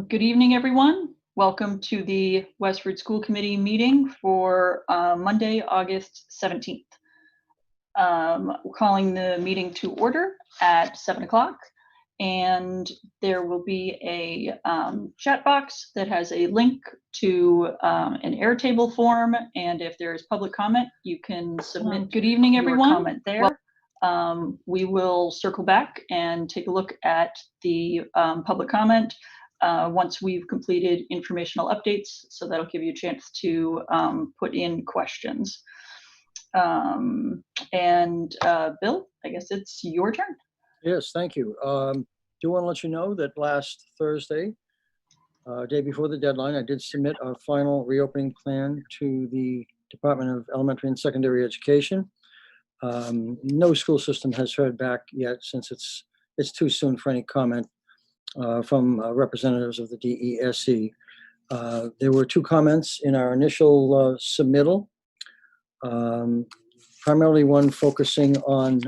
Good evening, everyone. Welcome to the Westford School Committee meeting for Monday, August 17th. We're calling the meeting to order at 7 o'clock, and there will be a chat box that has a link to an Airtable form, and if there is public comment, you can submit. Good evening, everyone. Comment there. We will circle back and take a look at the public comment once we've completed informational updates, so that'll give you a chance to put in questions. Bill, I guess it's your turn. Yes, thank you. Do want to let you know that last Thursday, day before the deadline, I did submit our final reopening plan to the Department of Elementary and Secondary Education. No school system has heard back yet, since it's too soon for any comment from representatives of the DESE. There were two comments in our initial submittal, primarily one focusing on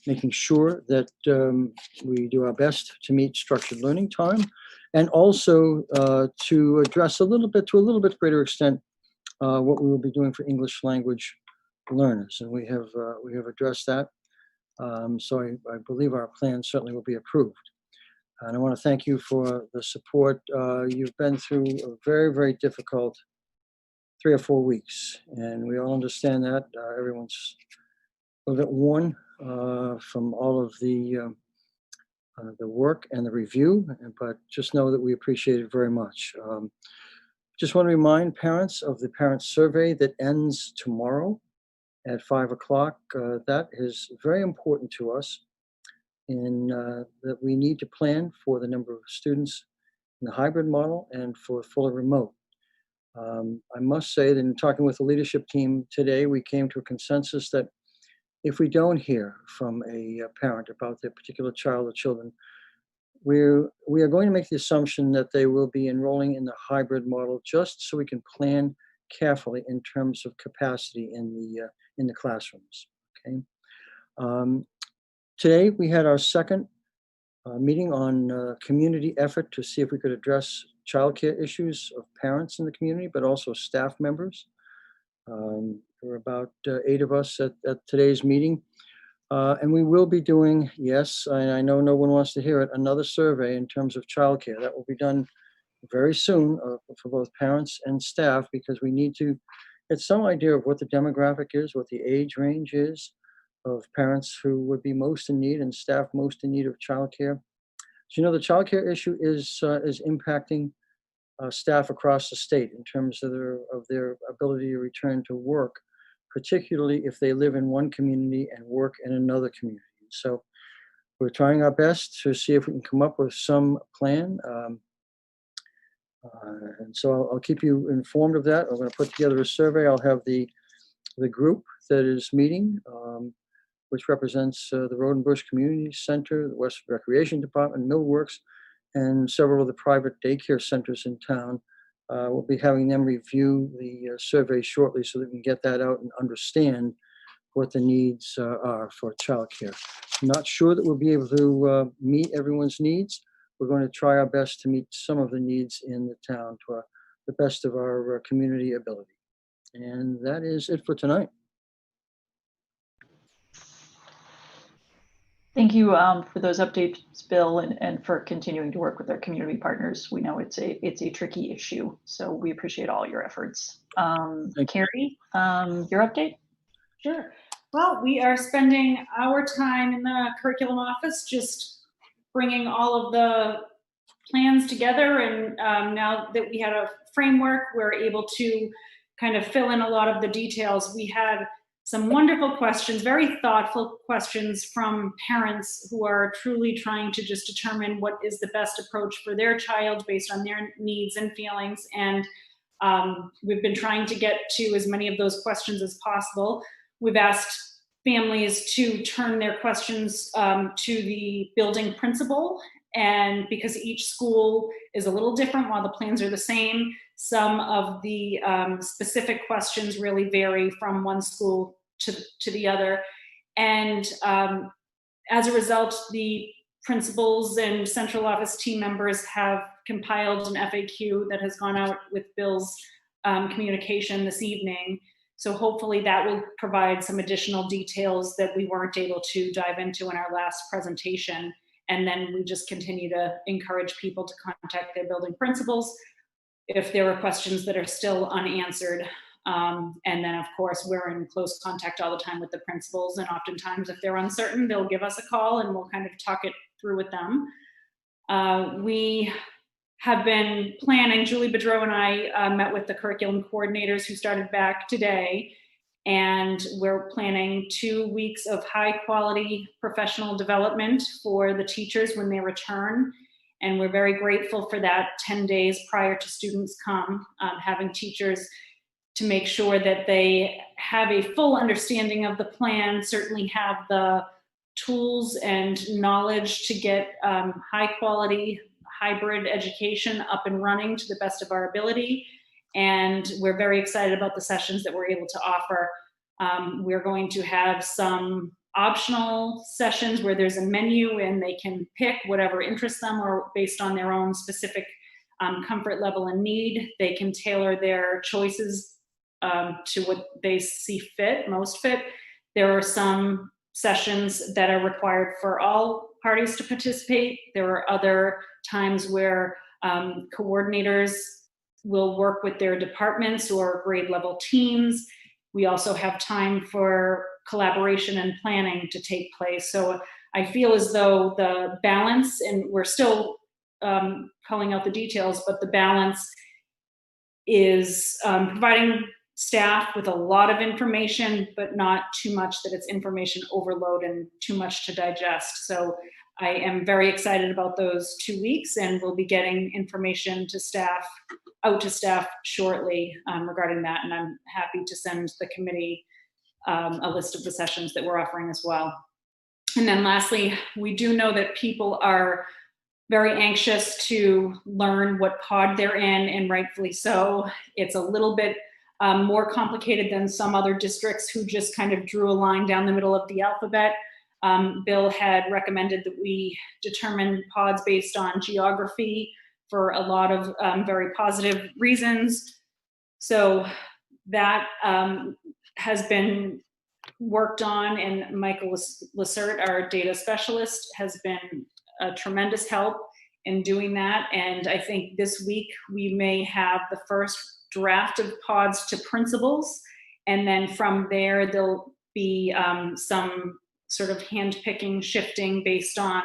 making sure that we do our best to meet structured learning time, and also to address to a little bit greater extent what we will be doing for English language learners, and we have addressed that. So I believe our plan certainly will be approved. And I want to thank you for the support. You've been through a very, very difficult 3 or 4 weeks, and we all understand that. Everyone's a little bit worn from all of the work and the review, but just know that we appreciate it very much. Just want to remind parents of the parent survey that ends tomorrow at 5 o'clock. That is very important to us, in that we need to plan for the number of students in the hybrid model and for fully remote. I must say that in talking with the leadership team today, we came to a consensus that if we don't hear from a parent about their particular child or children, we are going to make the assumption that they will be enrolling in the hybrid model, just so we can plan carefully in terms of capacity in the classrooms. Okay. Today we had our second meeting on community effort to see if we could address childcare issues of parents in the community, but also staff members. There were about 8 of us at today's meeting. And we will be doing, yes, I know no one wants to hear it, another survey in terms of childcare. That will be done very soon for both parents and staff, because we need to get some idea of what the demographic is, what the age range is of parents who would be most in need and staff most in need of childcare. So, you know, the childcare issue is impacting staff across the state in terms of their ability to return to work, particularly if they live in one community and work in another community. So we're trying our best to see if we can come up with some plan. And so I'll keep you informed of that. I'm going to put together a survey. I'll have the group that is meeting, which represents the Road and Bush Community Center, the Westford Recreation Department, Millworks, and several of the private daycare centers in town. We'll be having them review the survey shortly, so that we can get that out and understand what the needs are for childcare. I'm not sure that we'll be able to meet everyone's needs. We're going to try our best to meet some of the needs in the town to the best of our community ability. And that is it for tonight. Thank you for those updates, Bill, and for continuing to work with our community partners. We know it's a tricky issue, so we appreciate all your efforts. Carrie, your update? Sure. Well, we are spending our time in the curriculum office just bringing all of the plans together, and now that we had a framework, we're able to kind of fill in a lot of the details. We had some wonderful questions, very thoughtful questions from parents who are truly trying to just determine what is the best approach for their child based on their needs and feelings. And we've been trying to get to as many of those questions as possible. We've asked families to turn their questions to the building principal, and because each school is a little different while the plans are the same, some of the specific questions really vary from one school to the other. And as a result, the principals and central office team members have compiled an FAQ that has gone out with Bill's communication this evening. So hopefully that will provide some additional details that we weren't able to dive into in our last presentation. And then we just continue to encourage people to contact their building principals if there are questions that are still unanswered. And then of course, we're in close contact all the time with the principals. And oftentimes if they're uncertain, they'll give us a call and we'll kind of talk it through with them. We have been planning, Julie Bedreau and I met with the curriculum coordinators who started back today, and we're planning 2 weeks of high quality professional development for the teachers when they return. And we're very grateful for that 10 days prior to students come, having teachers to make sure that they have a full understanding of the plan, certainly have the tools and knowledge to get high quality hybrid education up and running to the best of our ability. And we're very excited about the sessions that we're able to offer. We're going to have some optional sessions where there's a menu and they can pick whatever interests them, or based on their own specific comfort level and need, they can tailor their choices to what they see fit, most fit. There are some sessions that are required for all parties to participate. There are other times where coordinators will work with their departments or grade level teams. We also have time for collaboration and planning to take place. So I feel as though the balance, and we're still calling out the details, but the balance is providing staff with a lot of information, but not too much that it's information overload and too much to digest. So I am very excited about those 2 weeks, and we'll be getting information to staff, out to staff shortly regarding that. And I'm happy to send the committee a list of the sessions that we're offering as well. And then lastly, we do know that people are very anxious to learn what pod they're in, and rightfully so. It's a little bit more complicated than some other districts who just kind of drew a line down the middle of the alphabet. Bill had recommended that we determine pods based on geography for a lot of very positive reasons. So that has been worked on, and Michael Lacert, our data specialist, has been a tremendous help in doing that. And I think this week we may have the first draft of pods to principals, and then from there there'll be some sort of hand-picking, shifting based on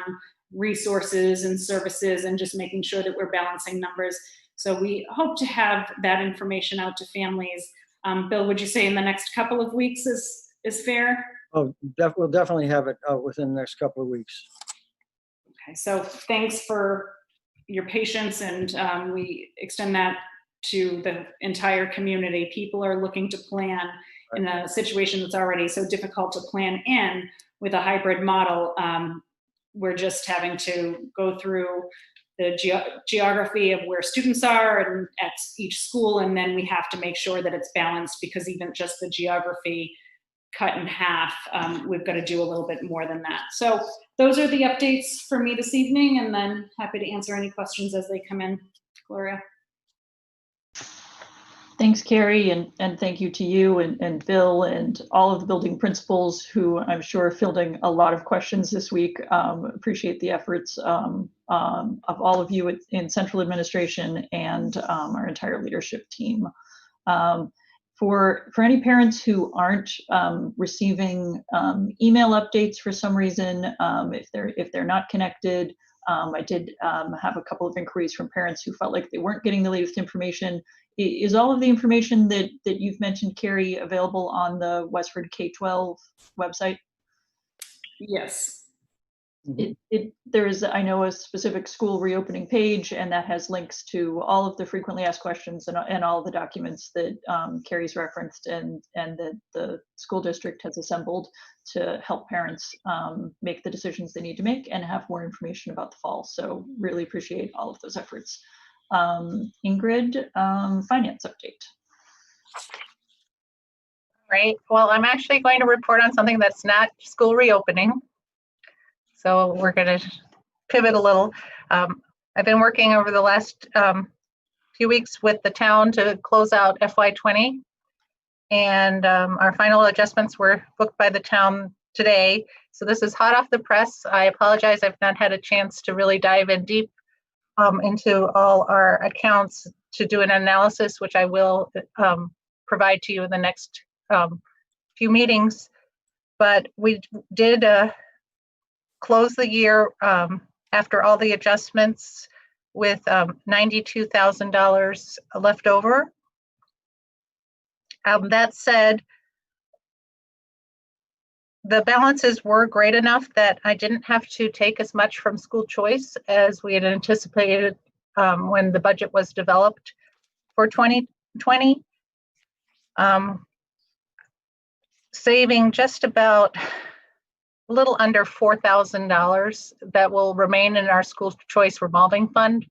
resources and services, and just making sure that we're balancing numbers. So we hope to have that information out to families. Bill, would you say in the next couple of weeks is fair? Oh, we'll definitely have it out within the next couple of weeks. Okay, so thanks for your patience, and we extend that to the entire community. People are looking to plan in a situation that's already so difficult to plan in with a hybrid model. We're just having to go through the geography of where students are and at each school, and then we have to make sure that it's balanced, because even just the geography cut in half, we've got to do a little bit more than that. So those are the updates for me this evening, and then happy to answer any questions as they come in. Gloria. Thanks, Carrie, and thank you to you and Bill and all of the building principals who I'm sure are fielding a lot of questions this week. Appreciate the efforts of all of you in central administration and our entire leadership team. For any parents who aren't receiving email updates for some reason, if they're not connected, I did have a couple of inquiries from parents who felt like they weren't getting the latest information. Is all of the information that you've mentioned, Carrie, available on the Westford K-12 website? Yes. There's, I know, a specific school reopening page, and that has links to all of the frequently asked questions and all the documents that Carrie's referenced and that the school district has assembled to help parents make the decisions they need to make and have more information about the fall. So really appreciate all of those efforts. Ingrid, finance update. Right. Well, I'm actually going to report on something that's not school reopening. So we're going to pivot a little. I've been working over the last few weeks with the town to close out FY20. And our final adjustments were booked by the town today. So this is hot off the press. I apologize, I've not had a chance to really dive in deep into all our accounts to do an analysis, which I will provide to you in the next few meetings. But we did close the year after all the adjustments with $92,000 left over. That said, the balances were great enough that I didn't have to take as much from school choice as we had anticipated when the budget was developed for 2020. Saving just about a little under $4,000 that will remain in our school choice revolving fund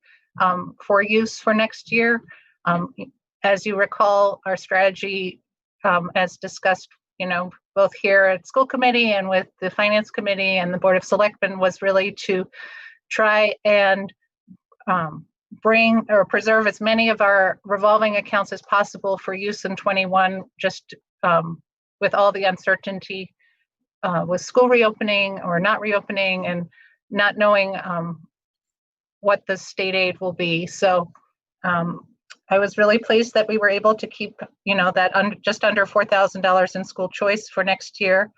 for use for next year. As you recall, our strategy, as discussed, both here at school committee and with the finance committee and the board of selectmen, was really to try and bring or preserve as many of our revolving accounts as possible for use in 21, just with all the uncertainty with school reopening or not reopening and not knowing what the state aid will be. So I was really pleased that we were able to keep, that just under $4,000 in school choice for next year.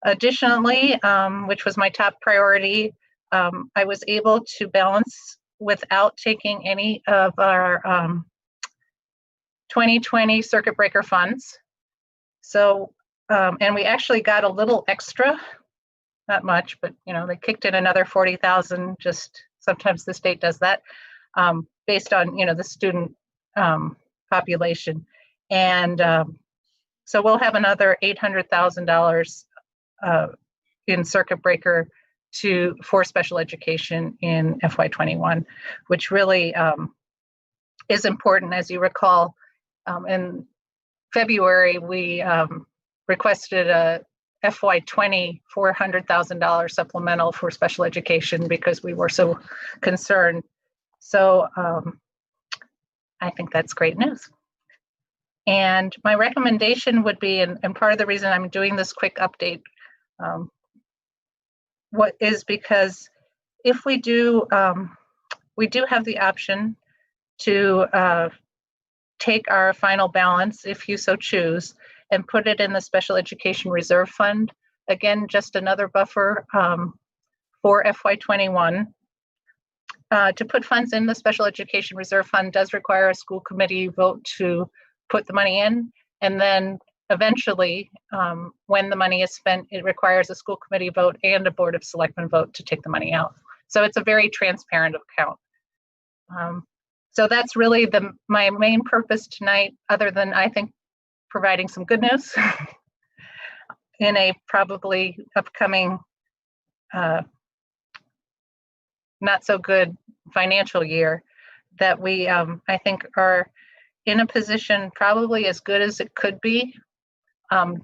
Additionally, which was my top priority, I was able to balance without taking any of our 2020 circuit breaker funds. So, and we actually got a little extra, not much, but they kicked in another 40,000. Just sometimes the state does that based on the student population, and so we'll have another $800,000 in circuit breaker for special education in FY21, which really is important. As you recall, in February we requested a FY20 $400,000 supplemental for special education because we were so concerned. So I think that's great news. And my recommendation would be, and part of the reason I'm doing this quick update, what is because if we do have the option to take our final balance, if you so choose, and put it in the Special Education Reserve Fund. Again, just another buffer for FY21. To put funds in the Special Education Reserve Fund does require a school committee vote to put the money in. And then eventually, when the money is spent, it requires a school committee vote and a board of selectmen vote to take the money out. So it's a very transparent account. So that's really my main purpose tonight, other than I think providing some good news in a probably upcoming not so good financial year, that we I think are in a position probably as good as it could be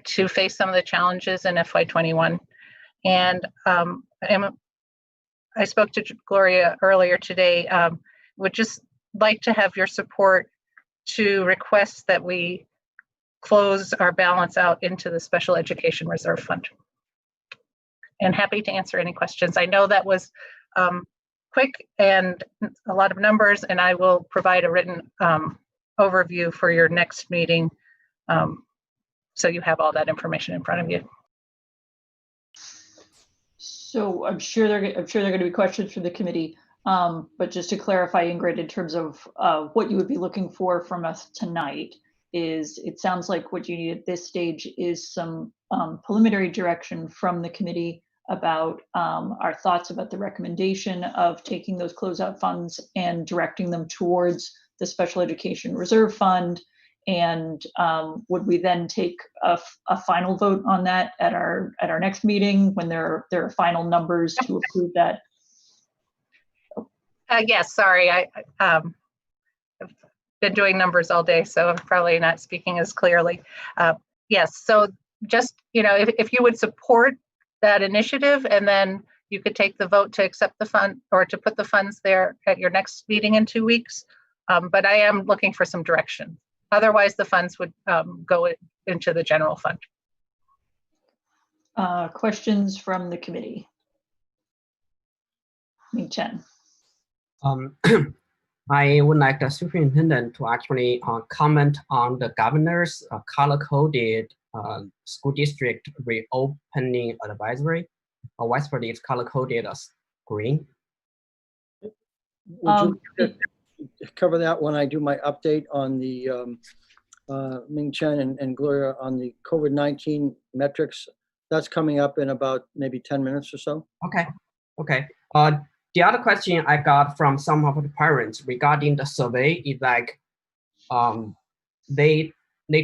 to face some of the challenges in FY21. And I spoke to Gloria earlier today, would just like to have your support to request that we close our balance out into the Special Education Reserve Fund. And happy to answer any questions. I know that was quick and a lot of numbers, and I will provide a written overview for your next meeting, so you have all that information in front of you. So I'm sure there are going to be questions from the committee, but just to clarify, Ingrid, in terms of what you would be looking for from us tonight, is it sounds like what you need at this stage is some preliminary direction from the committee about our thoughts about the recommendation of taking those closeout funds and directing them towards the Special Education Reserve Fund. And would we then take a final vote on that at our next meeting when there are final numbers to approve that? Yes, sorry, I've been doing numbers all day, so I'm probably not speaking as clearly. Yes, so just, if you would support that initiative, and then you could take the vote to accept the fund or to put the funds there at your next meeting in 2 weeks. But I am looking for some direction. Otherwise, the funds would go into the general fund. Questions from the committee? Ming Chen. I would like the superintendent to actually comment on the governor's color-coded school district reopening advisory. Westford is color-coded as green. Would you cover that when I do my update on the Ming Chen and Gloria on the COVID-19 metrics? That's coming up in about maybe 10 minutes or so. Okay. The other question I got from some of the parents regarding the survey is like, they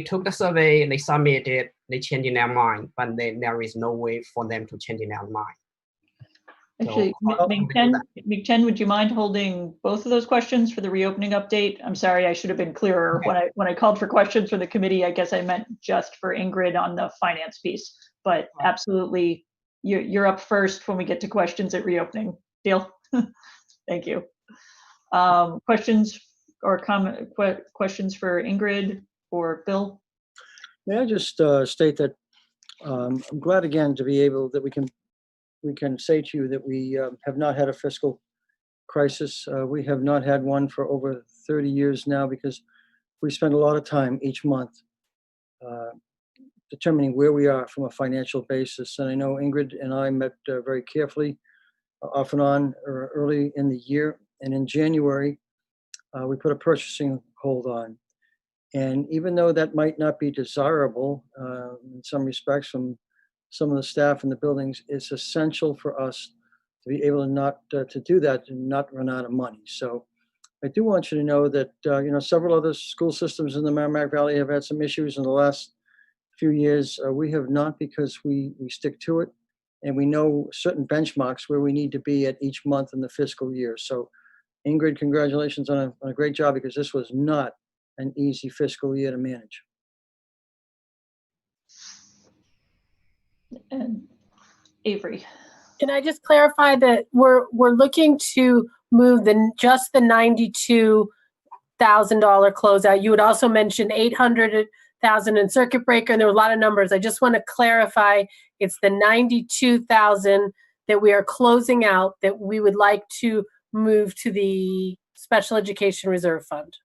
took the survey, they submitted, they changing their mind, but there is no way for them to change their mind. Actually, So, Ming Chen, would you mind holding both of those questions for the reopening update? I'm sorry, I should have been clearer. Okay. When I called for questions for the committee, I guess I meant just for Ingrid on the finance piece. But absolutely, you're up first when we get to questions at reopening. Deal? Thank you. Questions or questions for Ingrid or Bill? May I just state that I'm glad again to be able that we can say to you that we have not had a fiscal crisis. We have not had one for over 30 years now because we spend a lot of time each month determining where we are from a financial basis. And I know Ingrid and I met very carefully off and on early in the year. And in January, we put a purchasing hold on. And even though that might not be desirable in some respects from some of the staff in the buildings, it's essential for us to be able to not to do that and not run out of money. So I do want you to know that several other school systems in the Merrimack Valley have had some issues in the last few years. We have not, because we stick to it, and we know certain benchmarks where we need to be at each month in the fiscal year. So Ingrid, congratulations on a great job, because this was not an easy fiscal year to manage. And Avery. Can I just clarify that we're looking to move just the $92,000 closeout? You had also mentioned $800,000 in circuit breaker, and there were a lot of numbers. I just want to clarify, it's the $92,000 that we are closing out that we would like to move to the Special Education Reserve Fund.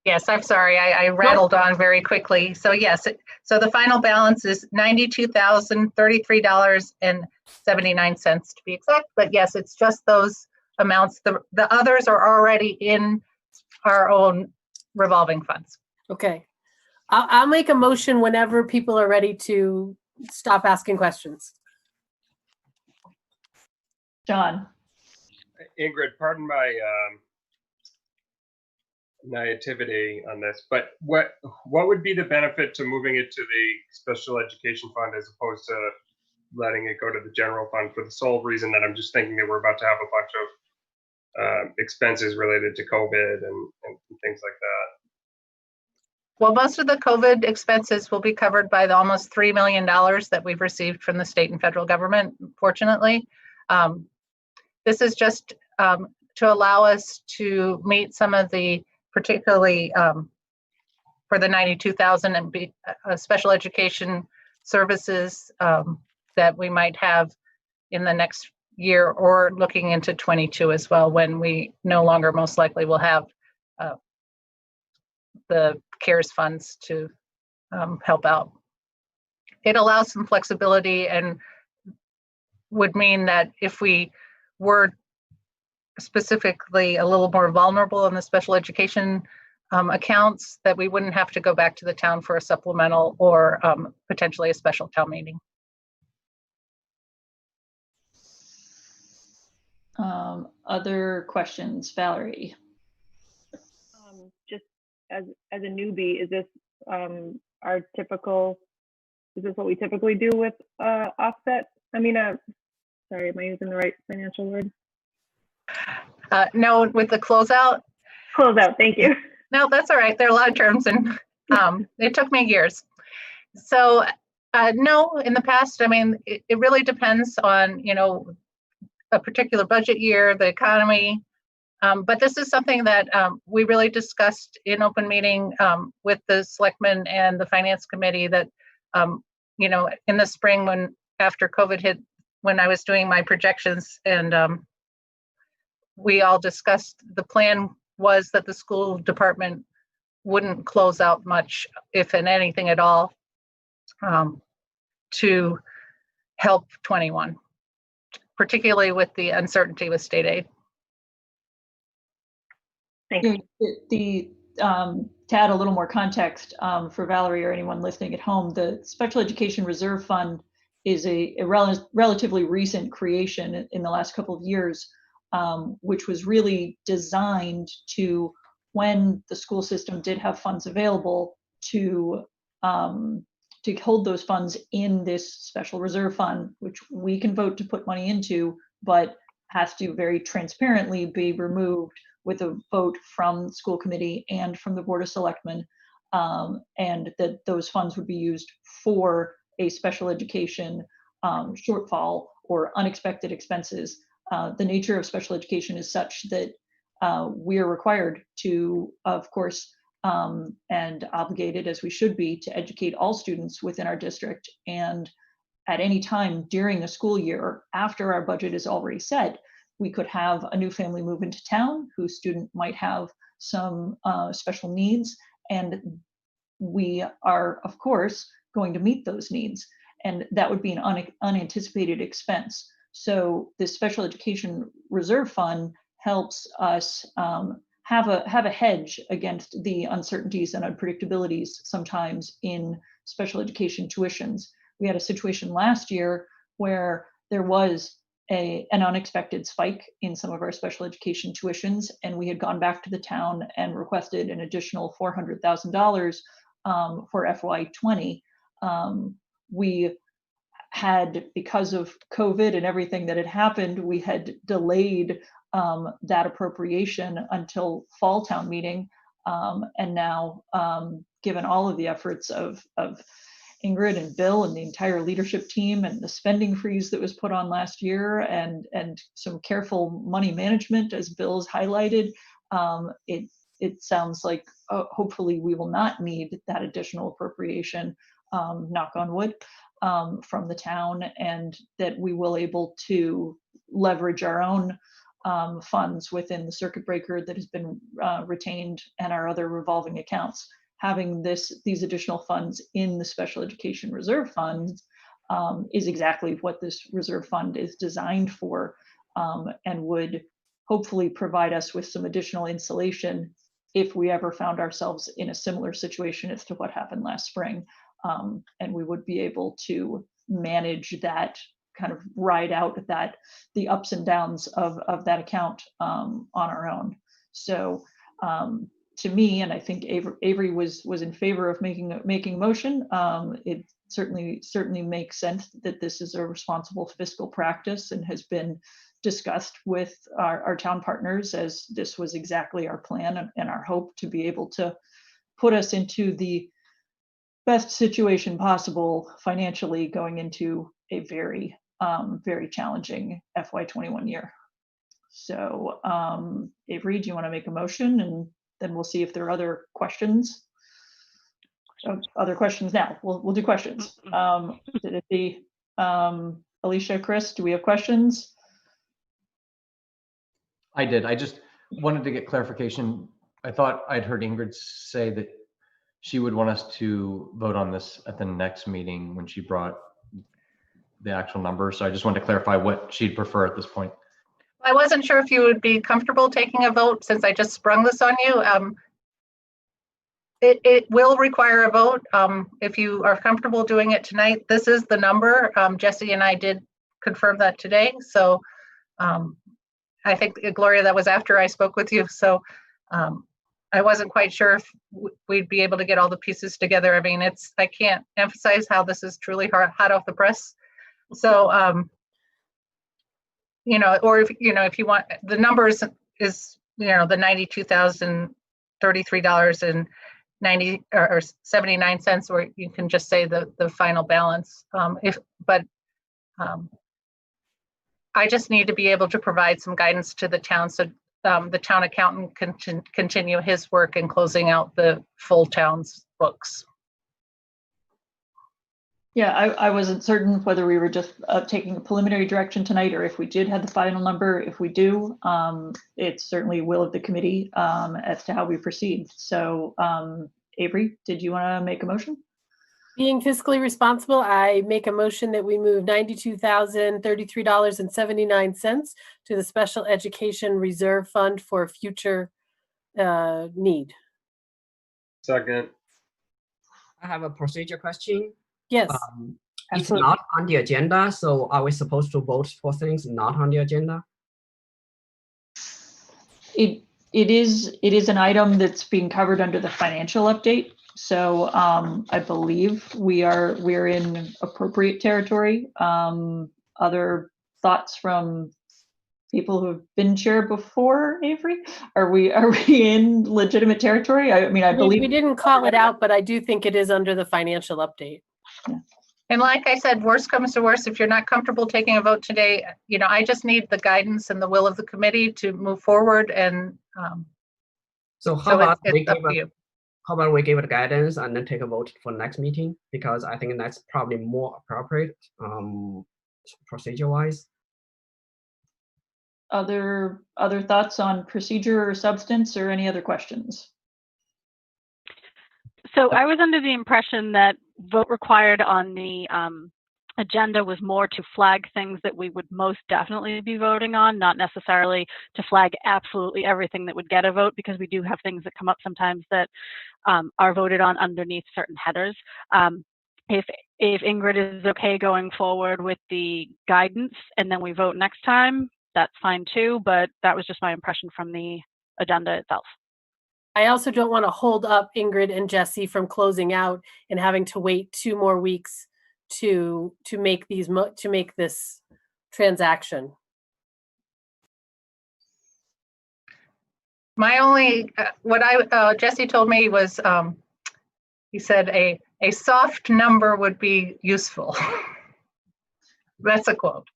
Yes, I'm sorry, I rattled on very quickly. So yes, so the final balance is $92,033.79 to be exact. But yes, it's just those amounts. The others are already in our own revolving funds. Okay. I'll make a motion whenever people are ready to stop asking questions. John. Ingrid, pardon my naivety on this, but what would be the benefit to moving it to the special education fund as opposed to letting it go to the general fund, for the sole reason that I'm just thinking that we're about to have a bunch of expenses related to COVID and things like that? Well, most of the COVID expenses will be covered by the almost $3 million that we've received from the state and federal government, fortunately. This is just to allow us to meet some of the, particularly for the $92,000 and special education services that we might have in the next year, or looking into 22 as well, when we no longer most likely will have the CARES funds to help out. It allows some flexibility and would mean that if we were specifically a little more vulnerable in the special education accounts, that we wouldn't have to go back to the town for a supplemental or potentially a special town meeting. Other questions, Valerie? Just as a newbie, is this our typical? Is this what we typically do with offset? I mean, sorry, am I using the right financial word? No, with the closeout. Closeout. Thank you. No, that's all right. There are a lot of terms, and it took me years. So No, in the past, I mean, it really depends on, a particular budget year, the economy. But this is something that we really discussed in open meeting with the selectmen and the finance committee that, in the spring after COVID hit, when I was doing my projections, and we all discussed, the plan was that the school department wouldn't close out much, if in anything at all, to help 21, particularly with the uncertainty with state aid. Thanks. To add a little more context for Valerie or anyone listening at home, the Special Education Reserve Fund is a relatively recent creation in the last couple of years, which was really designed to, when the school system did have funds available, to hold those funds in this special reserve fund, which we can vote to put money into, but has to very transparently be removed with a vote from the school committee and from the Board of Selectmen, and that those funds would be used for a special education shortfall or unexpected expenses. The nature of special education is such that we are required to, of course, and obligated as we should be, to educate all students within our district. And at any time during a school year, after our budget is already set, we could have a new family move into town whose student might have some special needs, and we are, of course, going to meet those needs, and that would be an unanticipated expense. So the Special Education Reserve Fund helps us have a hedge against the uncertainties and unpredictabilities sometimes in special education tuitions. We had a situation last year where there was an unexpected spike in some of our special education tuitions, and we had gone back to the town and requested an additional $400,000 for FY20. We had, because of COVID and everything that had happened, we had delayed that appropriation until fall town meeting, and now, given all of the efforts of Ingrid and Bill and the entire leadership team, and the spending freeze that was put on last year, and some careful money management, as Bill has highlighted, it sounds like hopefully we will not need that additional appropriation, knock on wood, from the town, and that we will able to leverage our own funds within the circuit breaker that has been retained, and our other revolving accounts. Having these additional funds in the Special Education Reserve Fund is exactly what this reserve fund is designed for, and would hopefully provide us with some additional insulation if we ever found ourselves in a similar situation as to what happened last spring. And we would be able to manage that, kind of ride out the ups and downs of that account on our own. So to me, and I think Avery was in favor of making a motion, it certainly makes sense that this is a responsible fiscal practice, and has been discussed with our town partners, as this was exactly our plan and our hope to be able to put us into the best situation possible financially going into a very, very challenging FY21 year. So Avery, do you want to make a motion, and then we'll see if there are other questions? Other questions now. We'll do questions. Did it be Alicia, Chris, do we have questions? I did. I just wanted to get clarification. I thought I'd heard Ingrid say that she would want us to vote on this at the next meeting when she brought the actual number. So I just wanted to clarify what she'd prefer at this point. I wasn't sure if you would be comfortable taking a vote since I just sprung this on you. It will require a vote. If you are comfortable doing it tonight, this is the number. Jesse and I did confirm that today. So I think, Gloria, that was after I spoke with you. So I wasn't quite sure if we'd be able to get all the pieces together. I mean, I can't emphasize how this is truly hot off the press. So, or if you want, the numbers is, the $92,033.90 90 or 79 cents, or you can just say the final balance. I just need to be able to provide some guidance to the town, so the town accountant can continue his work in closing out the full town's books. Yeah, I wasn't certain whether we were just taking a preliminary direction tonight or if we did have the final number. If we do, it's certainly will of the committee as to how we proceed. So Avery, did you want to make a motion? Being fiscally responsible, I make a motion that we move $92,033.79 to the Special Education Reserve Fund for future need. Second. I have a procedure question. Yes. It's Absolutely. not on the agenda, so are we supposed to vote for things not on the agenda? It is an item that's being covered under the financial update. So I believe we're in appropriate territory. Other thoughts from people who have been chair before, Avery? Are we in legitimate territory? I mean, I believe we didn't call it out, but I do think it is under the financial update. Yeah. And like I said, worst comes to worst, if you're not comfortable taking a vote today, I just need the guidance and the will of the committee to move forward. And So how about we give it guidance and then take a vote for next meeting? Because I think that's probably more appropriate procedure-wise. other thoughts on procedure or substance or any other questions? So I was under the impression that vote required on the agenda was more to flag things that we would most definitely be voting on, not necessarily to flag absolutely everything that would get a vote, because we do have things that come up sometimes that are voted on underneath certain headers. If Ingrid is okay going forward with the guidance and then we vote next time, that's fine too, but that was just my impression from the agenda itself. I also don't want to hold up Ingrid and Jesse from closing out and having to wait 2 more weeks to make this transaction. my only, Jesse told me was, he said a soft number would be useful. That's a quote.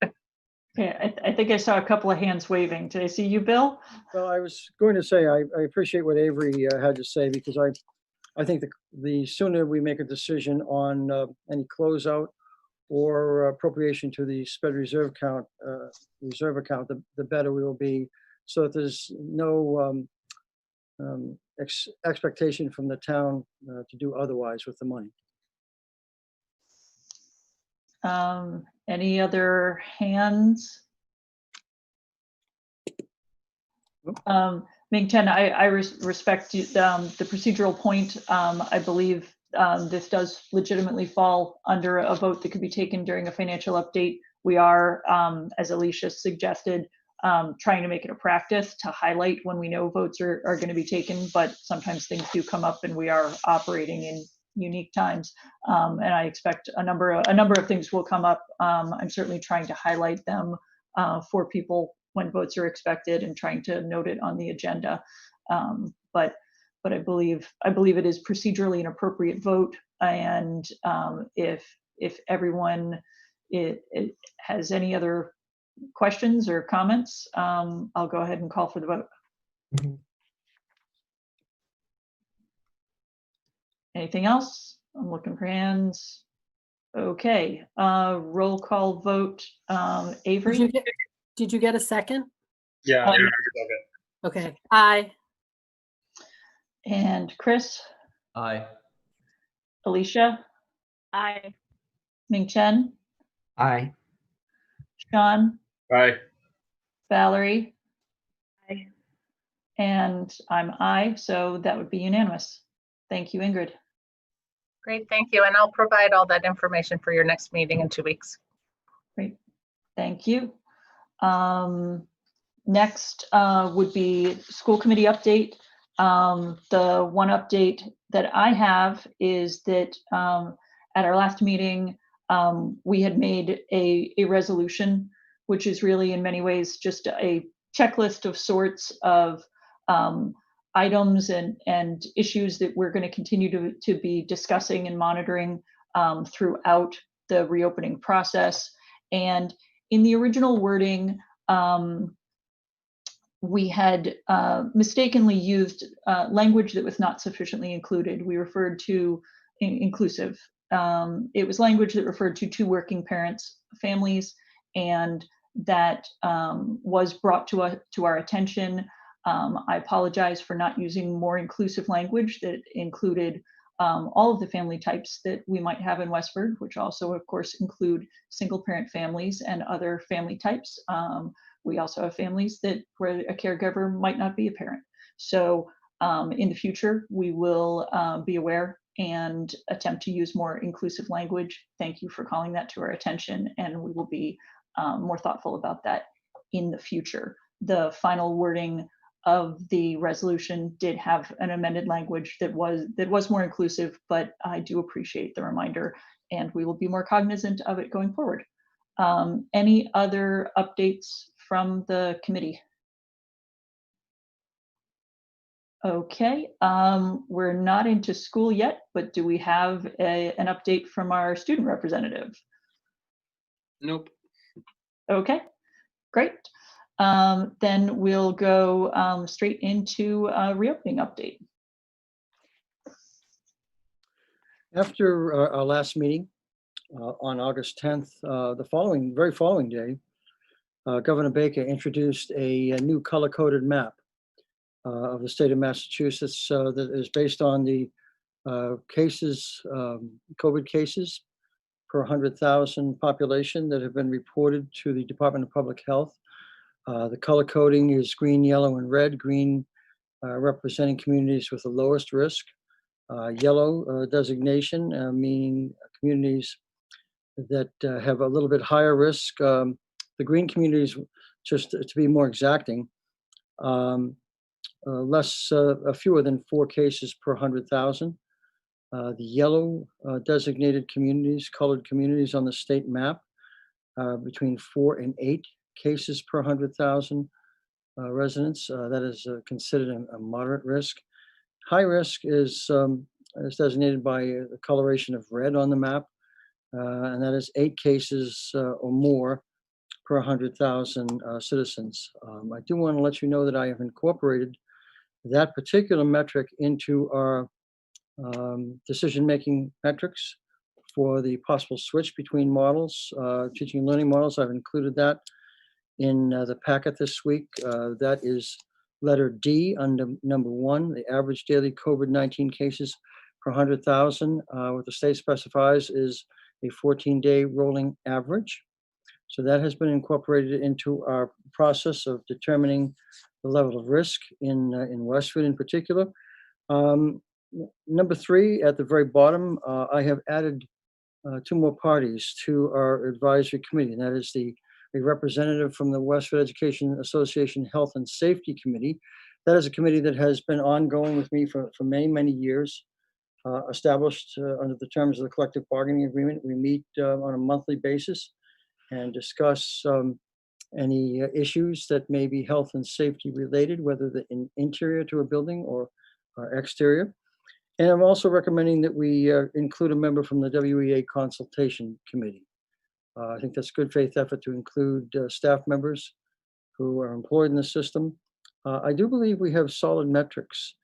Okay, I think I saw a couple of hands waving. Did I see you, Bill? Well, I was going to say, I appreciate what Avery had to say, because I think the sooner we make a decision on any closeout or appropriation to the sped reserve account, the better we will be, so that there's no expectation from the town to do otherwise with the money. Any other hands? Ming-Chen, I respect the procedural point. I believe this does legitimately fall under a vote that could be taken during a financial update. We are, as Alicia suggested, trying to make it a practice to highlight when we know votes are going to be taken, but sometimes things do come up and we are operating in unique times. And I expect a number of things will come up. I'm certainly trying to highlight them for people when votes are expected and trying to note it on the agenda. But I believe it is procedurally an appropriate vote. And if everyone it has any other questions or comments, I'll go ahead and call for the vote. Mm-hmm. Anything else? I'm looking for hands. Okay, roll call vote. Avery? Did you get a second? Yeah. Okay, aye. And Chris? Aye. Alicia? Aye. Ming-Chen? Aye. Sean? Aye. Valerie? Aye. And I'm aye, so that would be unanimous. Thank you, Ingrid. Great, thank you. And I'll provide all that information for your next meeting in 2 weeks. Great, thank you. Next would be school committee update. The one update that I have is that at our last meeting, we had made a resolution, which is really in many ways just a checklist of sorts of items and issues that we're going to continue to be discussing and monitoring throughout the reopening process. And in the original wording, we had mistakenly used language that was not sufficiently included. We referred to inclusive. It was language that referred to 2 working parents, families, and that was brought to our attention. I apologize for not using more inclusive language that included all of the family types that we might have in Westford, which also, of course, include single parent families and other family types. We also have families where a caregiver might not be a parent. So in the future, we will be aware and attempt to use more inclusive language. Thank you for calling that to our attention, and we will be more thoughtful about that in the future. The final wording of the resolution did have an amended language that was more inclusive, but I do appreciate the reminder, and we will be more cognizant of it going forward. Any other updates from the committee? Okay, we're not into school yet, but do we have an update from our student representative? Nope. Okay, great. Then we'll go straight into a reopening update. After our last meeting on August 10th, the very following day, Governor Baker introduced a new color-coded map of the state of Massachusetts that is based on the cases, COVID cases per 100,000 population that have been reported to the Department of Public Health. The color coding is green, yellow, and red. Green representing communities with the lowest risk. Yellow designation, meaning communities that have a little bit higher risk. The green communities, just to be more exacting, fewer than 4 cases per 100,000. The yellow designated communities, colored communities on the state map, between 4 and 8 cases per 100,000 residents. That is considered a moderate risk. High risk is designated by the coloration of red on the map, and that is 8 cases or more per 100,000 citizens. I do want to let you know that I have incorporated that particular metric into our decision-making metrics for the possible switch between models, teaching and learning models. I've included that in the packet this week. That is letter D under number 1, the average daily COVID-19 cases per 100,000. What the state specifies is a 14-day rolling average. So that has been incorporated into our process of determining the level of risk in Westford in particular. Number 3, at the very bottom, I have added 2 more parties to our advisory committee, and that is a representative from the Westford Education Association Health and Safety Committee. That is a committee that has been ongoing with me for many, many years, established under the terms of the collective bargaining agreement. We meet on a monthly basis and discuss any issues that may be health and safety related, whether the interior to a building or exterior. And I'm also recommending that we include a member from the WEA Consultation Committee. I think that's good faith effort to include staff members who are employed in the system. I do believe we have solid metrics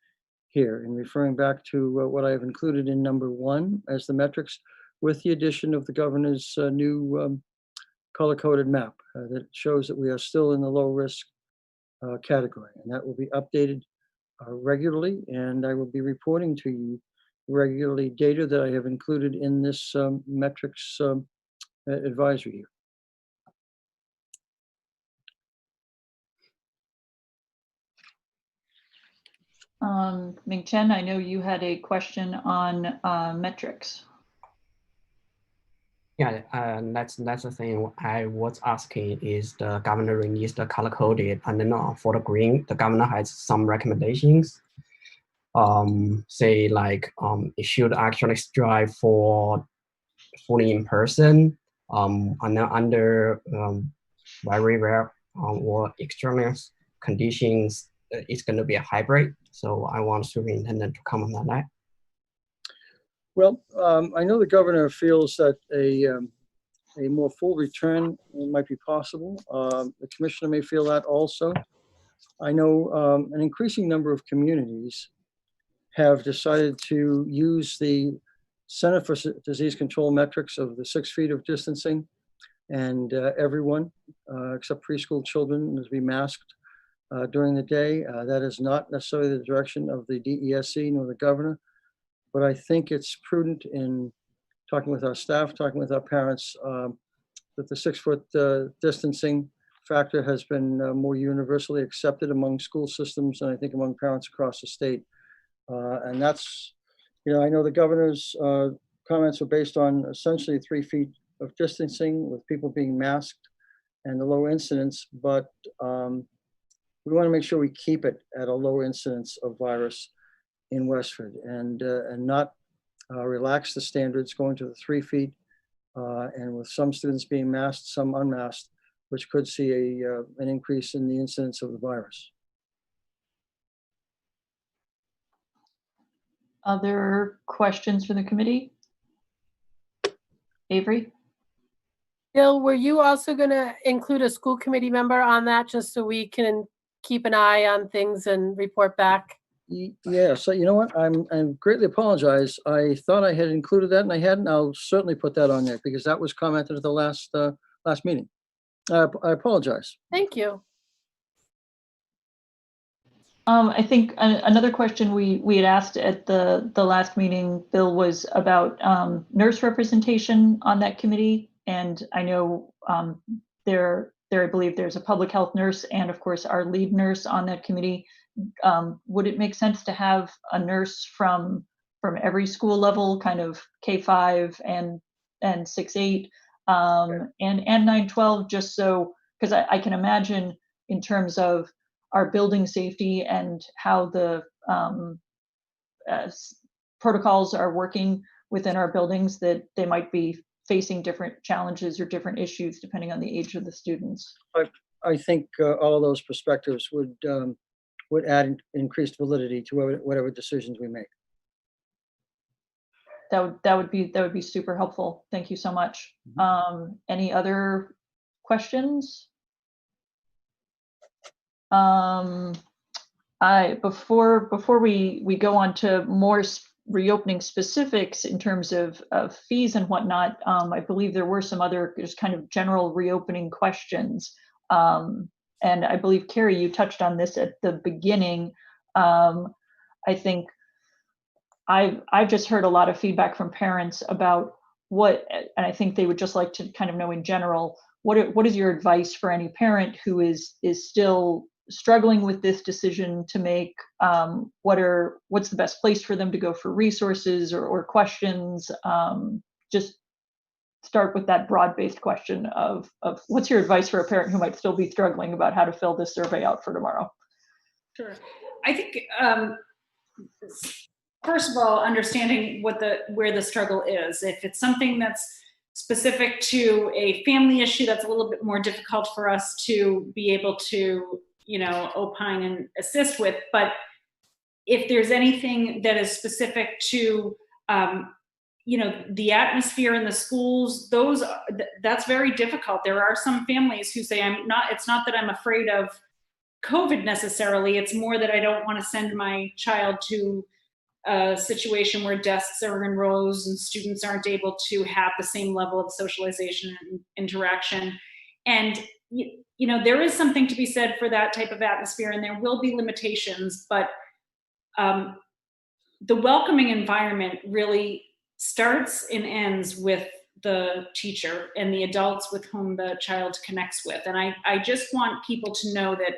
here, in referring back to what I have included in number 1 as the metrics, with the addition of the governor's new color-coded map that shows that we are still in the low risk category, and that will be updated regularly, and I will be reporting to you regularly data that I have included in this metrics advisory here. Ming Chen, I know you had a question on metrics. Yeah, that's the thing I was asking, is the governor released the color coded, and then for the green, the governor has some recommendations. Say like it should actually strive for fully in person, and then under very rare or extreme conditions, it's going to be a hybrid. So I want superintendent to comment on that. Well, I know the governor feels that a more full return might be possible. The commissioner may feel that also. I know an increasing number of communities have decided to use the Center for Disease Control metrics of the 6 feet of distancing, and everyone except preschool children is to be masked during the day. That is not necessarily the direction of the DESC nor the governor, but I think it's prudent in talking with our staff, talking with our parents, that the 6 foot distancing factor has been more universally accepted among school systems and I think among parents across the state. And that's, I know the governor's comments were based on essentially 3 feet of distancing with people being masked and the low incidence, but we want to make sure we keep it at a low incidence of virus in Westford and not relax the standards going to the 3 feet and with some students being masked, some unmasked, which could see an increase in the incidence of the virus. Other questions for the committee? Avery? Bill, were you also going to include a school committee member on that just so we can keep an eye on things and report back? Yeah, so you know what? I greatly apologize. I thought I had included that and I hadn't. I'll certainly put that on there because that was commented at the last meeting. I apologize. Thank you. I think another question we had asked at the last meeting, Bill, was about nurse representation on that committee. And I know there I believe there's a public health nurse and of course our lead nurse on that committee. Would it make sense to have a nurse from every school level, kind of K-5 and 6-8 and 9-12, just so, because I can imagine in terms of our building safety and how the protocols are working within our buildings, that they might be facing different challenges or different issues depending on the age of the students. I think all of those perspectives would add increased validity to whatever decisions we make. That would be super helpful. Thank you so much. Any other questions? Before we go on to more reopening specifics in terms of fees and whatnot, I believe there were some other just kind of general reopening questions. And I believe, Carrie, you touched on this at the beginning. I think I've just heard a lot of feedback from parents about and I think they would just like to kind of know in general, what is your advice for any parent who is still struggling with this decision to make? What's the best place for them to go for resources or questions? Just start with that broad-based question of what's your advice for a parent who might still be struggling about how to fill this survey out for tomorrow? Sure. I think, first of all, understanding where the struggle is. If it's something that's specific to a family issue, that's a little bit more difficult for us to be able to, opine and assist with. But if there's anything that is specific to, the atmosphere in the schools, that's very difficult. There are some families who say, it's not that I'm afraid of COVID necessarily, it's more that I don't want to send my child to a situation where desks are in rows and students aren't able to have the same level of socialization and interaction. And, there is something to be said for that type of atmosphere, and there will be limitations, but the welcoming environment really starts and ends with the teacher and the adults with whom the child connects with. And I just want people to know that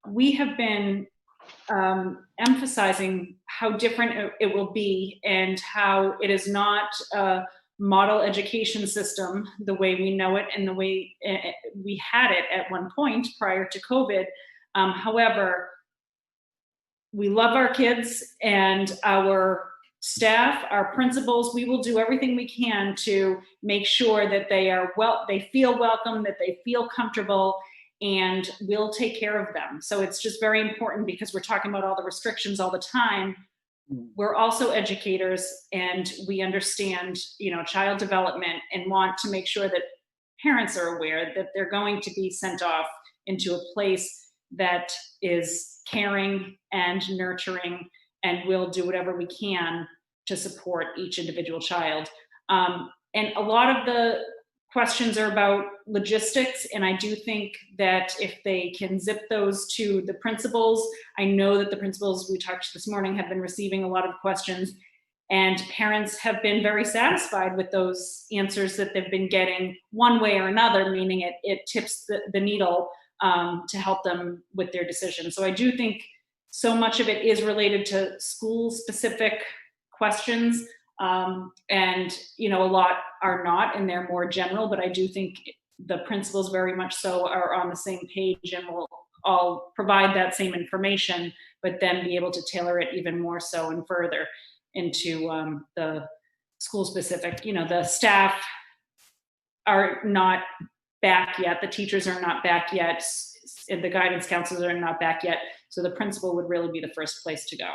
we have been emphasizing how different it will be and how it is not a model education system the way we know it and the way we had it at one point prior to COVID. However, we love our kids and our staff, our principals. We will do everything we can to make sure that they feel welcome, that they feel comfortable, and we'll take care of them. So it's just very important because we're talking about all the restrictions all the time. We're also educators and we understand, child development and want to make sure that parents are aware that they're going to be sent off into a place that is caring and nurturing, and we'll do whatever we can to support each individual child. And a lot of the questions are about logistics, and I do think that if they can zip those to the principals, I know that the principals we talked this morning have been receiving a lot of questions, and parents have been very satisfied with those answers that they've been getting one way or another, meaning it tips the needle to help them with their decision. So I do think so much of it is related to school-specific questions. And a lot are not, and they're more general, but I do think the principals very much so are on the same page and will all provide that same information, but then be able to tailor it even more so and further into the school specific. The staff are not back yet, the teachers are not back yet, and the guidance counselors are not back yet, so the principal would really be the first place to go.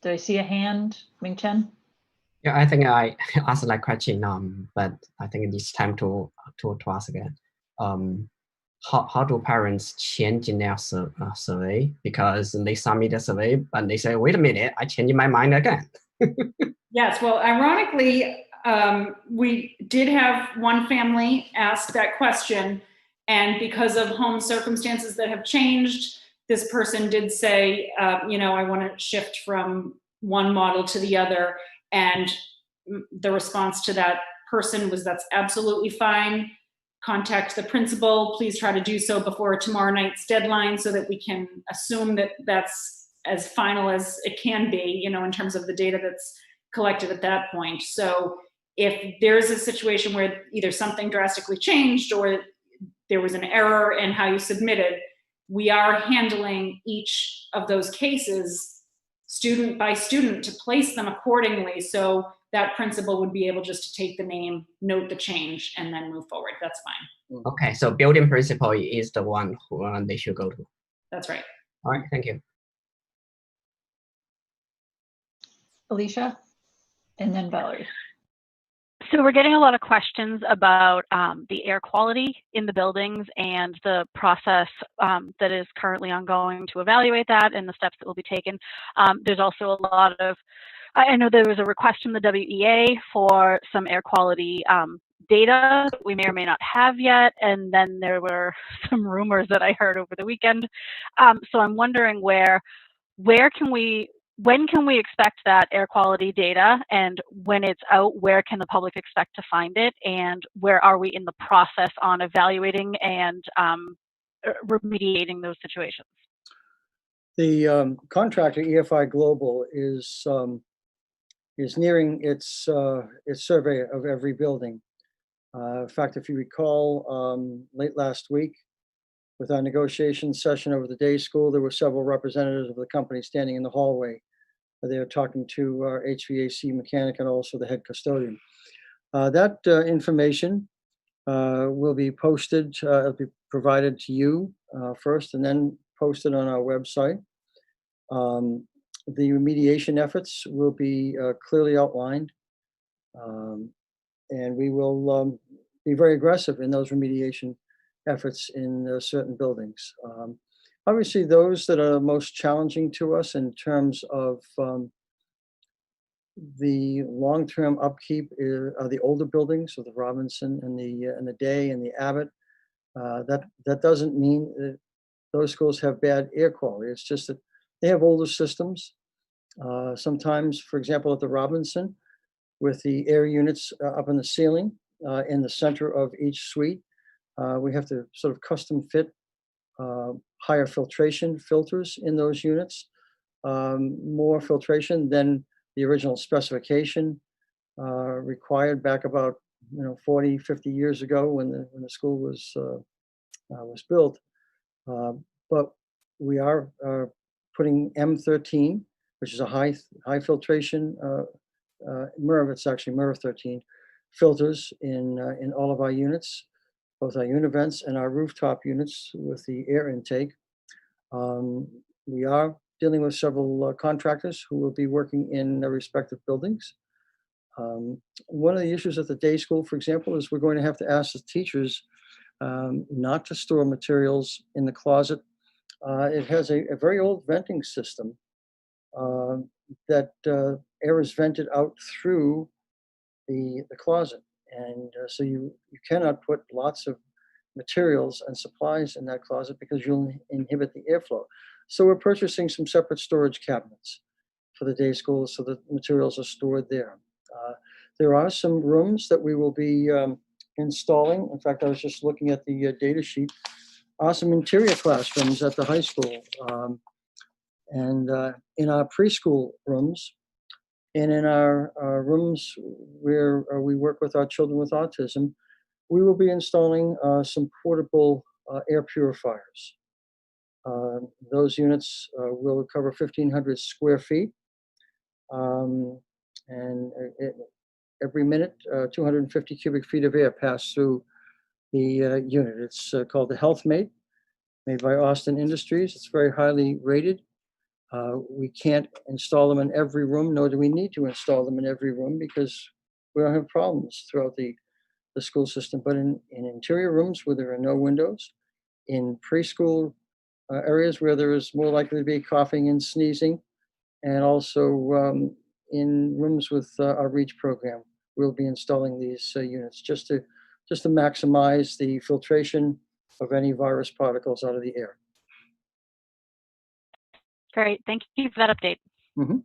Did I see a hand, Ming Chen? Yeah, I think I asked that question, but I think it's time to ask again. How do parents change in their survey? Because they submit a survey, but they say, wait a minute, I changed my mind again. Yes, well, ironically, we did have one family ask that question, and because of home circumstances that have changed, this person did say, I want to shift from one model to the other. And the response to that person was, that's absolutely fine. Contact the principal. Please try to do so before tomorrow night's deadline so that we can assume that that's as final as it can be, in terms of the data that's collected at that point. So if there's a situation where either something drastically changed or there was an error in how you submitted, we are handling each of those cases student by student to place them accordingly. So that principal would be able just to take the name, note the change, and then move forward. That's fine. Okay, so building principal is the one who they should go to. That's right. All right, thank you. Alicia, and then Valerie. So we're getting a lot of questions about the air quality in the buildings and the process that is currently ongoing to evaluate that and the steps that will be taken. There's also a lot of, I know there was a request from the WEA for some air quality data that we may or may not have yet. And then there were some rumors that I heard over the weekend. So I'm wondering when can we expect that air quality data, and when it's out, where can the public expect to find it, and where are we in the process on evaluating and remediating those situations? The contractor EFI Global is nearing its survey of every building. In fact, if you recall, late last week, with our negotiation session over the day school, there were several representatives of the company standing in the hallway. They were talking to our HVAC mechanic and also the head custodian. That information will be posted, it'll be provided to you first and then posted on our website. The remediation efforts will be clearly outlined, and we will be very aggressive in those remediation efforts in certain buildings. Obviously, those that are most challenging to us in terms of the long-term upkeep are the older buildings, so the Robinson and the Day and the Abbott. That doesn't mean that those schools have bad air quality. It's just that they have older systems. Sometimes, for example, at the Robinson, with the air units up in the ceiling in the center of each suite, we have to sort of custom fit higher filtration filters in those units, more filtration than the original specification required back about 40, 50 years ago when the school was built. But we are putting M13, which is a high filtration MERV. It's actually MERV 13 filters in all of our units, both our unit vents and our rooftop units with the air intake. We are dealing with several contractors who will be working in their respective buildings. One of the issues at the day school, for example, is we're going to have to ask the teachers not to store materials in the closet. It has a very old venting system that air is vented out through the closet. And so you cannot put lots of materials and supplies in that closet because you'll inhibit the airflow. So we're purchasing some separate storage cabinets for the day school so that materials are stored there. There are some rooms that we will be installing. In fact, I was just looking at the data sheet. Some interior classrooms at the high school, and in our preschool rooms, and in our rooms where we work with our children with autism, we will be installing some portable air purifiers. Those units will cover 1,500 square feet. And every minute, 250 cubic feet of air pass through the unit. It's called the Health Mate, made by Austin Industries. It's very highly rated. We can't install them in every room, nor do we need to install them in every room because we don't have problems throughout the school system. But in interior rooms where there are no windows, in preschool areas where there is more likely to be coughing and sneezing, and also in rooms with our REACH program, we'll be installing these units just to maximize the filtration of any virus particles out of the air. Great, thank you for that update. Mm-hmm.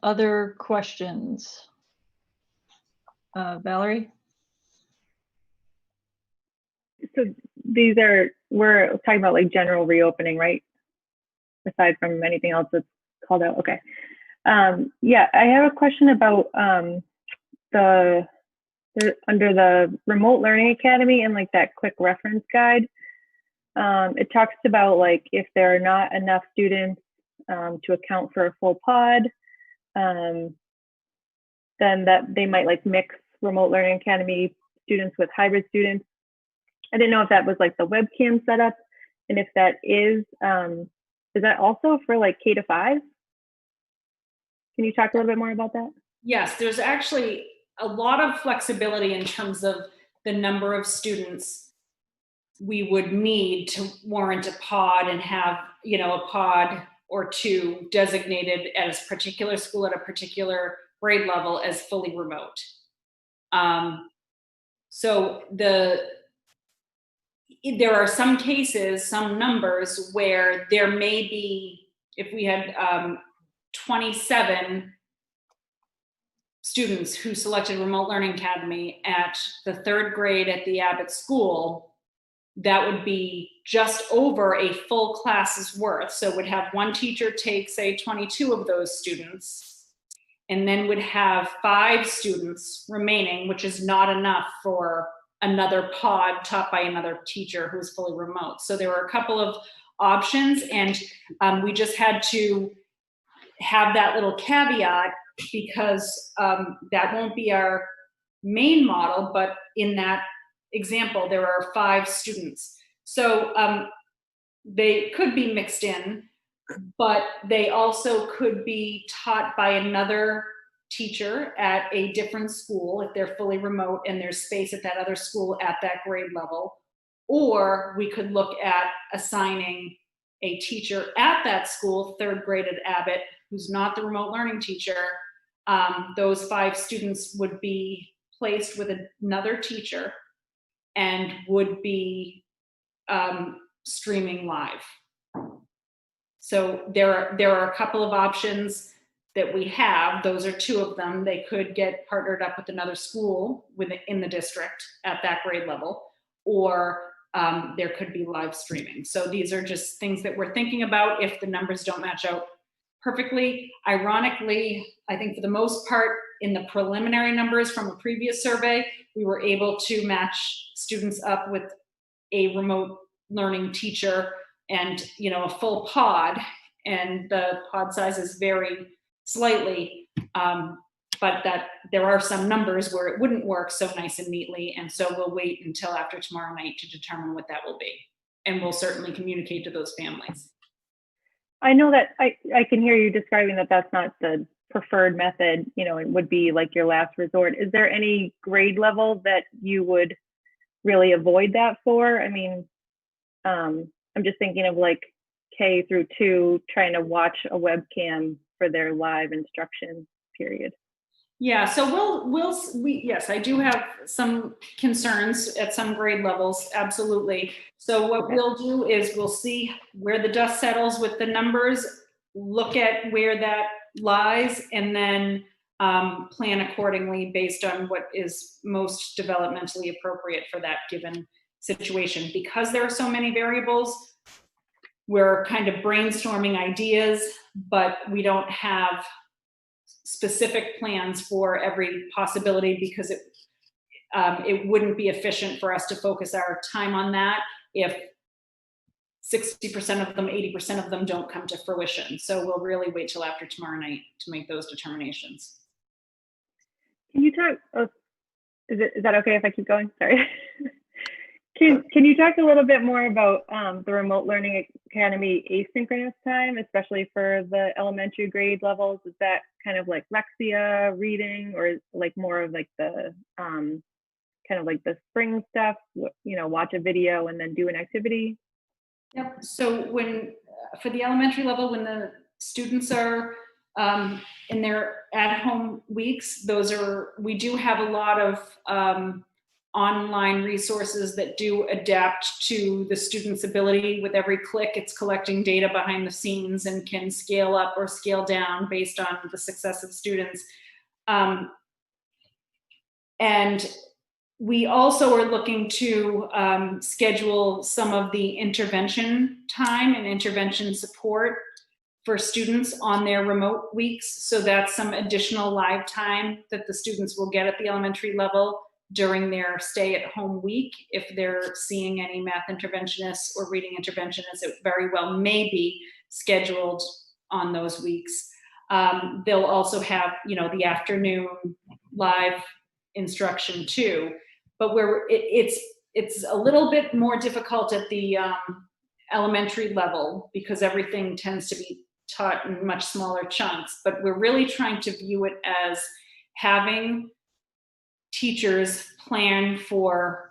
Other questions? Valerie? So we're talking about like general reopening, right? Aside from anything else that's called out. Okay. Yeah, I have a question about under the Remote Learning Academy and like that quick reference guide. It talks about like if there are not enough students to account for a full pod, then that they might like mix Remote Learning Academy students with hybrid students. I didn't know if that was like the webcam setup, and if that is that also for like K to 5? Can you talk a little bit more about that? Yes, there's actually a lot of flexibility in terms of the number of students we would need to warrant a pod and have, a pod or two designated as a particular school at a particular grade level as fully remote. So there are some cases, some numbers where there may be, if we had 27 students who selected Remote Learning Academy at the 3rd grade at the Abbott School, that would be just over a full class's worth. So would have one teacher take, say, 22 of those students, and then would have 5 students remaining, which is not enough for another pod taught by another teacher who's fully remote. So there were a couple of options, and we just had to have that little caveat because that won't be our main model, but in that example, there are 5 students. So they could be mixed in, but they also could be taught by another teacher at a different school if they're fully remote and there's space at that other school at that grade level. Or we could look at assigning a teacher at that school, 3rd grade at Abbott, who's not the remote learning teacher. Those 5 students would be placed with another teacher and would be streaming live. So there are a couple of options that we have. Those are 2 of them. They could get partnered up with another school in the district at that grade level, or there could be live streaming. So these are just things that we're thinking about if the numbers don't match out perfectly. Ironically, I think for the most part, in the preliminary numbers from a previous survey, we were able to match students up with a remote learning teacher and a full pod, and the pod sizes vary slightly but that there are some numbers where it wouldn't work so nice and neatly. And so we'll wait until after tomorrow night to determine what that will be. And we'll certainly communicate to those families. I know that I can hear you describing that that's not the preferred method, you know, it would be like your last resort. Is there any grade level that you would really avoid that for? I mean, I'm just thinking of like K through 2 trying to watch a webcam for their live instruction period. Yeah, so yes, I do have some concerns at some grade levels, absolutely. So what we'll do is we'll see where the dust settles with the numbers, look at where that lies, and then plan accordingly based on what is most developmentally appropriate for that given situation. Because there are so many variables, we're kind of brainstorming ideas, but we don't have specific plans for every possibility because it wouldn't be efficient for us to focus our time on that if 60% of them, 80% of them don't come to fruition. So we'll really wait till after tomorrow night to make those determinations. Can you talk, is that okay if I keep going? Sorry. Can you talk a little bit more about the Remote Learning Academy asynchronous time, especially for the elementary grade levels? Is that kind of like Lexia reading, or like more of like the kind of like the spring stuff, you know, watch a video and then do an activity? Yep. So when for the elementary level, when the students are in their at-home weeks, we do have a lot of online resources that do adapt to the student's ability. With every click, it's collecting data behind the scenes and can scale up or scale down based on the success of students. And we also are looking to schedule some of the intervention time and intervention support for students on their remote weeks. So that's some additional live time that the students will get at the elementary level during their stay-at-home week. If they're seeing any math interventionists or reading interventionists, it very well may be scheduled on those weeks. They'll also have, you know, the afternoon live instruction too. But it's a little bit more difficult at the elementary level because everything tends to be taught in much smaller chunks. But we're really trying to view it as having teachers plan for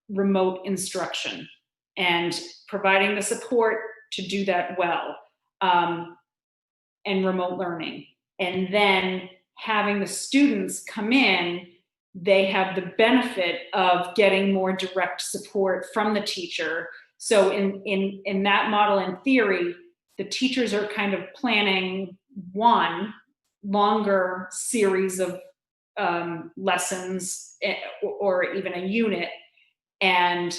remote instruction and providing the support to do that well, and remote learning. And then having the students come in, they have the benefit of getting more direct support from the teacher. So in that model, in theory, the teachers are kind of planning one longer series of lessons or even a unit, and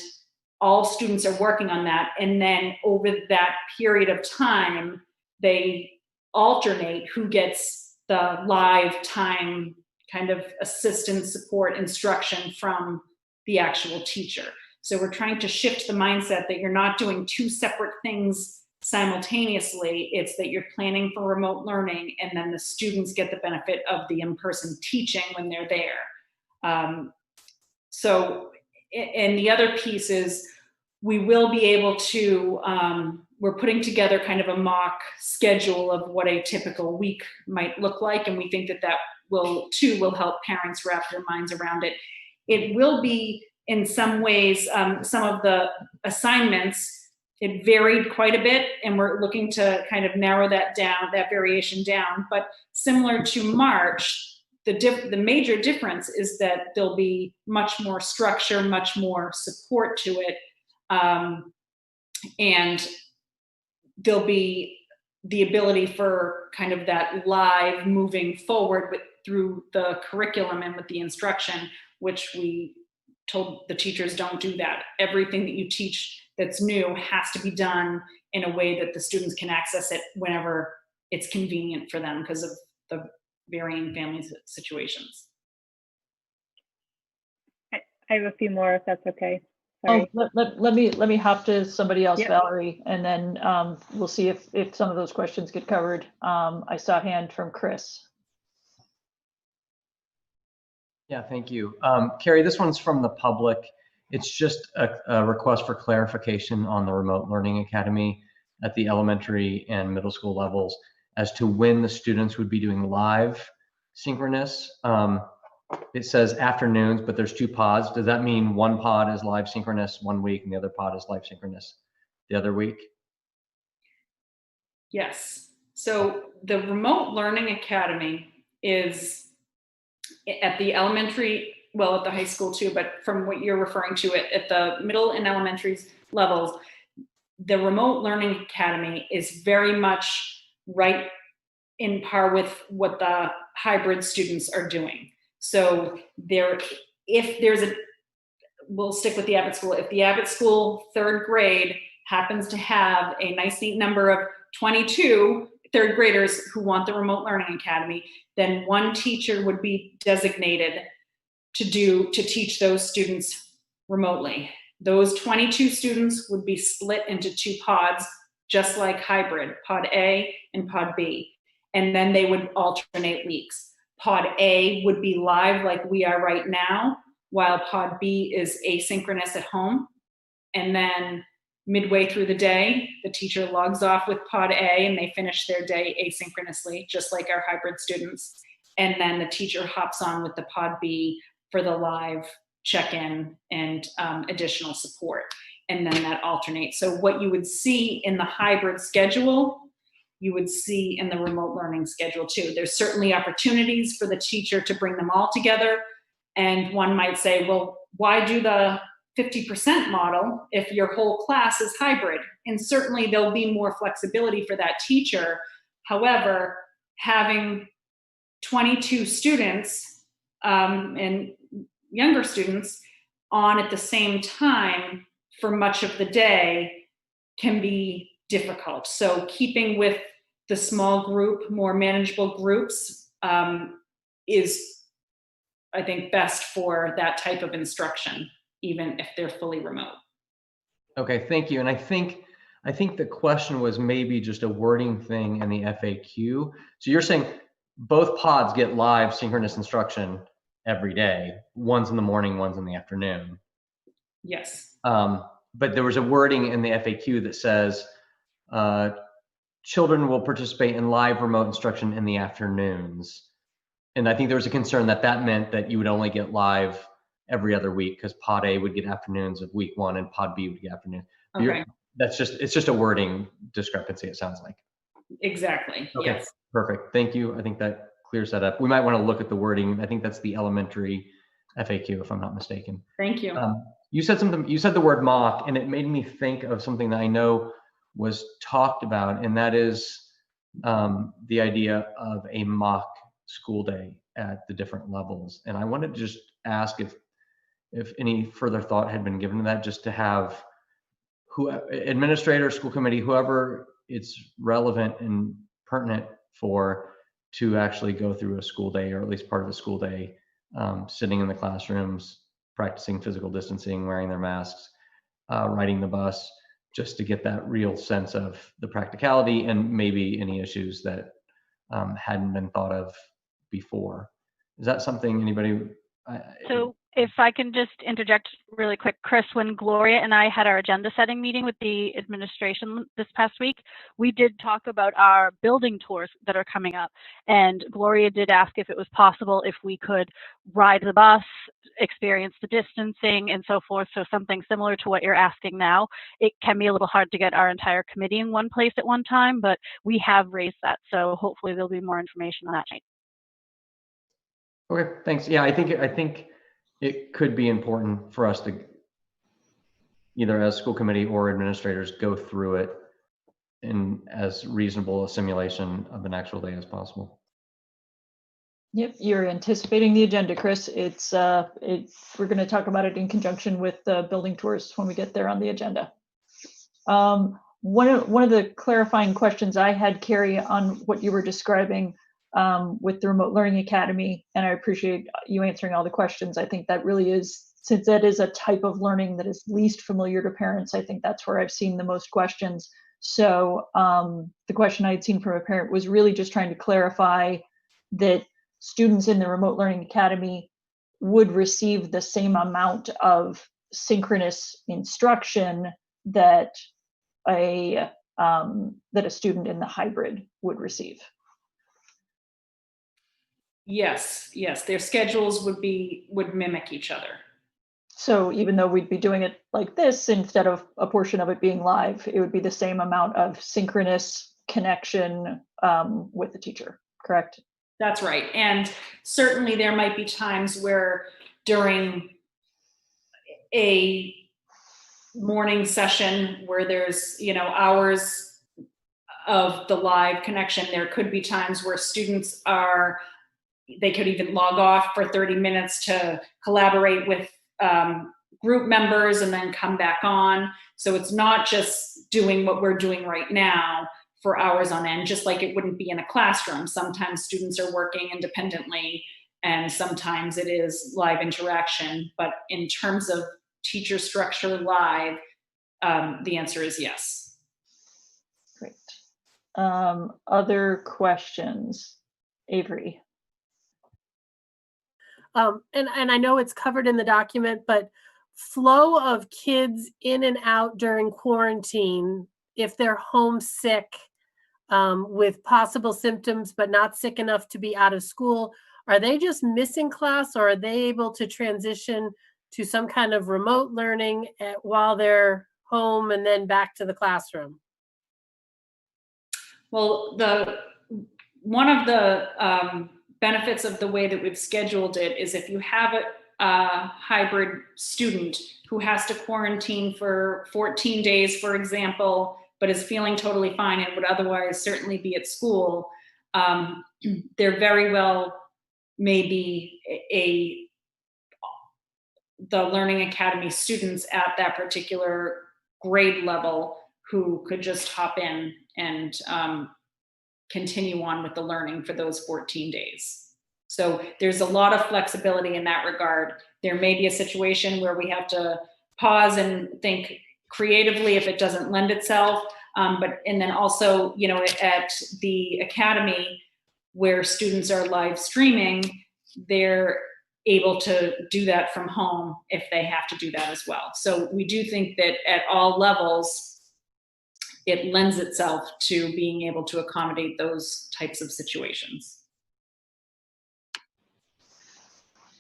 all students are working on that. And then over that period of time, they alternate who gets the live time kind of assistance, support, instruction from the actual teacher. So we're trying to shift the mindset that you're not doing two separate things simultaneously. It's that you're planning for remote learning, and then the students get the benefit of the in-person teaching when they're there. So, and the other piece is we will be able to, we're putting together kind of a mock schedule of what a typical week might look like, and we think that that will help parents wrap their minds around it. It will be, in some ways, some of the assignments, it varied quite a bit, and we're looking to kind of narrow that down, that variation down. But similar to March, the major difference is that there'll be much more structure, much more support to it, and there'll be the ability for kind of that live moving forward through the curriculum and with the instruction, which we told the teachers don't do that. Everything that you teach that's new has to be done in a way that the students can access it whenever it's convenient for them because of the varying family situations. I have a few more if that's okay. Sorry. Oh, let me hop to somebody else, Yep. Valerie, and then we'll see if some of those questions get covered. I saw a hand from Chris. Yeah, thank you. Carrie, this one's from the public. It's just a request for clarification on the Remote Learning Academy at the elementary and middle school levels as to when the students would be doing live synchronous. It says afternoons, but there's 2 pods. Does that mean one pod is live synchronous one week and the other pod is live synchronous the other week? Yes. So the Remote Learning Academy is at the elementary, well, at the high school too, but from what you're referring to at the middle and elementary levels, the Remote Learning Academy is very much right in par with what the hybrid students are doing. So we'll stick with the Abbott School. If the Abbott School 3rd grade happens to have a nice neat number of 22 3rd graders who want the Remote Learning Academy, then one teacher would be designated to teach those students remotely. Those 22 students would be split into 2 pods, just like hybrid, pod A and pod B. And then they would alternate weeks. Pod A would be live like we are right now, while pod B is asynchronous at home. And then midway through the day, the teacher logs off with pod A and they finish their day asynchronously, just like our hybrid students. And then the teacher hops on with the pod B for the live check-in and additional support. And then that alternates. So what you would see in the hybrid schedule, you would see in the remote learning schedule too. There's certainly opportunities for the teacher to bring them all together. And one might say, well, why do the 50% model if your whole class is hybrid? And certainly there'll be more flexibility for that teacher. However, having 22 students and younger students on at the same time for much of the day can be difficult. So keeping with the small group, more manageable groups is, I think, best for that type of instruction, even if they're fully remote. Okay, thank you. And I think the question was maybe just a wording thing in the FAQ. So you're saying both pods get live synchronous instruction every day. One's in the morning, one's in the afternoon. Yes. But there was a wording in the FAQ that says children will participate in live remote instruction in the afternoons. And I think there was a concern that meant that you would only get live every other week because pod A would get afternoons of week 1 and pod B would get afternoons. Okay. It's just a wording discrepancy, it sounds like. Exactly. Okay, yes. Perfect. Thank you. I think that clears that up. We might want to look at the wording. I think that's the elementary FAQ, if I'm not mistaken. Thank you. You said the word mock, and it made me think of something that I know was talked about, and that is the idea of a mock school day at the different levels. And I wanted to just ask if any further thought had been given to that, just to have administrator, school committee, whoever it's relevant and pertinent for, to actually go through a school day, or at least part of a school day, sitting in the classrooms, practicing physical distancing, wearing their masks, riding the bus, just to get that real sense of the practicality and maybe any issues that hadn't been thought of before. Is that something anybody? So if I can just interject really quick, Chris, when Gloria and I had our agenda setting meeting with the administration this past week, we did talk about our building tours that are coming up. And Gloria did ask if it was possible if we could ride the bus, experience the distancing and so forth. So something similar to what you're asking now. It can be a little hard to get our entire committee in one place at one time, but we have raised that. So hopefully there'll be more information on that. Okay, thanks. Yeah, I think it could be important for us to, either as school committee or administrators, go through it in as reasonable a simulation of an actual day as possible. Yep, you're anticipating the agenda, Chris. We're going to talk about it in conjunction with the building tours when we get there on the agenda. One of the clarifying questions I had, Carrie, on what you were describing with the Remote Learning Academy, and I appreciate you answering all the questions. I think that really is, since that is a type of learning that is least familiar to parents, I think that's where I've seen the most questions. So the question I had seen from a parent was really just trying to clarify that students in the Remote Learning Academy would receive the same amount of synchronous instruction that a student in the hybrid would receive. Yes, their schedules would mimic each other. So even though we'd be doing it like this, instead of a portion of it being live, it would be the same amount of synchronous connection with the teacher, correct? That's right. And certainly there might be times where during a morning session where there's, hours of the live connection, there could be times where students they could even log off for 30 minutes to collaborate with group members and then come back on. So it's not just doing what we're doing right now for hours on end, just like it wouldn't be in a classroom. Sometimes students are working independently and sometimes it is live interaction. But in terms of teacher structure live, the answer is yes. Great. Other questions? Avery. And I know it's covered in the document, but flow of kids in and out during quarantine, if they're homesick with possible symptoms, but not sick enough to be out of school, are they just missing class, or are they able to transition to some kind of remote learning while they're home and then back to the classroom? Well, one of the benefits of the way that we've scheduled it is if you have a hybrid student who has to quarantine for 14 days, for example, but is feeling totally fine and would otherwise certainly be at school, there very well may be the Learning Academy students at that particular grade level who could just hop in and continue on with the learning for those 14 days. So there's a lot of flexibility in that regard. There may be a situation where we have to pause and think creatively if it doesn't lend itself. And then also, at the academy where students are live streaming, they're able to do that from home if they have to do that as well. So we do think that at all levels, it lends itself to being able to accommodate those types of situations.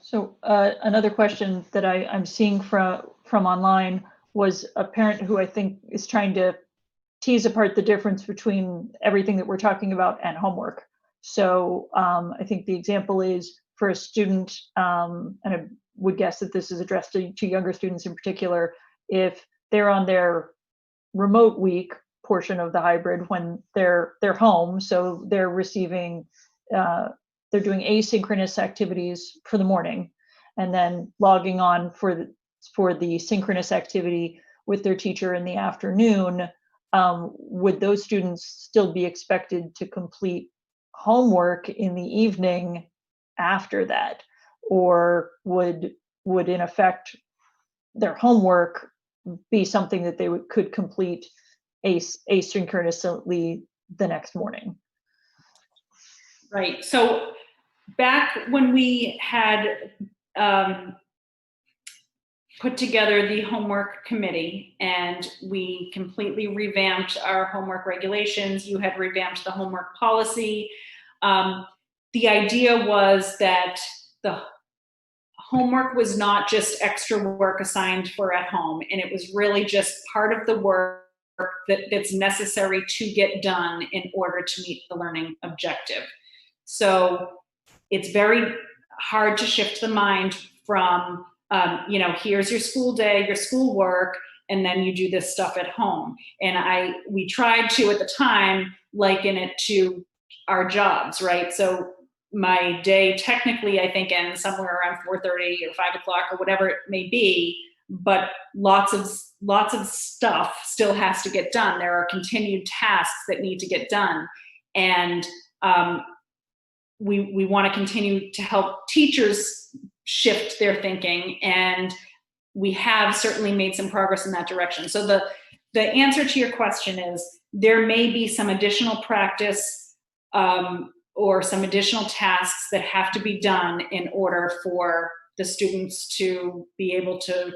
So another question that I'm seeing from online was a parent who I think is trying to tease apart the difference between everything that we're talking about and homework. So I think the example is for a student, and I would guess that this is addressed to younger students in particular, if they're on their remote week portion of the hybrid when they're home, so they're receiving, they're doing asynchronous activities for the morning and then logging on for the synchronous activity with their teacher in the afternoon. Would those students still be expected to complete homework in the evening after that, or would in effect their homework be something that they could complete asynchronously the next morning? Right. So back when we had put together the homework committee and we completely revamped our homework regulations, you had revamped the homework policy. The idea was that the homework was not just extra work assigned for at home, and it was really just part of the work that's necessary to get done in order to meet the learning objective. So it's very hard to shift the mind from, here's your school day, your schoolwork, and then you do this stuff at home. And we tried to, at the time, liken it to our jobs, right? So my day technically, I think, ends somewhere around 4:30 or 5 o'clock or whatever it may be, but lots of stuff still has to get done. There are continued tasks that need to get done. And we want to continue to help teachers shift their thinking, and we have certainly made some progress in that direction. So the answer to your question is there may be some additional practice or some additional tasks that have to be done in order for the students to be able to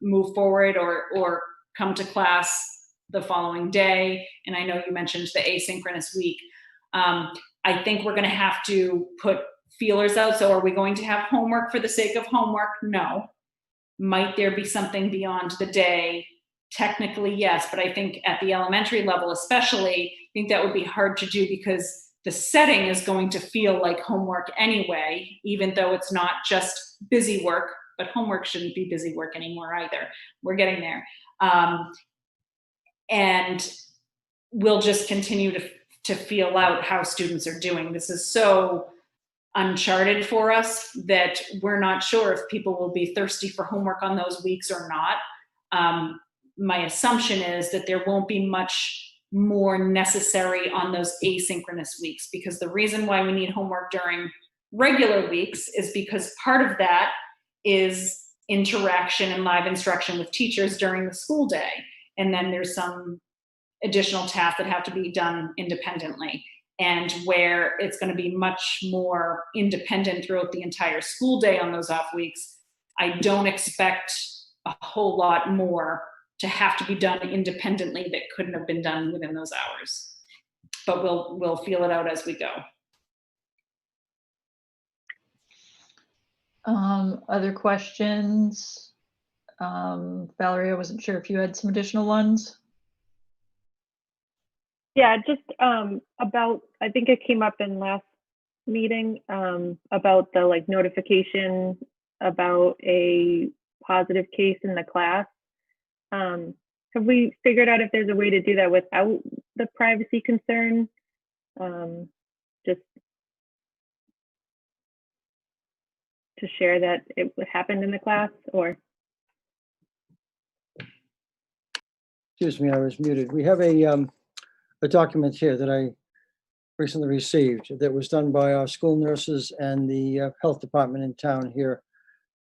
move forward or come to class the following day. And I know you mentioned the asynchronous week. I think we're going to have to put feelers out. So are we going to have homework for the sake of homework? No. Might there be something beyond the day? Technically, yes. But I think at the elementary level especially, I think that would be hard to do because the setting is going to feel like homework anyway, even though it's not just busy work, but homework shouldn't be busy work anymore either. We're getting there. And we'll just continue to feel out how students are doing. This is so uncharted for us that we're not sure if people will be thirsty for homework on those weeks or not. My assumption is that there won't be much more necessary on those asynchronous weeks, because the reason why we need homework during regular weeks is because part of that is interaction and live instruction with teachers during the school day. And then there's some additional tasks that have to be done independently, and where it's going to be much more independent throughout the entire school day on those off weeks. I don't expect a whole lot more to have to be done independently that couldn't have been done within those hours. But we'll feel it out as we go. Other questions? Valerie, I wasn't sure if you had some additional ones. Yeah, just about, I think it came up in last meeting about the like notification about a positive case in the class. Have we figured out if there's a way to do that without the privacy concern? Just to share that it happened in the class, or? Excuse me, I was muted. We have a document here that I recently received that was done by our school nurses and the health department in town here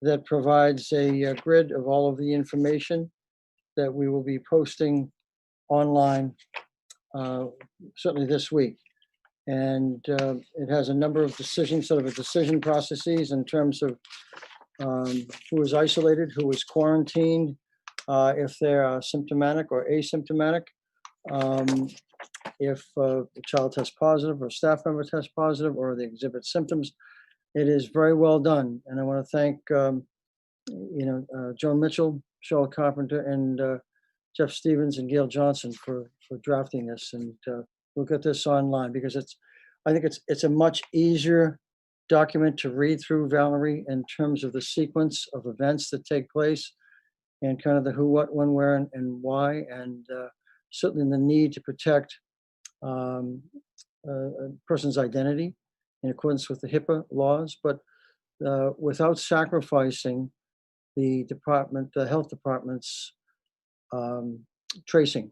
that provides a grid of all of the information that we will be posting online certainly this week. And it has a number of decisions, sort of a decision processes in terms of who is isolated, who is quarantined, if they're symptomatic or asymptomatic, if a child tests positive or a staff member tests positive or they exhibit symptoms. It is very well done. And I want to thank, Joan Mitchell, Cheryl Carpenter, and Jeff Stevens and Gail Johnson for drafting this. And we'll get this online because I think it's a much easier document to read through, Valerie, in terms of the sequence of events that take place and kind of the who, what, when, where, and why, and certainly the need to protect a person's identity in accordance with the HIPAA laws, but without sacrificing the health department's tracing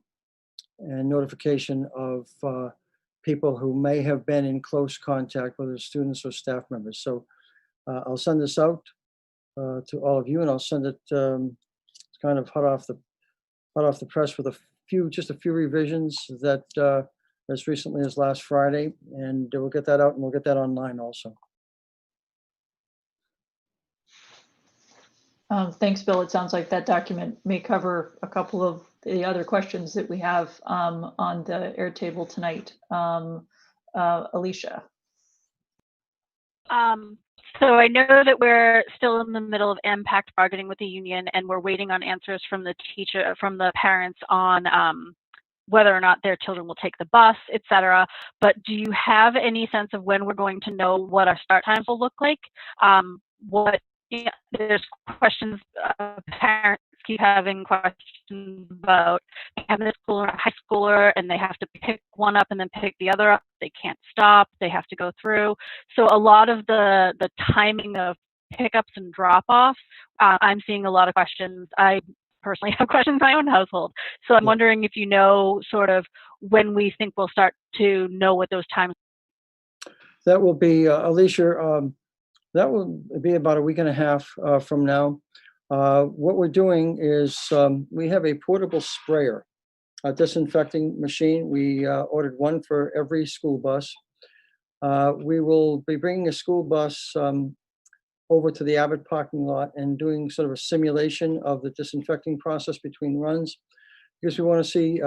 and notification of people who may have been in close contact, whether students or staff members. So I'll send this out to all of you, and I'll send it kind of hot off the press with just a few revisions that as recently as last Friday, and we'll get that out and we'll get that online also. Thanks, Bill. It sounds like that document may cover a couple of the other questions that we have on the Airtable tonight. Alicia. So I know that we're still in the middle of impact bargaining with the union, and we're waiting on answers from the parents on whether or not their children will take the bus, et cetera. But do you have any sense of when we're going to know what our start times will look like? There's questions, parents keep having questions about a middle schooler and a high schooler, and they have to pick one up and then pick the other up. They can't stop, they have to go through. So a lot of the timing of pickups and drop-offs, I'm seeing a lot of questions. I personally have questions in my own household. So I'm wondering if you know sort of when we think we'll start to know what those times. That will be, Alicia, that will be about a week and a half from now. What we're doing is we have a portable sprayer, a disinfecting machine. We ordered one for every school bus. We will be bringing a school bus over to the Abbott parking lot and doing sort of a simulation of the disinfecting process between runs, because we want to see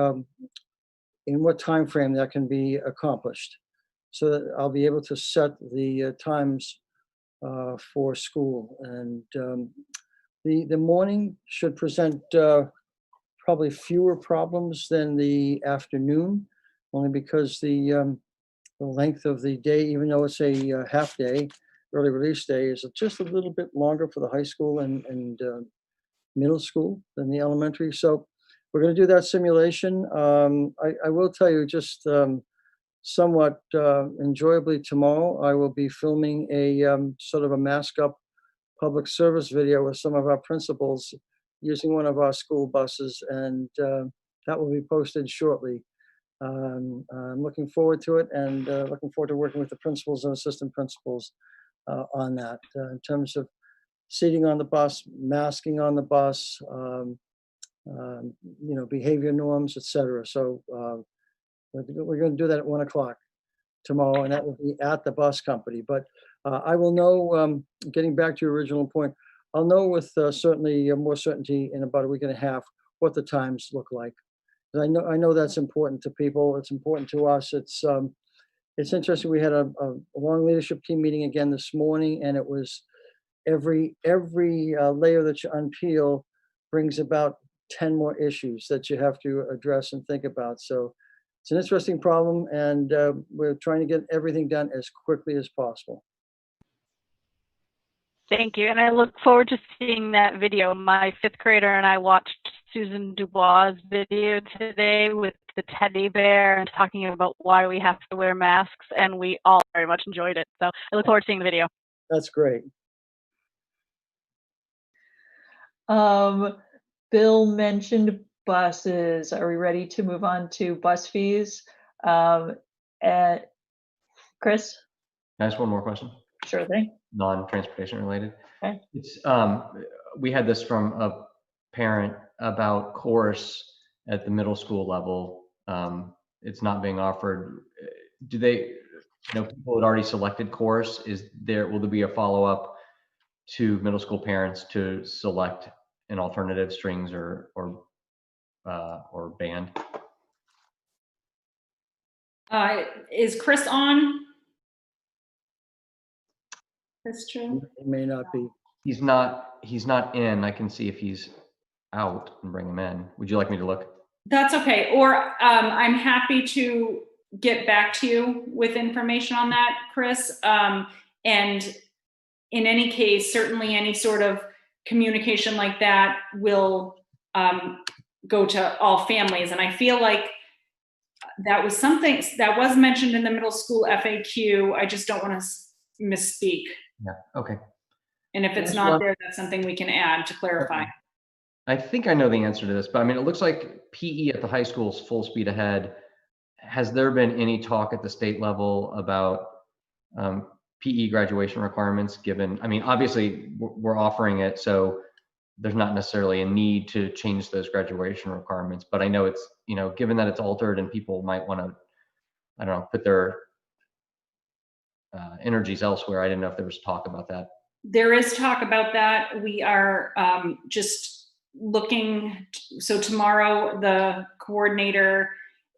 in what time frame that can be accomplished, so that I'll be able to set the times for school. And the morning should present probably fewer problems than the afternoon, only because the length of the day, even though it's a half day, early release day, is just a little bit longer for the high school and middle school than the elementary. So we're going to do that simulation. I will tell you, just somewhat enjoyably, tomorrow I will be filming a sort of a mask up public service video with some of our principals using one of our school buses, and that will be posted shortly. I'm looking forward to it, and looking forward to working with the principals and assistant principals on that, in terms of seating on the bus, masking on the bus, behavior norms, etc. So we're going to do that at 1 o'clock tomorrow, and that will be at the bus company. But I will know, getting back to your original point, I'll know with certainly more certainty in about a week and a half what the times look like. I know that's important to people. It's important to us. It's interesting. We had a long leadership team meeting again this morning, and it was every layer that you unpeel brings about 10 more issues that you have to address and think about. So it's an interesting problem, and we're trying to get everything done as quickly as possible. Thank you. And I look forward to seeing that video. My 5th grader and I watched Susan Dubois' video today with the teddy bear and talking about why we have to wear masks, and we all very much enjoyed it. So I look forward to seeing the video. That's great. Bill mentioned buses. Are we ready to move on to bus fees? Chris? Can I ask one more question? Sure thing. Non-transportation related. Okay. It's we had this from a parent about course at the middle school level. It's not being offered. Do they, people had already selected course? Will there be a follow-up to middle school parents to select an alternative, strings or band? Is Chris on? That's true. It may not be. He's not in. I can see if he's out and bring him in. Would you like me to look? That's okay. Or I'm happy to get back to you with information on that, Chris. And in any case, certainly any sort of communication like that will go to all families. And I feel like that was something that was mentioned in the middle school FAQ. I just don't want to misspeak. Yeah, okay. And if it's not there, that's something we can add to clarify. Okay. I think I know the answer to this, but I mean, it looks like PE at the high school is full speed ahead. Has there been any talk at the state level about PE graduation requirements given, I mean, obviously we're offering it, so there's not necessarily a need to change those graduation requirements, but I know it's, given that it's altered and people might want to, I don't know, put their energies elsewhere. I didn't know if there was talk about that. There is talk about that. We are just looking. So tomorrow, the coordinator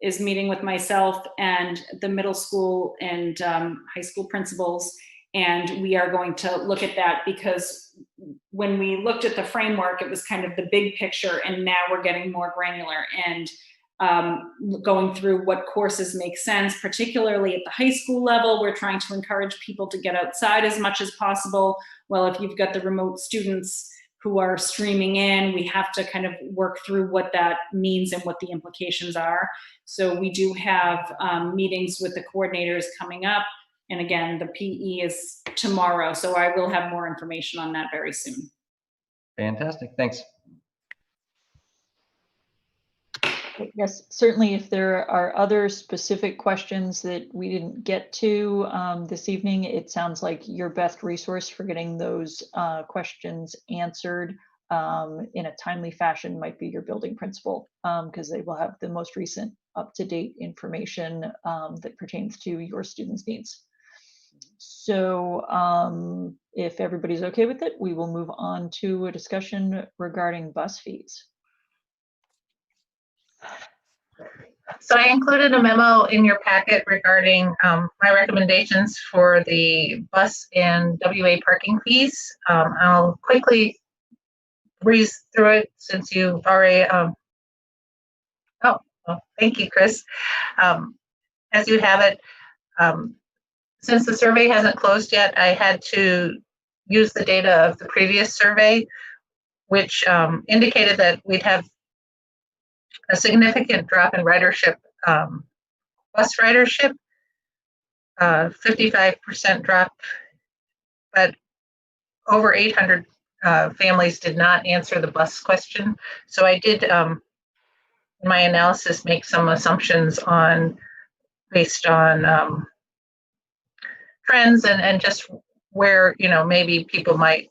is meeting with myself and the middle school and high school principals, and we are going to look at that, because when we looked at the framework, it was kind of the big picture, and now we're getting more granular and going through what courses make sense, particularly at the high school level. We're trying to encourage people to get outside as much as possible. Well, if you've got the remote students who are streaming in, we have to kind of work through what that means and what the implications are. So we do have meetings with the coordinators coming up. And again, the PE is tomorrow. So I will have more information on that very soon. Fantastic, thanks. Yes, certainly if there are other specific questions that we didn't get to this evening, it sounds like your best resource for getting those questions answered in a timely fashion might be your building principal, because they will have the most recent up-to-date information that pertains to your students' needs. So if everybody's okay with it, we will move on to a discussion regarding bus fees. So I included a memo in your packet regarding my recommendations for the bus and WA parking fees. I'll quickly breeze through it since you've already, thank you, Chris. As you have it, since the survey hasn't closed yet, I had to use the data of the previous survey, which indicated that we'd have a significant drop in ridership, bus ridership, 55% drop, but over 800 families did not answer the bus question. So I did, in my analysis, make some assumptions based on trends and just where, maybe people might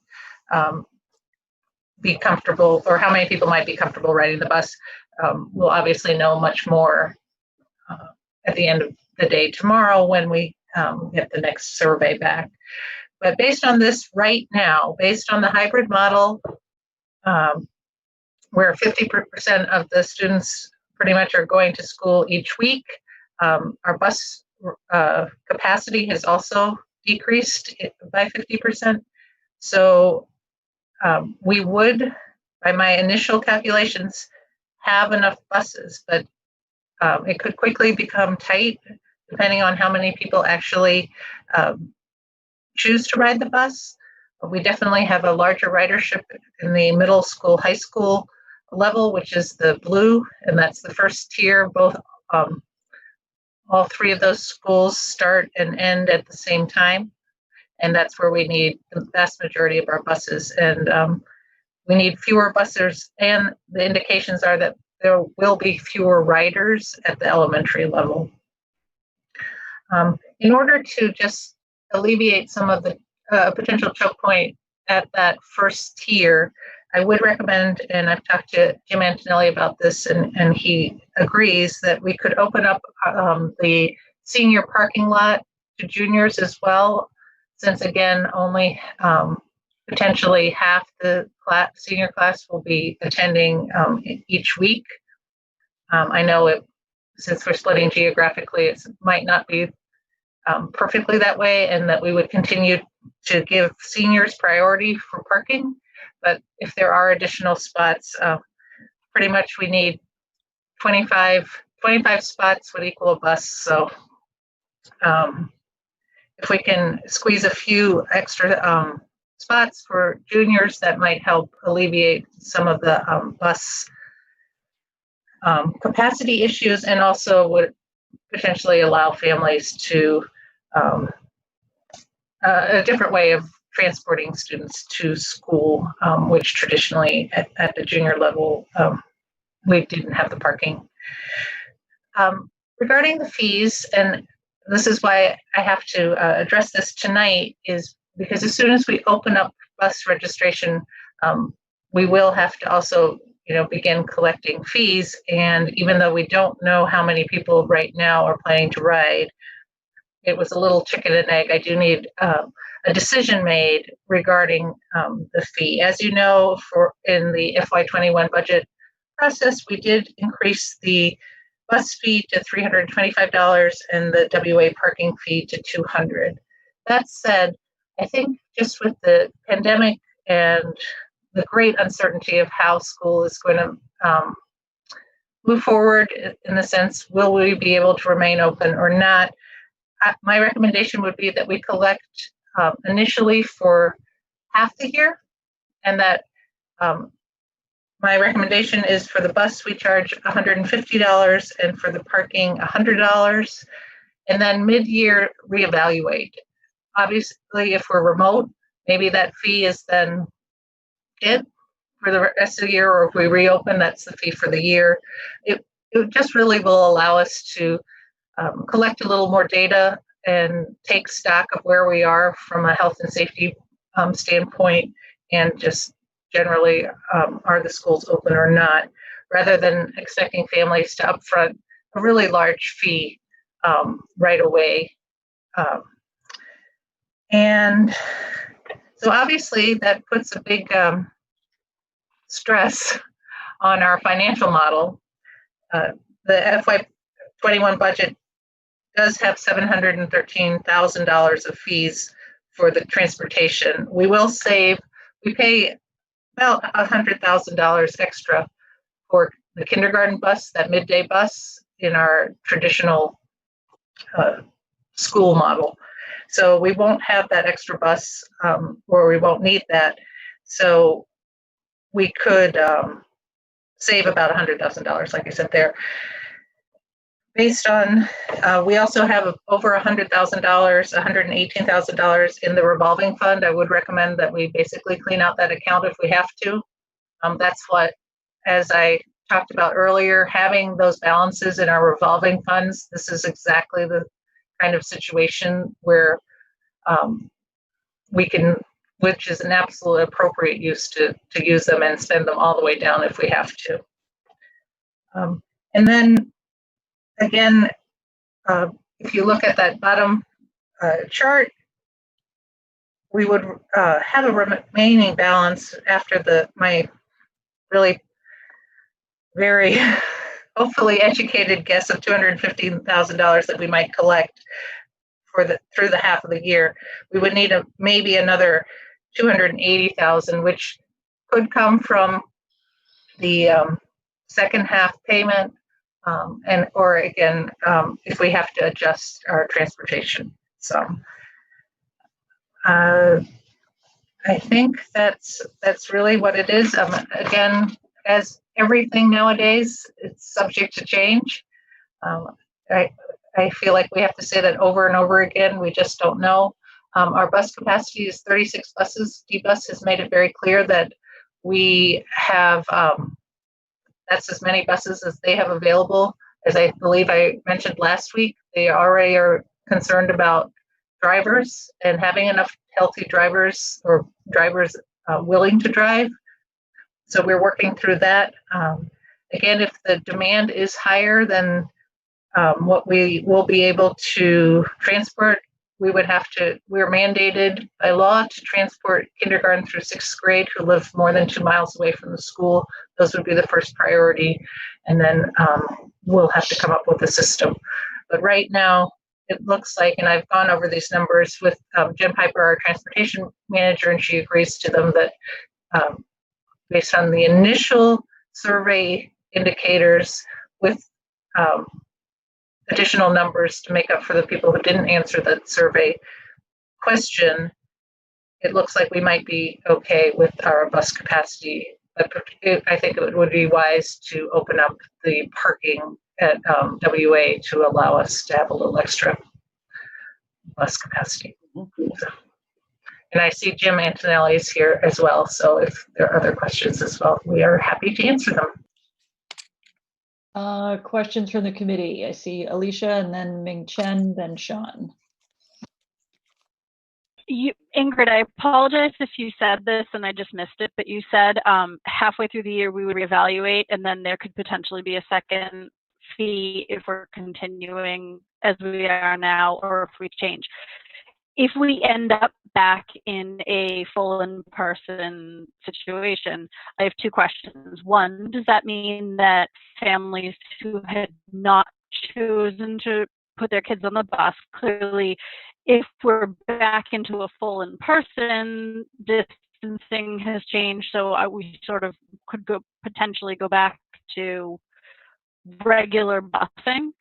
be comfortable, or how many people might be comfortable riding the bus. We'll obviously know much more at the end of the day tomorrow when we get the next survey back. But based on this right now, based on the hybrid model, where 50% of the students pretty much are going to school each week, our bus capacity has also decreased by 50%. So we would, by my initial calculations, have enough buses, but it could quickly become tight depending on how many people actually choose to ride the bus. We definitely have a larger ridership in the middle school, high school level, which is the blue, and that's the first tier. Both, all three of those schools start and end at the same time, and that's where we need the vast majority of our buses. And we need fewer buses, and the indications are that there will be fewer riders at the elementary level. In order to just alleviate some of the potential choke point at that first tier, I would recommend, and I've talked to Jim Antonelli about this, and he agrees, that we could open up the senior parking lot to juniors as well, since again, only potentially half the senior class will be attending each week. I know since we're splitting geographically, it might not be perfectly that way, and that we would continue to give seniors priority for parking. But if there are additional spots, pretty much we need 25 spots would equal a bus. So if we can squeeze a few extra spots for juniors, that might help alleviate some of the bus capacity issues, and also would potentially allow families to a different way of transporting students to school, which traditionally at the junior level, we didn't have the parking. Regarding the fees, and this is why I have to address this tonight, is because as soon as we open up bus registration, we will have to also begin collecting fees. And even though we don't know how many people right now are planning to ride, it was a little chicken and egg. I do need a decision made regarding the fee. As you know, in the FY21 budget process, we did increase the bus fee to $325 and the WA parking fee to $200. That said, I think just with the pandemic and the great uncertainty of how school is going to move forward, in the sense, will we be able to remain open or not? My recommendation would be that we collect initially for half the year, and that my recommendation is for the bus we charge $150 and for the parking $100, and then mid-year reevaluate. Obviously, if we're remote, maybe that fee is then it for the rest of the year, or if we reopen, that's the fee for the year. It just really will allow us to collect a little more data and take stock of where we are from a health and safety standpoint, and just generally, are the schools open or not, rather than expecting families to upfront a really large fee right away. And so obviously that puts a big stress on our financial model. The FY21 budget does have $713,000 of fees for the transportation. We pay about $100,000 extra for the kindergarten bus, that midday bus in our traditional school model. So we won't have that extra bus, or we won't need that. So we could save about $100,000, like I said there. Based on, we also have over $100,000, $118,000 in the revolving fund. I would recommend that we basically clean out that account if we have to. That's what, as I talked about earlier, having those balances in our revolving funds, this is exactly the kind of situation where we can, which is an absolute appropriate use to use them and spend them all the way down if we have to. And then again, if you look at that bottom chart, we would have a remaining balance after my really very hopefully educated guess of $215,000 that we might collect through the half of the year. We would need maybe another $280,000, which could come from the second half payment, or again, if we have to adjust our transportation. So I think that's really what it is. Again, as everything nowadays, it's subject to change. I feel like we have to say that over and over again. We just don't know. Our bus capacity is 36 buses. D-Bus has made it very clear that we have, that's as many buses as they have available. As I believe I mentioned last week, they already are concerned about drivers and having enough healthy drivers or drivers willing to drive. So we're working through that. Again, if the demand is higher than what we will be able to transport, we're mandated by law to transport kindergarten through 6th grade who live more than 2 miles away from the school. Those would be the first priority. And then we'll have to come up with a system. But right now, it looks like, and I've gone over these numbers with Jen Piper, our transportation manager, and she agrees to them that based on the initial survey indicators with additional numbers to make up for the people who didn't answer that survey question, it looks like we might be okay with our bus capacity. But I think it would be wise to open up the parking at WA to allow us to have a little extra bus capacity. So, and I see Jim Antonelli is here as well. So if there are other questions as well, we are happy to answer them. Questions from the committee. I see Alicia and then Ming Chen, then Sean. Ingrid, I apologize if you said this and I just missed it, but you said halfway through the year we would reevaluate and then there could potentially be a second fee if we're continuing as we are now or if we change. If we end up back in a full in-person situation, I have 2 questions. One, does that mean that families who had not chosen to put their kids on the bus, clearly, if we're back into a full in-person, distancing has changed, so we sort of could potentially go back to regular busing?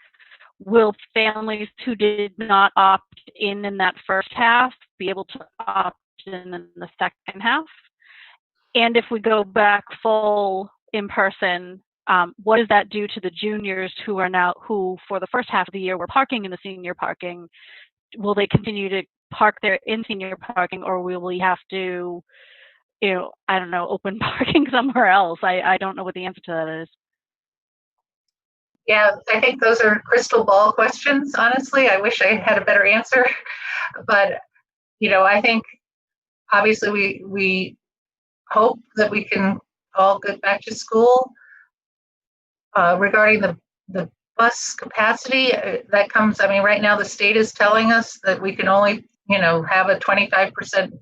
Will families who did not opt in that first half be able to opt in the second half? And if we go back full in person, what does that do to the juniors who for the first half of the year were parking in the senior parking? Will they continue to park there in senior parking, or will we have to, I don't know, open parking somewhere else? I don't know what the answer to that is. Yeah, I think those are crystal ball questions, honestly. I wish I had a better answer. But, I think obviously we hope that we can all get back to school. Regarding the bus capacity, that comes, right now the state is telling us that we can only, have a 25%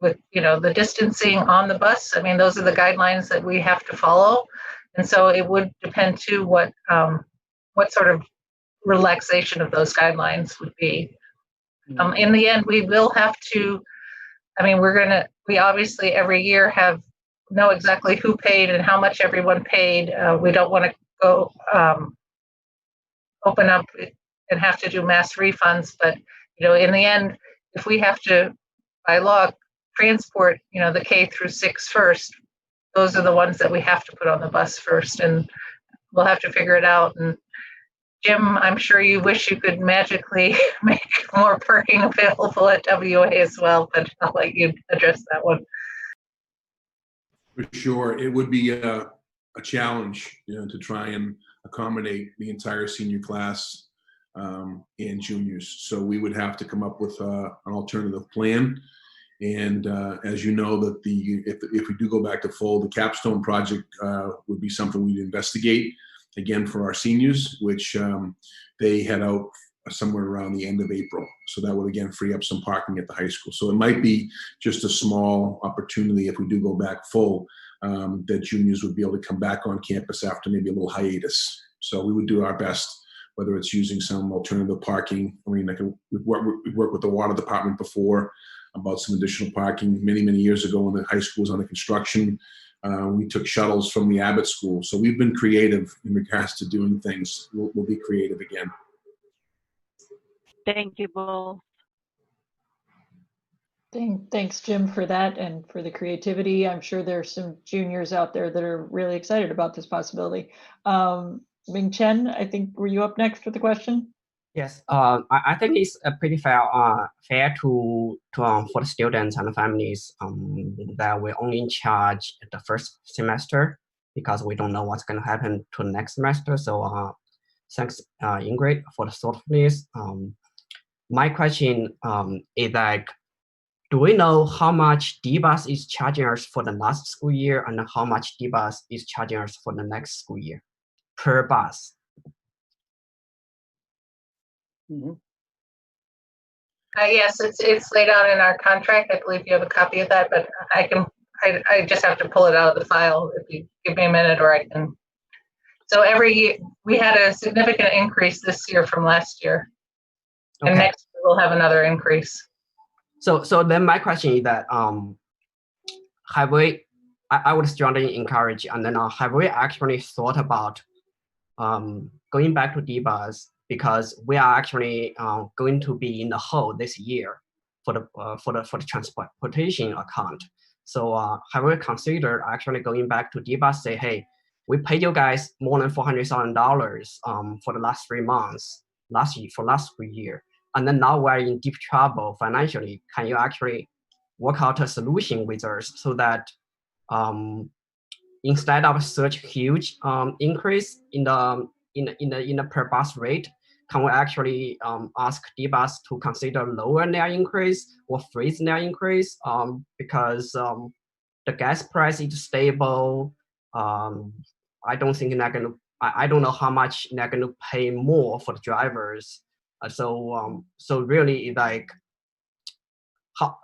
with, the distancing on the bus. I mean, those are the guidelines that we have to follow. And so it would depend too what sort of relaxation of those guidelines would be. In the end, we will have to, we obviously every year know exactly who paid and how much everyone paid. We don't want to go open up and have to do mass refunds, but in the end, if we have to, by law, transport, the K through 6 first, those are the ones that we have to put on the bus first, and we'll have to figure it out. And Jim, I'm sure you wish you could magically make more parking available at WA as well, but I'll let you address that one. For sure, it would be a challenge, to try and accommodate the entire senior class and juniors. So we would have to come up with an alternative plan. And as you know, that if we do go back to full, the capstone project would be something we'd investigate again for our seniors, which they head out somewhere around the end of April. So that would again free up some parking at the high school. So it might be just a small opportunity if we do go back full, that juniors would be able to come back on campus after maybe a little hiatus. So we would do our best, whether it's using some alternative parking. I mean, we've worked with the water department before about some additional parking many, many years ago when the high school was under construction. We took shuttles from the Abbott School. So we've been creative in regards to doing things. We'll be creative again. Thank you both. Thanks, Jim, for that and for the creativity. I'm sure there's some juniors out there that are really excited about this possibility. Ming Chen, I think, were you up next with the question? Yes, I think it's pretty fair to for the students and the families that we're only in charge the first semester because we don't know what's going to happen to the next semester. So thanks, Ingrid, for the thoughtfulness. My question is like, do we know how much DBUS is charging us for the last school year and how much DBUS is charging us for the next school year per bus? Mhm. Yes, it's laid out in our contract. I believe you have a copy of that, but I just have to pull it out of the file if you give me a minute, or I can. So every year we had a significant increase this year from last year, okay. And next year we'll have another increase. So then my question is that have we? I would strongly encourage, and then have we actually thought about going back to DBUS? Because we are actually going to be in the hole this year for the transportation account. So have we considered actually going back to DBUS, say, hey, we paid you guys more than $400,000 for the last 3 months last school year, and then now we're in deep trouble financially. Can you actually work out a solution with us so that instead of such huge increase in the per bus rate, can we actually ask DBUS to consider lower their increase or freeze their increase because the gas price is stable. I don't think they're going to. I don't know how much they're going to pay more for the drivers. So really, like, how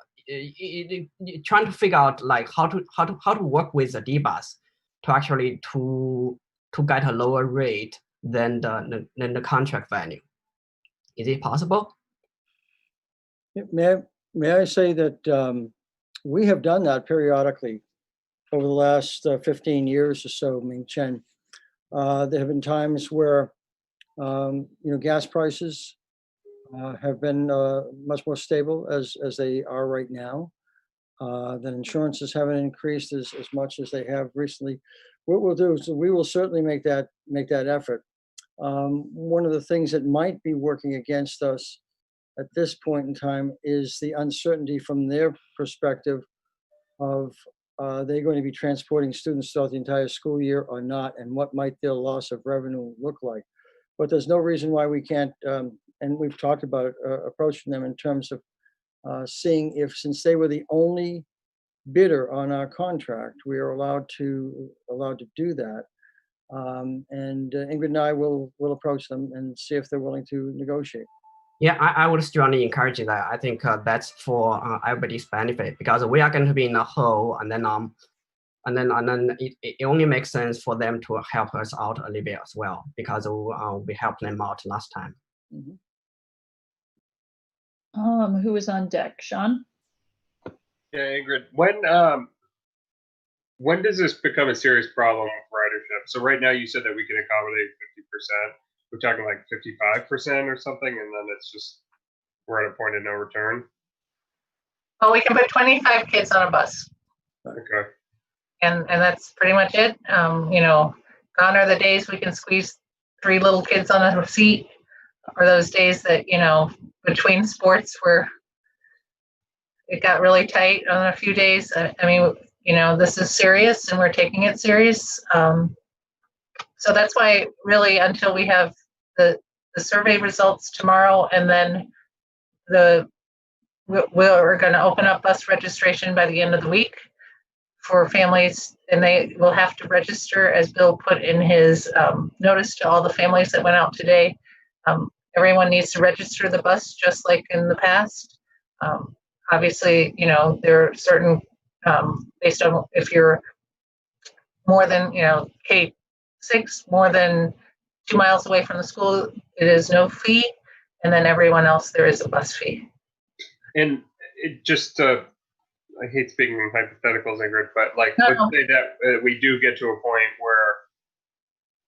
trying to figure out like how to work with the DBUS to actually to get a lower rate than the contract value. Is it possible? May I say that we have done that periodically over the last 15 years or so, Ming Chen. There have been times where gas prices have been much more stable as they are right now. That insurances haven't increased as much as they have recently. What we'll do is we will certainly make that effort. One of the things that might be working against us at this point in time is the uncertainty from their perspective of they're going to be transporting students throughout the entire school year or not, and what might their loss of revenue look like. But there's no reason why we can't, and we've talked about it, approaching them in terms of seeing if, since they were the only bidder on our contract, we are allowed to do that. And Ingrid and I will approach them and see if they're willing to negotiate. Yeah, I would strongly encourage that. I think that's for everybody's benefit because we are going to be in a hole, and then it only makes sense for them to help us out a little bit as well because we helped them out last time. Who is on deck? Sean? Yeah, Ingrid, when does this become a serious problem with ridership? So right now you said that we can accommodate 50%. We're talking like 55% or something, and then it's just, we're at a point of no return. Well, we can put 25 kids on a bus, Okay. and that's pretty much it. You know, gone are the days we can squeeze 3 little kids on a seat, or those days that, you know, between sports where it got really tight on a few days. I mean, you know, this is serious and we're taking it serious. So that's why really until we have the survey results tomorrow, and then we're going to open up bus registration by the end of the week for families, and they will have to register, as Bill put in his notice to all the families that went out today. Everyone needs to register the bus just like in the past. Obviously, you know, there are certain, based on if you're more than, you know, K6, more than 2 miles away from the school, it is no fee. And then everyone else, there is a bus fee. And it just, I hate speaking in hypotheticals, Ingrid, but like, No. let's say that we do get to a point where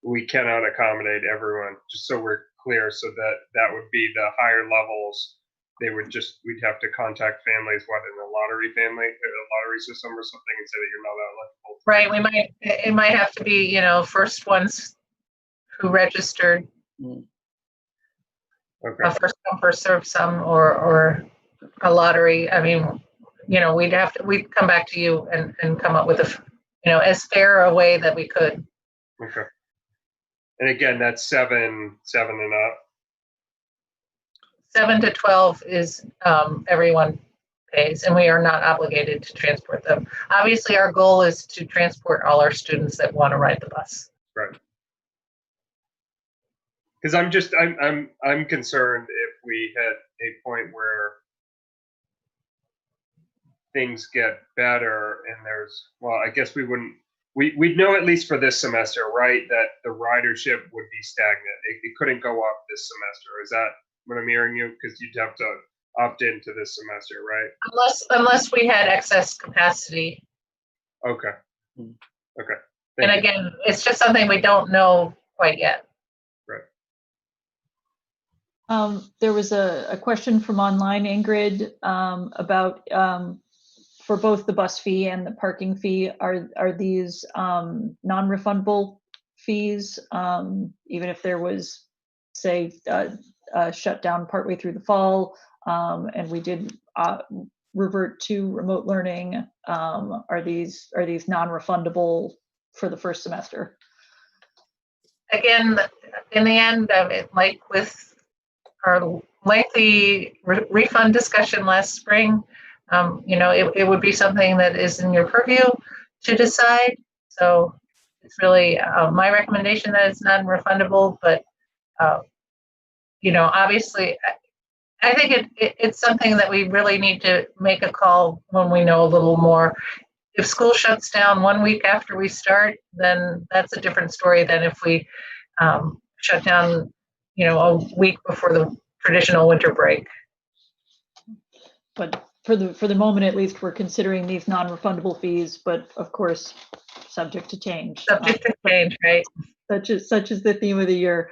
we cannot accommodate everyone, just so we're clear, so that would be the higher levels. We'd have to contact families, what, in a lottery system or something, and say that you're not eligible. Right, it might have to be, you know, first ones who registered. Okay. A first come, first serve some, or a lottery. I mean, you know, we'd come back to you and come up with you know, as fair a way that we could. Okay. And again, that's 7 and up. 7 to 12 is everyone pays, and we are not obligated to transport them. Obviously, our goal is to transport all our students that want to ride the bus. Right. Because I'm concerned if we hit a point where things get better and I guess we'd know at least for this semester, right, that the ridership would be stagnant. It couldn't go up this semester. Is that what I'm hearing you? Because you'd have to opt into this semester, right? Unless we had excess capacity. Okay. Okay. And again, it's just something we don't know quite yet. Right. There was a question from online, Ingrid, about for both the bus fee and the parking fee, are these non-refundable fees, even if there was, say, a shutdown partway through the fall, and we did revert to remote learning? Are these non-refundable for the first semester? Again, in the end of it, like with our lengthy refund discussion last spring, you know, it would be something that is in your purview to decide. So it's really my recommendation that it's non-refundable, but you know, obviously, I think it's something that we really need to make a call when we know a little more. If school shuts down 1 week after we start, then that's a different story than if we shut down, you know, a week before the traditional winter break. But for the moment, at least, we're considering these non-refundable fees, but of course, subject to change. Subject to change, right? Such is the theme of the year.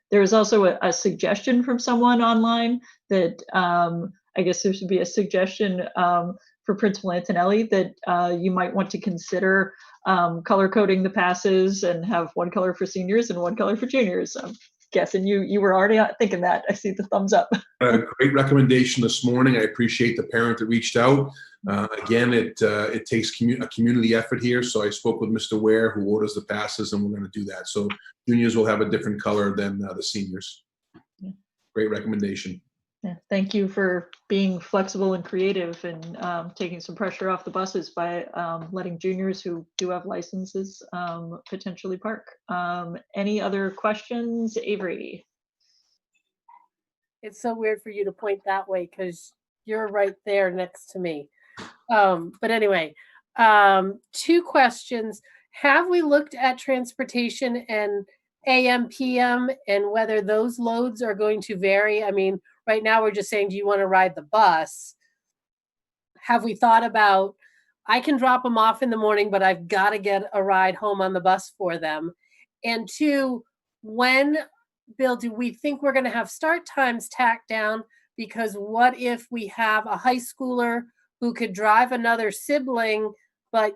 There was also a suggestion from someone online that I guess there should be a suggestion for Principal Antonelli that you might want to consider color coding the passes and have one color for seniors and one color for juniors. I'm guessing you were already thinking that. I see the thumbs up. A great recommendation this morning. I appreciate the parent that reached out. Again, it takes a community effort here. So I spoke with Mr. Ware, who orders the passes, and we're going to do that. So juniors will have a different color than the seniors. Yeah. Great recommendation. Yeah, thank you for being flexible and creative and taking some pressure off the buses by letting juniors who do have licenses potentially park. Any other questions, Avery? It's so weird for you to point that way because you're right there next to me. But anyway, 2 questions. Have we looked at transportation and AM, PM, and whether those loads are going to vary? I mean, right now we're just saying, do you want to ride the bus? Have we thought about, I can drop them off in the morning, but I've got to get a ride home on the bus for them? And 2, when, Bill, do we think we're going to have start times tacked down? Because what if we have a high schooler who could drive another sibling, but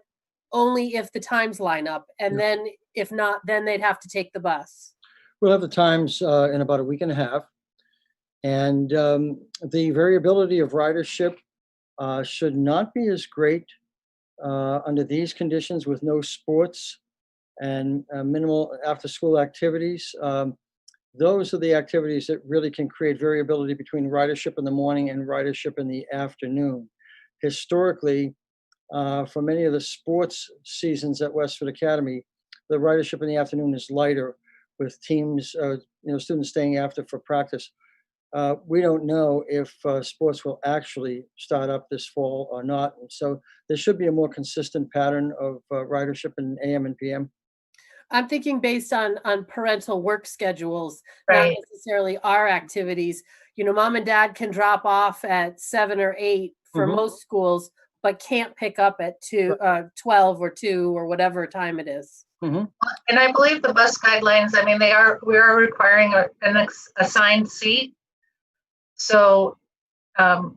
only if the times line up? And then if not, then they'd have to take the bus. We'll have the times in about a week and a half. And the variability of ridership should not be as great under these conditions with no sports and minimal after-school activities. Those are the activities that really can create variability between ridership in the morning and ridership in the afternoon. Historically, for many of the sports seasons at Westford Academy, the ridership in the afternoon is lighter, with teams, students staying after for practice. We don't know if sports will actually start up this fall or not. And so there should be a more consistent pattern of ridership in AM and PM. I'm thinking based on parental work schedules, not Right. necessarily our activities. Mom and dad can drop off at 7 or 8 for most schools, but can't pick up at 12 or 2 or whatever time it is. And I believe the bus guidelines, I mean, we are requiring an assigned seat. So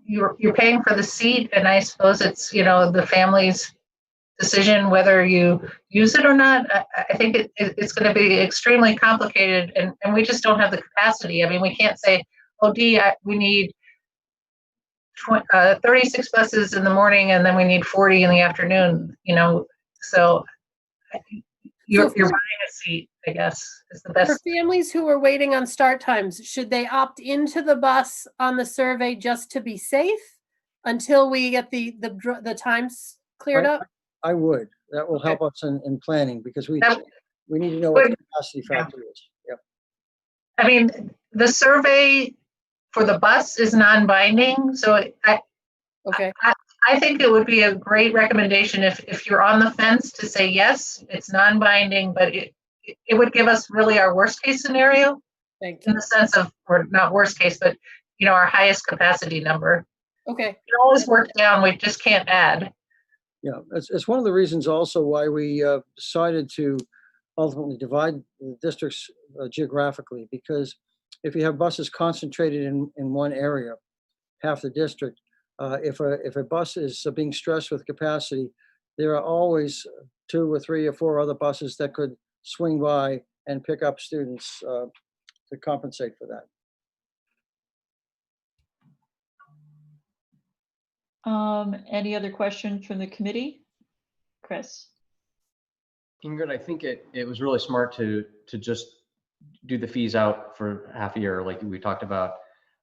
you're paying for the seat, and I suppose it's, the family's decision whether you use it or not. I think it's going to be extremely complicated, and we just don't have the capacity. I mean, we can't say, oh, we need 36 buses in the morning, and then we need 40 in the afternoon, so you're buying a seat, I guess, is the best. For families who are waiting on start times, should they opt into the bus on the survey just to be safe until we get the times cleared up? I would. That will help us in planning, because we need to know what the capacity factor is. Yep. I mean, the survey for the bus is non-binding, so I think it would be a great recommendation if you're on the fence to say yes. It's non-binding, but it would give us really our worst case scenario. Thank you. In the sense of, or not worst case, but our highest capacity number. Okay. You can always work down. We just can't add. Yeah, it's one of the reasons also why we decided to ultimately divide the districts geographically, because if you have buses concentrated in one area, half the district, if a bus is being stressed with capacity, there are always 2 or 3 or 4 other buses that could swing by and pick up students to compensate for that. Any other questions from the committee? Chris? Ingrid, I think it was really smart to just do the fees out for half a year, like we talked about.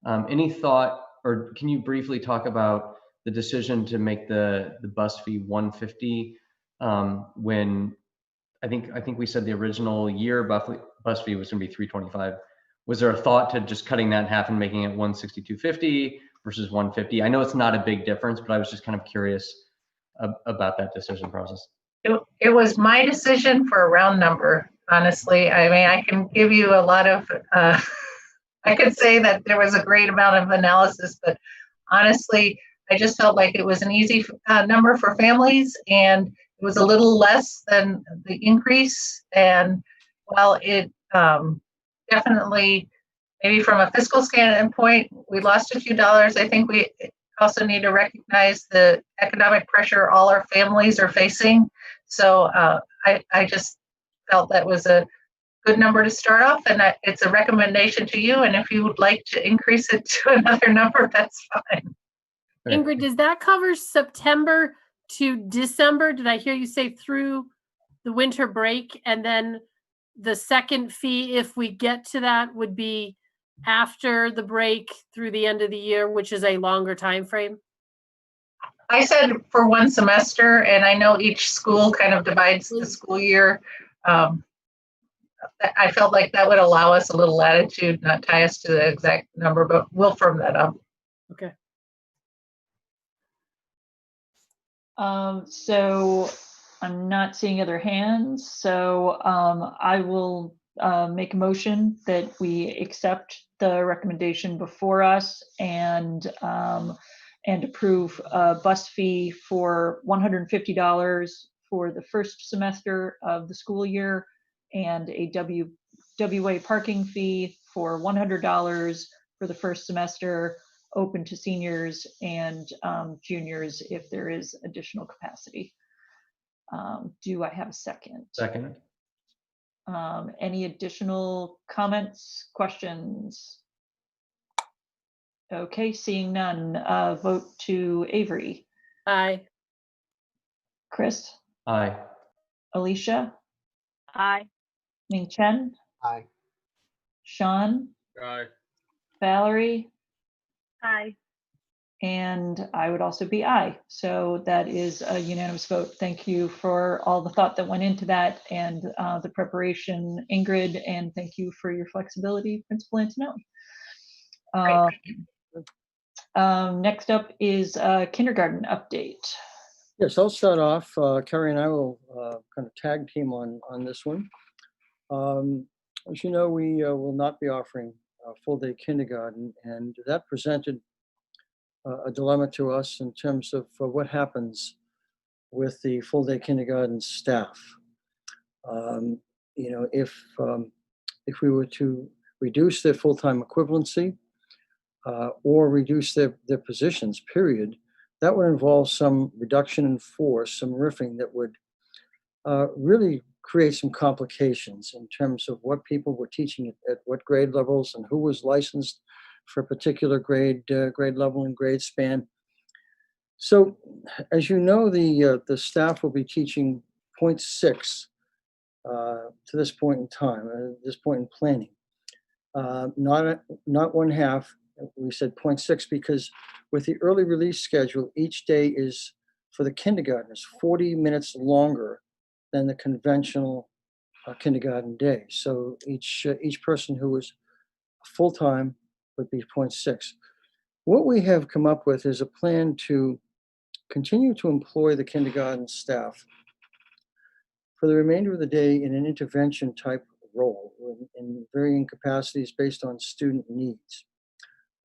Any thought, or can you briefly talk about the decision to make the bus fee $150 when I think we said the original year bus fee was going to be $325. Was there a thought to just cutting that in half and making it $162.50 versus $150? I know it's not a big difference, but I was just kind of curious about that decision process. It was my decision for a round number, honestly. I mean, I can give you a lot of, I could say that there was a great amount of analysis, but honestly, I just felt like it was an easy number for families, and it was a little less than the increase. And while it definitely, maybe from a fiscal standpoint, we lost a few dollars, I think we also need to recognize the economic pressure all our families are facing. So I just felt that was a good number to start off, and it's a recommendation to you. And if you would like to increase it to another number, that's fine. Ingrid, does that cover September to December? Did I hear you say through the winter break? And then the second fee, if we get to that, would be after the break through the end of the year, which is a longer time frame? I said for one semester, and I know each school kind of divides the school year I felt like that would allow us a little latitude, not tie us to the exact number, but we'll firm that up. Okay. So I'm not seeing other hands, so I will make a motion that we accept the recommendation before us and approve a bus fee for $150 for the first semester of the school year and a WA parking fee for $100 for the first semester, open to seniors and juniors if there is additional capacity. Do I have a second? Second. Any additional comments, questions? Okay, seeing none, vote to Avery. Aye. Chris? Aye. Alicia? Aye. Ming Chen? Aye. Sean? Aye. Valerie? Aye. And I would also be aye. So that is a unanimous vote. Thank you for all the thought that went into that and the preparation, Ingrid, and thank you for your flexibility, Principal Antonelli. Next up is kindergarten update. Yes, I'll start off. Carrie and I will kind of tag team on this one. As you know, we will not be offering full-day kindergarten, and that presented a dilemma to us in terms of what happens with the full-day kindergarten staff. You know, if we were to reduce their full-time equivalency or reduce their positions, period, that would involve some reduction in force, some riffing that would really create some complications in terms of what people were teaching at what grade levels and who was licensed for a particular grade level and grade span. So, as you know, the staff will be teaching 0.6 to this point in time, this point in planning. Not one half. We said 0.6 because with the early release schedule, each day is for the kindergartners 40 minutes longer than the conventional kindergarten day. So each person who is full-time would be 0.6. What we have come up with is a plan to continue to employ the kindergarten staff for the remainder of the day in an intervention type role in varying capacities based on student needs.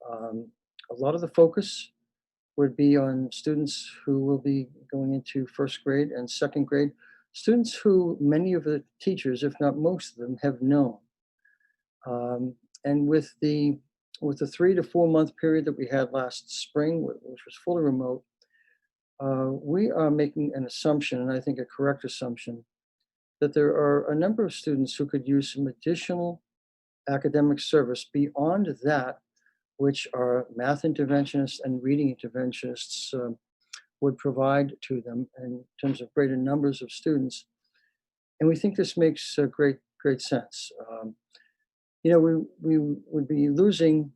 A lot of the focus would be on students who will be going into first grade and second grade, students who many of the teachers, if not most of them, have known. And with the 3 to 4 month period that we had last spring, which was fully remote, we are making an assumption, and I think a correct assumption, that there are a number of students who could use some additional academic service beyond that which our math interventionists and reading interventionists would provide to them in terms of greater numbers of students. And we think this makes great sense. You know, we would be losing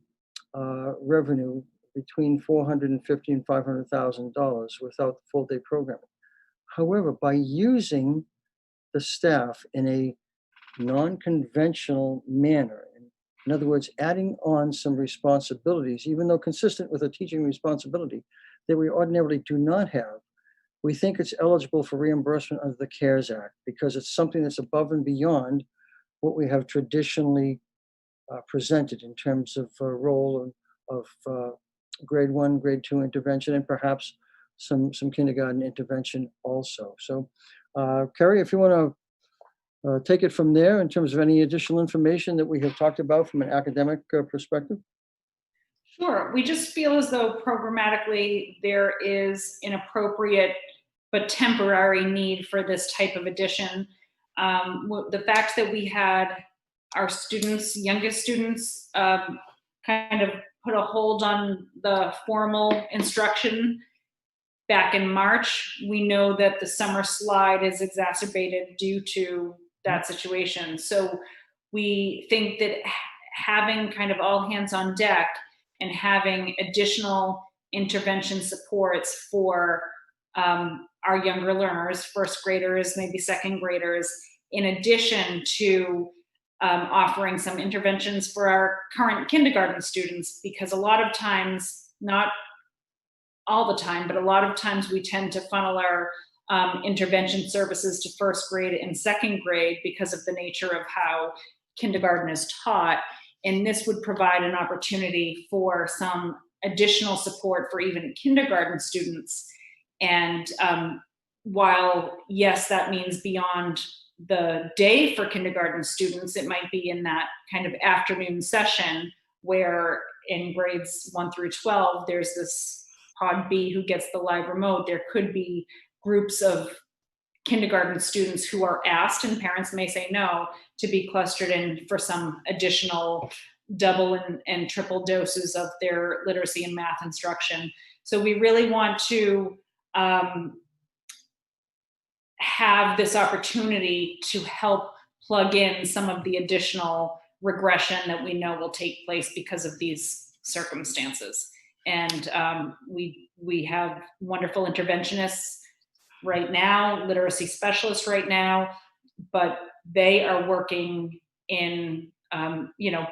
revenue between $450,000 and $500,000 without the full day programming. However, by using the staff in a non-conventional manner, in other words, adding on some responsibilities, even though consistent with a teaching responsibility that we ordinarily do not have, we think it's eligible for reimbursement under the CARES Act because it's something that's above and beyond what we have traditionally presented in terms of role of grade 1, grade 2 intervention, and perhaps some kindergarten intervention also. So, Carrie, if you want to take it from there in terms of any additional information that we have talked about from an academic perspective. Sure. We just feel as though programmatically there is an appropriate but temporary need for this type of addition. The fact that we had our students, youngest students, kind of put a hold on the formal instruction back in March, we know that the summer slide is exacerbated due to that situation. So we think that having kind of all hands on deck and having additional intervention supports for our younger learners, first graders, maybe second graders, in addition to offering some interventions for our current kindergarten students, because a lot of times, not all the time, but a lot of times we tend to funnel our intervention services to first grade and second grade because of the nature of how kindergarten is taught. And this would provide an opportunity for some additional support for even kindergarten students. And while, yes, that means beyond the day for kindergarten students, it might be in that kind of afternoon session where in grades 1 through 12, there's this pod B who gets the live remote. There could be groups of kindergarten students who are asked, and parents may say no, to be clustered in for some additional double and triple doses of their literacy and math instruction. So we really want to have this opportunity to help plug in some of the additional regression that we know will take place because of these circumstances. And we have wonderful interventionists right now, literacy specialists right now, but they are working in,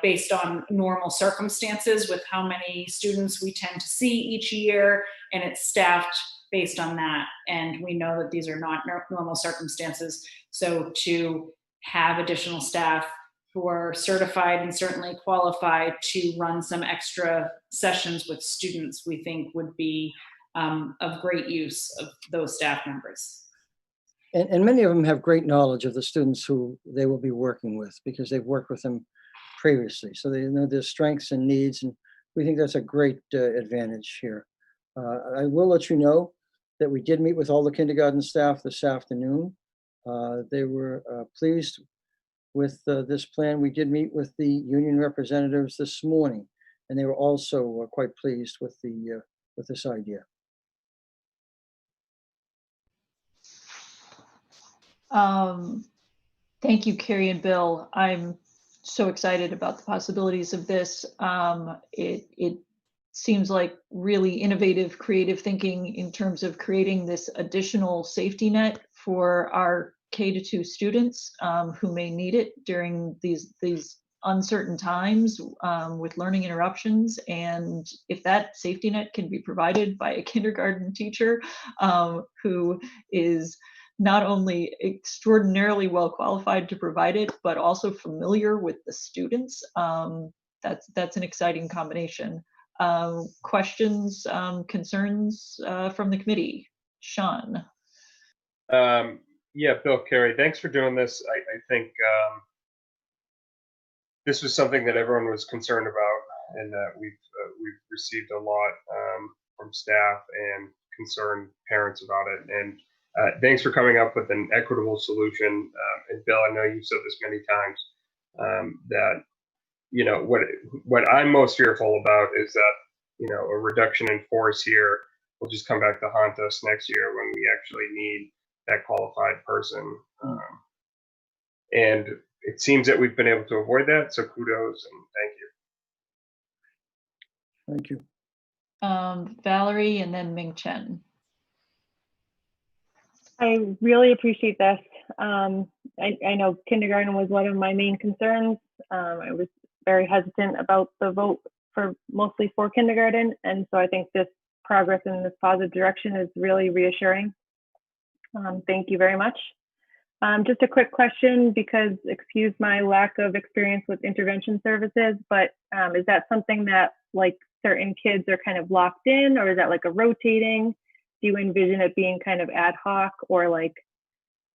based on normal circumstances with how many students we tend to see each year, and it's staffed based on that. And we know that these are not normal circumstances. So to have additional staff who are certified and certainly qualified to run some extra sessions with students, we think would be of great use of those staff members. And many of them have great knowledge of the students who they will be working with because they've worked with them previously. So they know their strengths and needs, and we think that's a great advantage here. I will let you know that we did meet with all the kindergarten staff this afternoon. They were pleased with this plan. We did meet with the union representatives this morning, and they were also quite pleased with this idea. Thank you, Carrie and Bill. I'm so excited about the possibilities of this. It seems like really innovative, creative thinking in terms of creating this additional safety net for our K-2 students who may need it during these uncertain times with learning interruptions. And if that safety net can be provided by a kindergarten teacher who is not only extraordinarily well qualified to provide it, but also familiar with the students, that's an exciting combination. Questions, concerns from the committee? Sean. Yeah, Bill, Carrie, thanks for doing this. I think this was something that everyone was concerned about, and that we've received a lot from staff and concerned parents about it. And thanks for coming up with an equitable solution. And Bill, I know you've said this many times, that what I'm most fearful about is that a reduction in force here will just come back to haunt us next year when we actually need that qualified person. And it seems that we've been able to avoid that. So kudos and thank you. Thank you. Valerie and then Ming Chen. I really appreciate this. I know kindergarten was one of my main concerns. I was very hesitant about the vote mostly for kindergarten. And so I think this progress in this positive direction is really reassuring. Thank you very much. Just a quick question, because excuse my lack of experience with intervention services, but is that something that like certain kids are kind of locked in, or is that like a rotating? Do you envision it being kind of ad hoc or like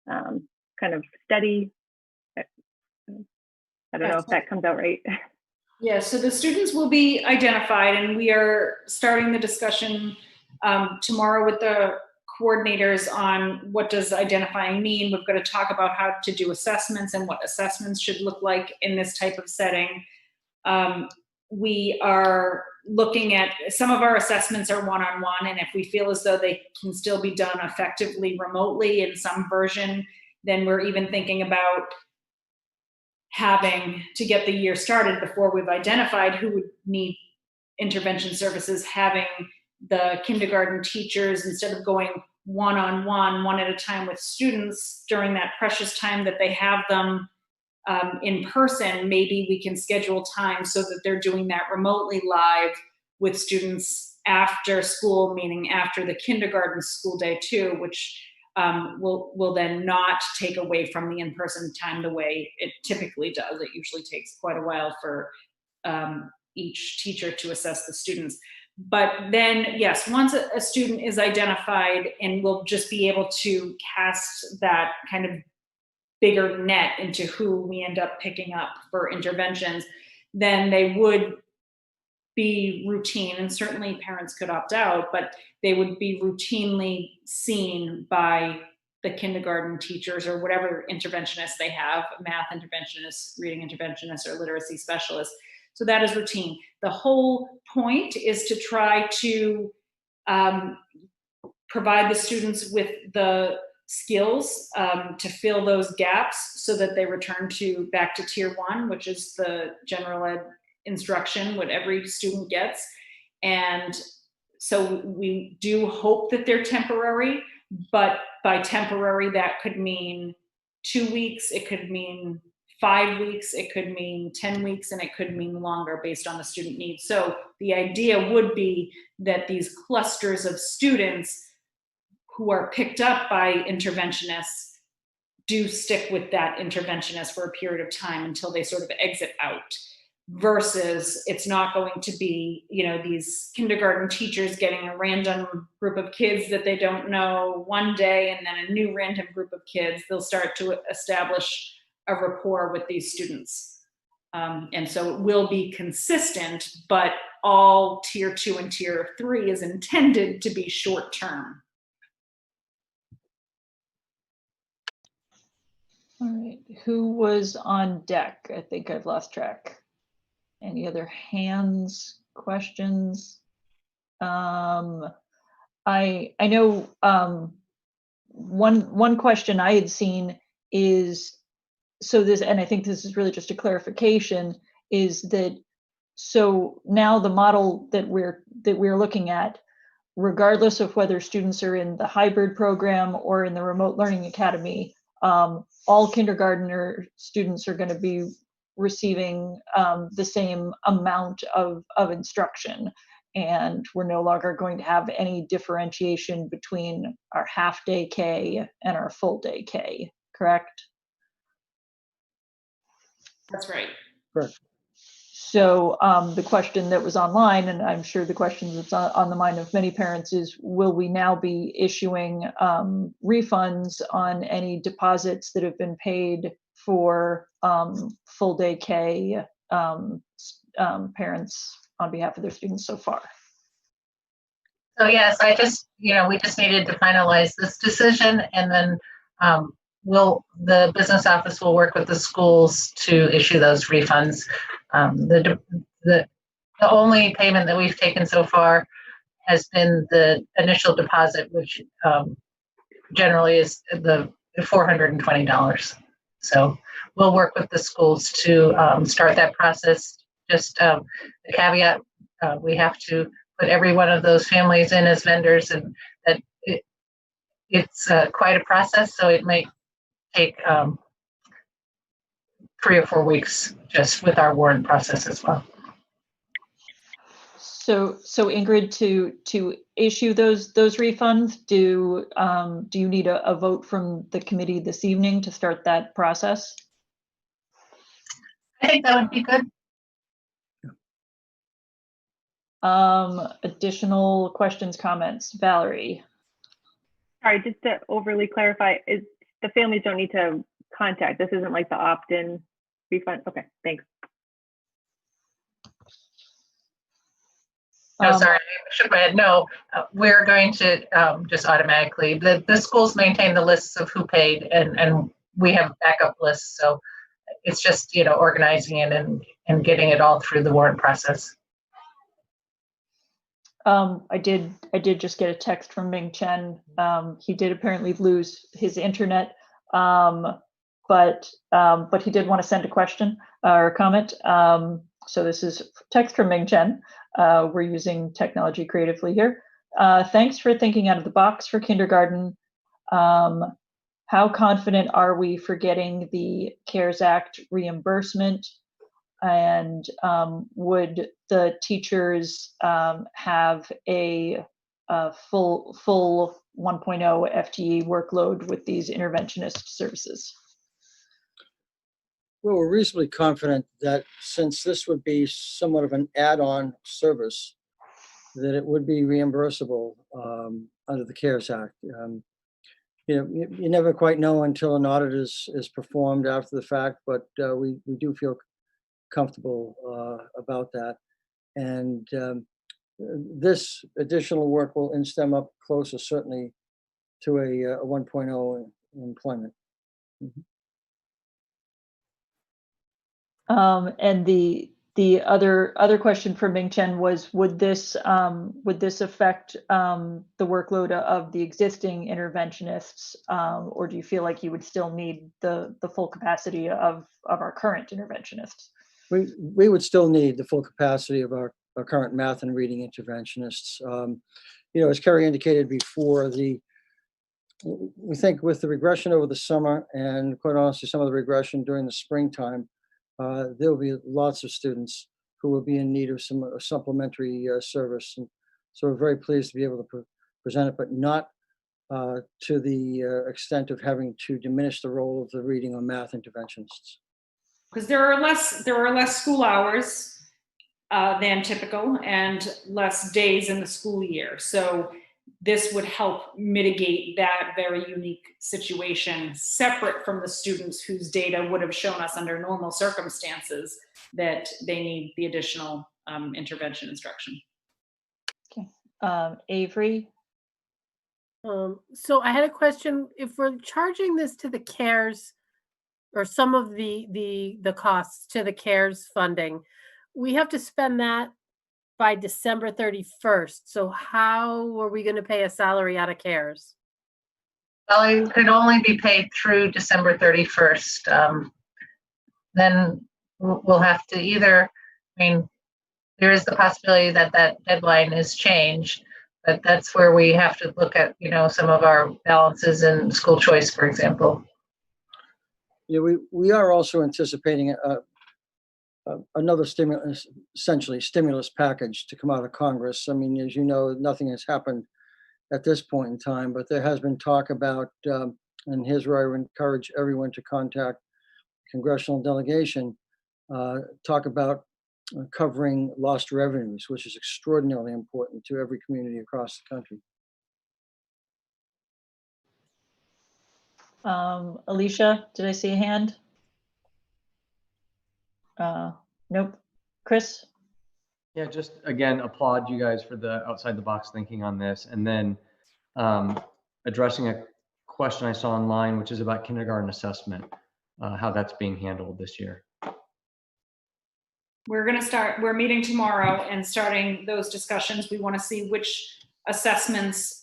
kind of steady? I don't know if that comes out right. Yeah, so the students will be identified, and we are starting the discussion tomorrow with the coordinators on what does identifying mean. We've got to talk about how to do assessments and what assessments should look like in this type of setting. We are looking at some of our assessments are one-on-one, and if we feel as though they can still be done effectively remotely in some version, then we're even thinking about having to get the year started before we've identified who would need intervention services, having the kindergarten teachers, instead of going one-on-one, one at a time with students during that precious time that they have them in person, maybe we can schedule time so that they're doing that remotely live with students after school, meaning after the kindergarten school day too, which will then not take away from the in-person time the way it typically does. It usually takes quite a while for each teacher to assess the students. But then, yes, once a student is identified, and we'll just be able to cast that kind of bigger net into who we end up picking up for interventions, then they would be routine, and certainly parents could opt out, but they would be routinely seen by the kindergarten teachers or whatever interventionists they have, math interventionists, reading interventionists, or literacy specialists. So that is routine. The whole point is to try to provide the students with the skills to fill those gaps so that they return back to tier 1, which is the general ed instruction, what every student gets. And so we do hope that they're temporary, but by temporary, that could mean 2 weeks, it could mean 5 weeks, it could mean 10 weeks, and it could mean longer based on the student needs. So the idea would be that these clusters of students who are picked up by interventionists do stick with that interventionist for a period of time until they sort of exit out, versus it's not going to be, these kindergarten teachers getting a random group of kids that they don't know one day and then a new random group of kids. They'll start to establish a rapport with these students. And so it will be consistent, but all tier 2 and tier 3 is intended to be short term. All right, who was on deck? I think I've lost track. Any other hands, questions? I know one question I had seen is, and I think this is really just a clarification, is that so now the model that we're looking at, regardless of whether students are in the hybrid program or in the remote learning academy, all kindergartner students are going to be receiving the same amount of instruction. And we're no longer going to have any differentiation between our half-day K and our full-day K, correct? That's right. Correct. So the question that was online, and I'm sure the question that's on the mind of many parents, is will we now be issuing refunds on any deposits that have been paid for full day K parents on behalf of their students so far? So yes, we just needed to finalize this decision, and then the business office will work with the schools to issue those refunds. The only payment that we've taken so far has been the initial deposit, which generally is the $420. So we'll work with the schools to start that process. Just the caveat, we have to put every one of those families in as vendors, and that it's quite a process, so it may take 3 or 4 weeks just with our warrant process as well. So Ingrid, to issue those refunds, do you need a vote from the committee this evening to start that process? I think that would be good. Additional questions, comments? Valerie? Sorry, just to overly clarify, is the families don't need to contact. This isn't like the opt-in refund. Okay, thanks. No, sorry, I shook my head. No, we're going to just automatically, the schools maintain the lists of who paid, and we have backup lists. So it's just, organizing it and getting it all through the warrant process. I did just get a text from Ming Chen. He did apparently lose his internet, but he did want to send a question or a comment. So this is text from Ming Chen. We're using technology creatively here. Thanks for thinking out of the box for kindergarten. How how confident are we for getting the CARES Act reimbursement? And would the teachers have a full 1.0 FTE workload with these interventionist services? Well, we're reasonably confident that since this would be somewhat of an add-on service, that it would be reimbursable under the CARES Act. You never quite know until an audit is performed after the fact, but we do feel comfortable about that. And this additional work will stem up closer, certainly, to a 1.0 employment. Mm-hmm. And the other question for Ming Chen was, would this affect the workload of the existing interventionists, or do you feel like you would still need the full capacity of our current interventionists? We would still need the full capacity of our current math and reading interventionists. As Kerry indicated before, we think with the regression over the summer and quite honestly some of the regression during the springtime, there will be lots of students who will be in need of some supplementary service. And so we're very pleased to be able to present it, but not to the extent of having to diminish the role of the reading or math interventionists. Because there are less school hours than typical and less days in the school year. So this would help mitigate that very unique situation, separate from the students whose data would have shown us under normal circumstances that they need the additional intervention instruction. Okay, Avery. So I had a question. If we're charging this to the CARES, or some of the costs to the CARES funding, we have to spend that by December 31st. So how are we going to pay a salary out of CARES? Well, it could only be paid through December 31st. Then we'll have to either, there is the possibility that deadline is changed, but that's where we have to look at, some of our balances in school choice, for example. Yeah, we are also anticipating another stimulus package to come out of Congress. As you know, nothing has happened at this point in time, but there has been talk about, and here's where I would encourage everyone to contact the congressional delegation, talk about covering lost revenues, which is extraordinarily important to every community across the country. Alicia, did I see a hand? Nope. Chris? Yeah, just again, applaud you guys for the outside the box thinking on this. And then addressing a question I saw online, which is about kindergarten assessment, how that's being handled this year. We're meeting tomorrow and starting those discussions. We want to see which assessments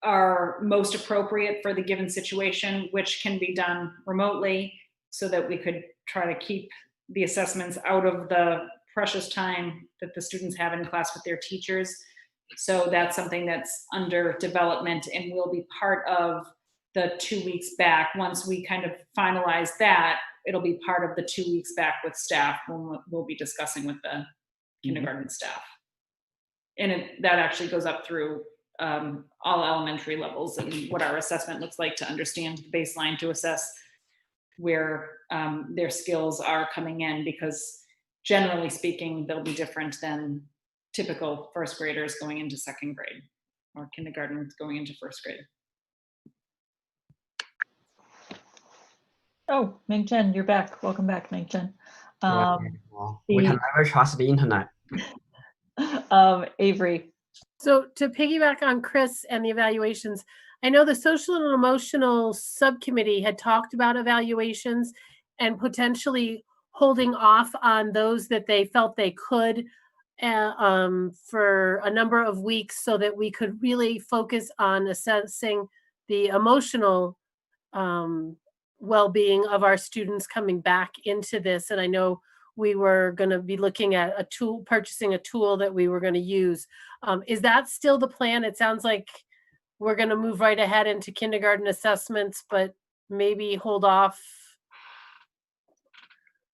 are most appropriate for the given situation, which can be done remotely, so that we could try to keep the assessments out of the precious time that the students have in class with their teachers. So that's something that's under development and will be part of the 2 weeks back. Once we kind of finalize that, it'll be part of the 2 weeks back with staff when we'll be discussing with the kindergarten staff. And that actually goes up through all elementary levels, and what our assessment looks like to understand the baseline to assess where their skills are coming in, because generally speaking, they'll be different than typical first graders going into second grade, or kindergarten going into first grade. Oh, Ming Chen, you're back. Welcome back, Ming Chen. We can never trust the internet. Avery. So to piggyback on Chris and the evaluations, I know the social and emotional subcommittee had talked about evaluations and potentially holding off on those that they felt they could for a number of weeks, so that we could really focus on assessing the emotional well-being of our students coming back into this. And I know we were going to be looking at purchasing a tool that we were going to use. Is that still the plan? It sounds like we're going to move right ahead into kindergarten assessments, but maybe hold off.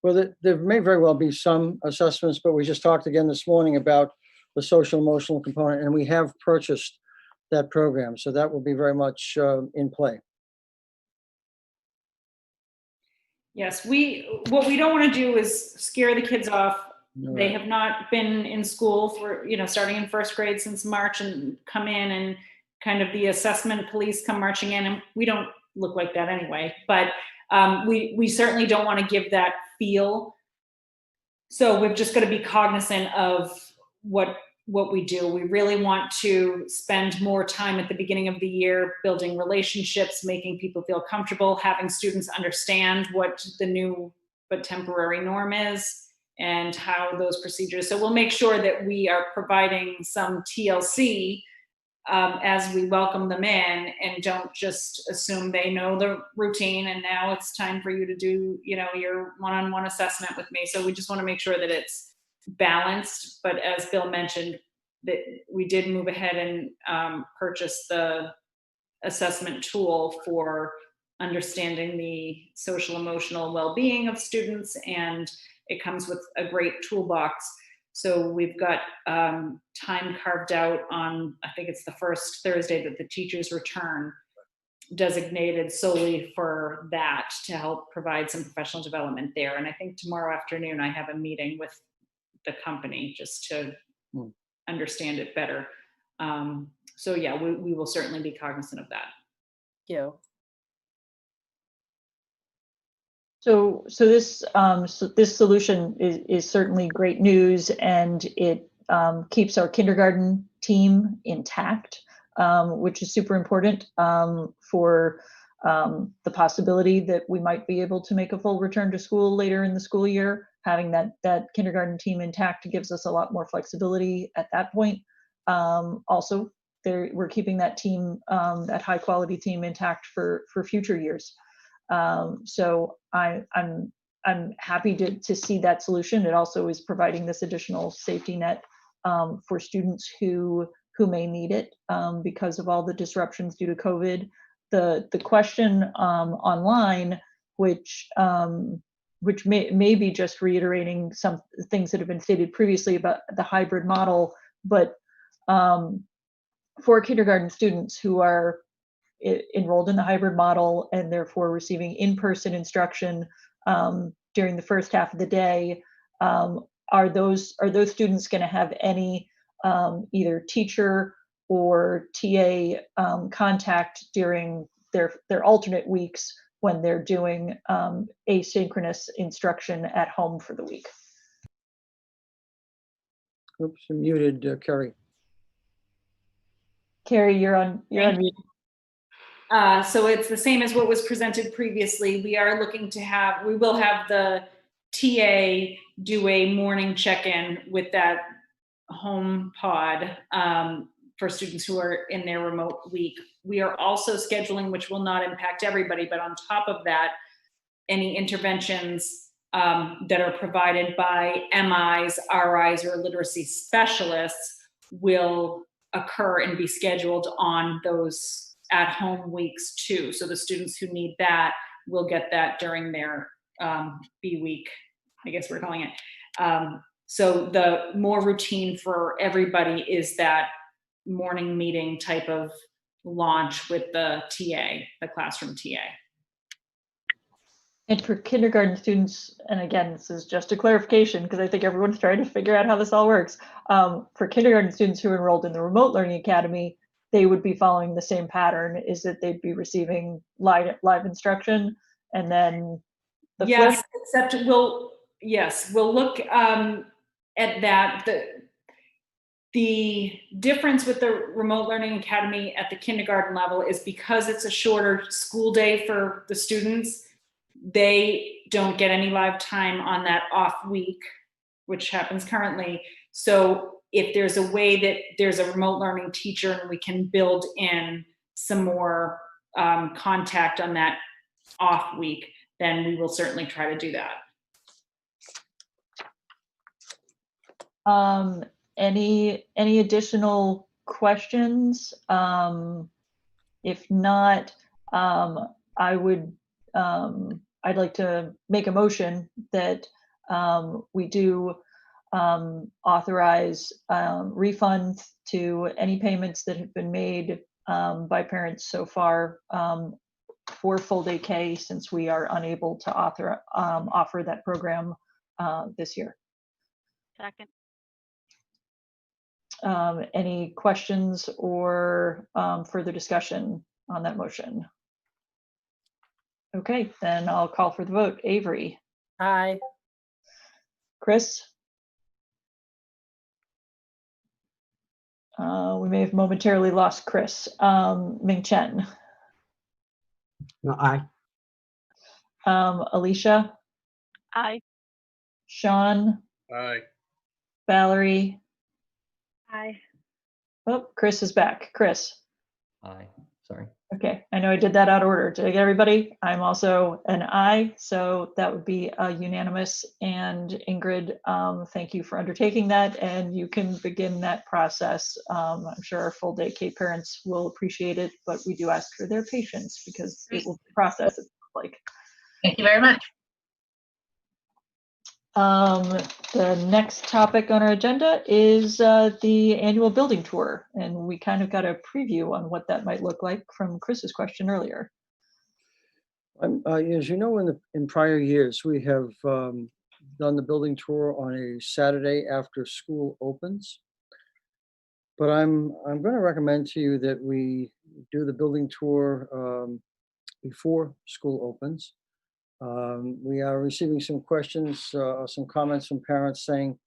Well, there may very well be some assessments, but we just talked again this morning about the social emotional component, and we have purchased that program. So that will be very much in play. Yes, what we don't want to do is scare the kids off. All They right. have not been in school for, starting in first grade since March, and come in and kind of the assessment police come marching in, and we don't look like that anyway, but we certainly don't want to give that feel. So we've just got to be cognizant of what we do. We really want to spend more time at the beginning of the year building relationships, making people feel comfortable, having students understand what the new but temporary norm is and how those procedures. So we'll make sure that we are providing some TLC as we welcome them in, and don't just assume they know the routine and now it's time for you to do, your one-on-one assessment with me. So we just want to make sure that it's balanced. But as Bill mentioned, that we did move ahead and purchase the assessment tool for understanding the social emotional well-being of students, and it comes with a great toolbox. So we've got time carved out on, I think it's the first Thursday that the teachers return, designated solely for that, to help provide some professional development there. And I think tomorrow afternoon I have a meeting with the company just to understand it better. So yeah, we will certainly be cognizant of that. Yeah. So this solution is certainly great news, and it keeps our kindergarten team intact, which is super important for the possibility that we might be able to make a full return to school later in the school year. Having that kindergarten team intact gives us a lot more flexibility at that point. Also, we're keeping that team, that high quality team, intact for future years. So I'm happy to see that solution. It also is providing this additional safety net for students who may need it because of all the disruptions due to COVID. The question online, which may be just reiterating some things that have been stated previously about the hybrid model, but for kindergarten students who are enrolled in the hybrid model and therefore receiving in-person instruction during the first half of the day, are those students going to have any either teacher or TA contact during their alternate weeks when they're doing asynchronous instruction at home for the week? Oops, I'm muted, Carrie. Carrie, you're on mute. So it's the same as what was presented previously. We will have the TA do a morning check-in with that home pod for students who are in their remote week. We are also scheduling, which will not impact everybody, but on top of that, any interventions that are provided by MIs, RIs, or literacy specialists will occur and be scheduled on those at-home weeks too. So the students who need that will get that during their B week, I guess we're calling it. So the more routine for everybody is that morning meeting type of launch with the TA, the classroom TA. And for kindergarten students, and again, this is just a clarification because I think everyone's trying to figure out how this all works. For kindergarten students who are enrolled in the Remote Learning Academy, they would be following the same pattern, is that they'd be receiving live instruction, and then the yes, except we'll look at that. The difference with the Remote Learning Academy at the kindergarten level is because it's a shorter school day for the students, they don't get any live time on that off week, which happens currently. So if there's a way that there's a remote learning teacher and we can build in some more contact on that off week, then we will certainly try to do that. Any additional questions? If not, I would, I'd like to make a motion that we do authorize refunds to any payments that have been made by parents so far for full day K, since we are unable to offer that program this year. Second. Any questions or further discussion on that motion? Okay, then I'll call for the vote. Avery, Aye. Chris? We may have momentarily lost Chris. Ming Chen, No, aye. Alicia, Aye. Sean, Aye. Valerie. Aye. Oh, Chris is back. Chris. Aye, sorry. Okay, I know I did that out of order. Did I get everybody? I'm also an aye, so that would be unanimous. And Ingrid, thank you for undertaking that, and you can begin that process. I'm sure our full day K parents will appreciate it, but we do ask for their patience because it will be a process. It's like. Thank you very much. The next topic on our agenda is the annual building tour, and we kind of got a preview on what that might look like from Chris's question earlier. As you know, in prior years, we have done the building tour on a Saturday after school opens. But I'm going to recommend to you that we do the building tour before school opens. We are receiving some questions, some comments from parents saying,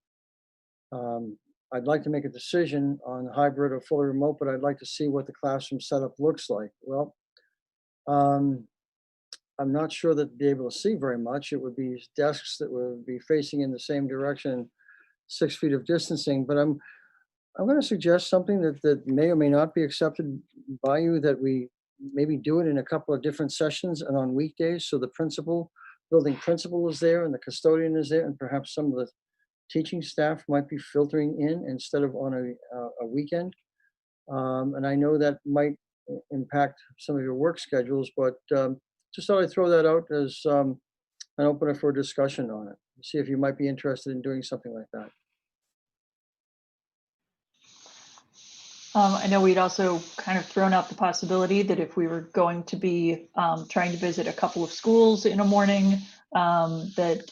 I'd like to make a decision on hybrid or fully remote, but I'd like to see what the classroom setup looks like. Well, I'm not sure that they'd be able to see very much. It would be desks that would be facing in the same direction, 6 feet of distancing, but I'm going to suggest something that may or may not be accepted by you, that we maybe do it in a couple of different sessions and on weekdays. So the building principal is there and the custodian is there, and perhaps some of the teaching staff might be filtering in instead of on a weekend. And I know that might impact some of your work schedules, but just thought I'd throw that out as an opener for a discussion on it. See if you might be interested in doing something like that. I know we'd also kind of thrown out the possibility that if we were going to be trying to visit a couple of schools in a morning, that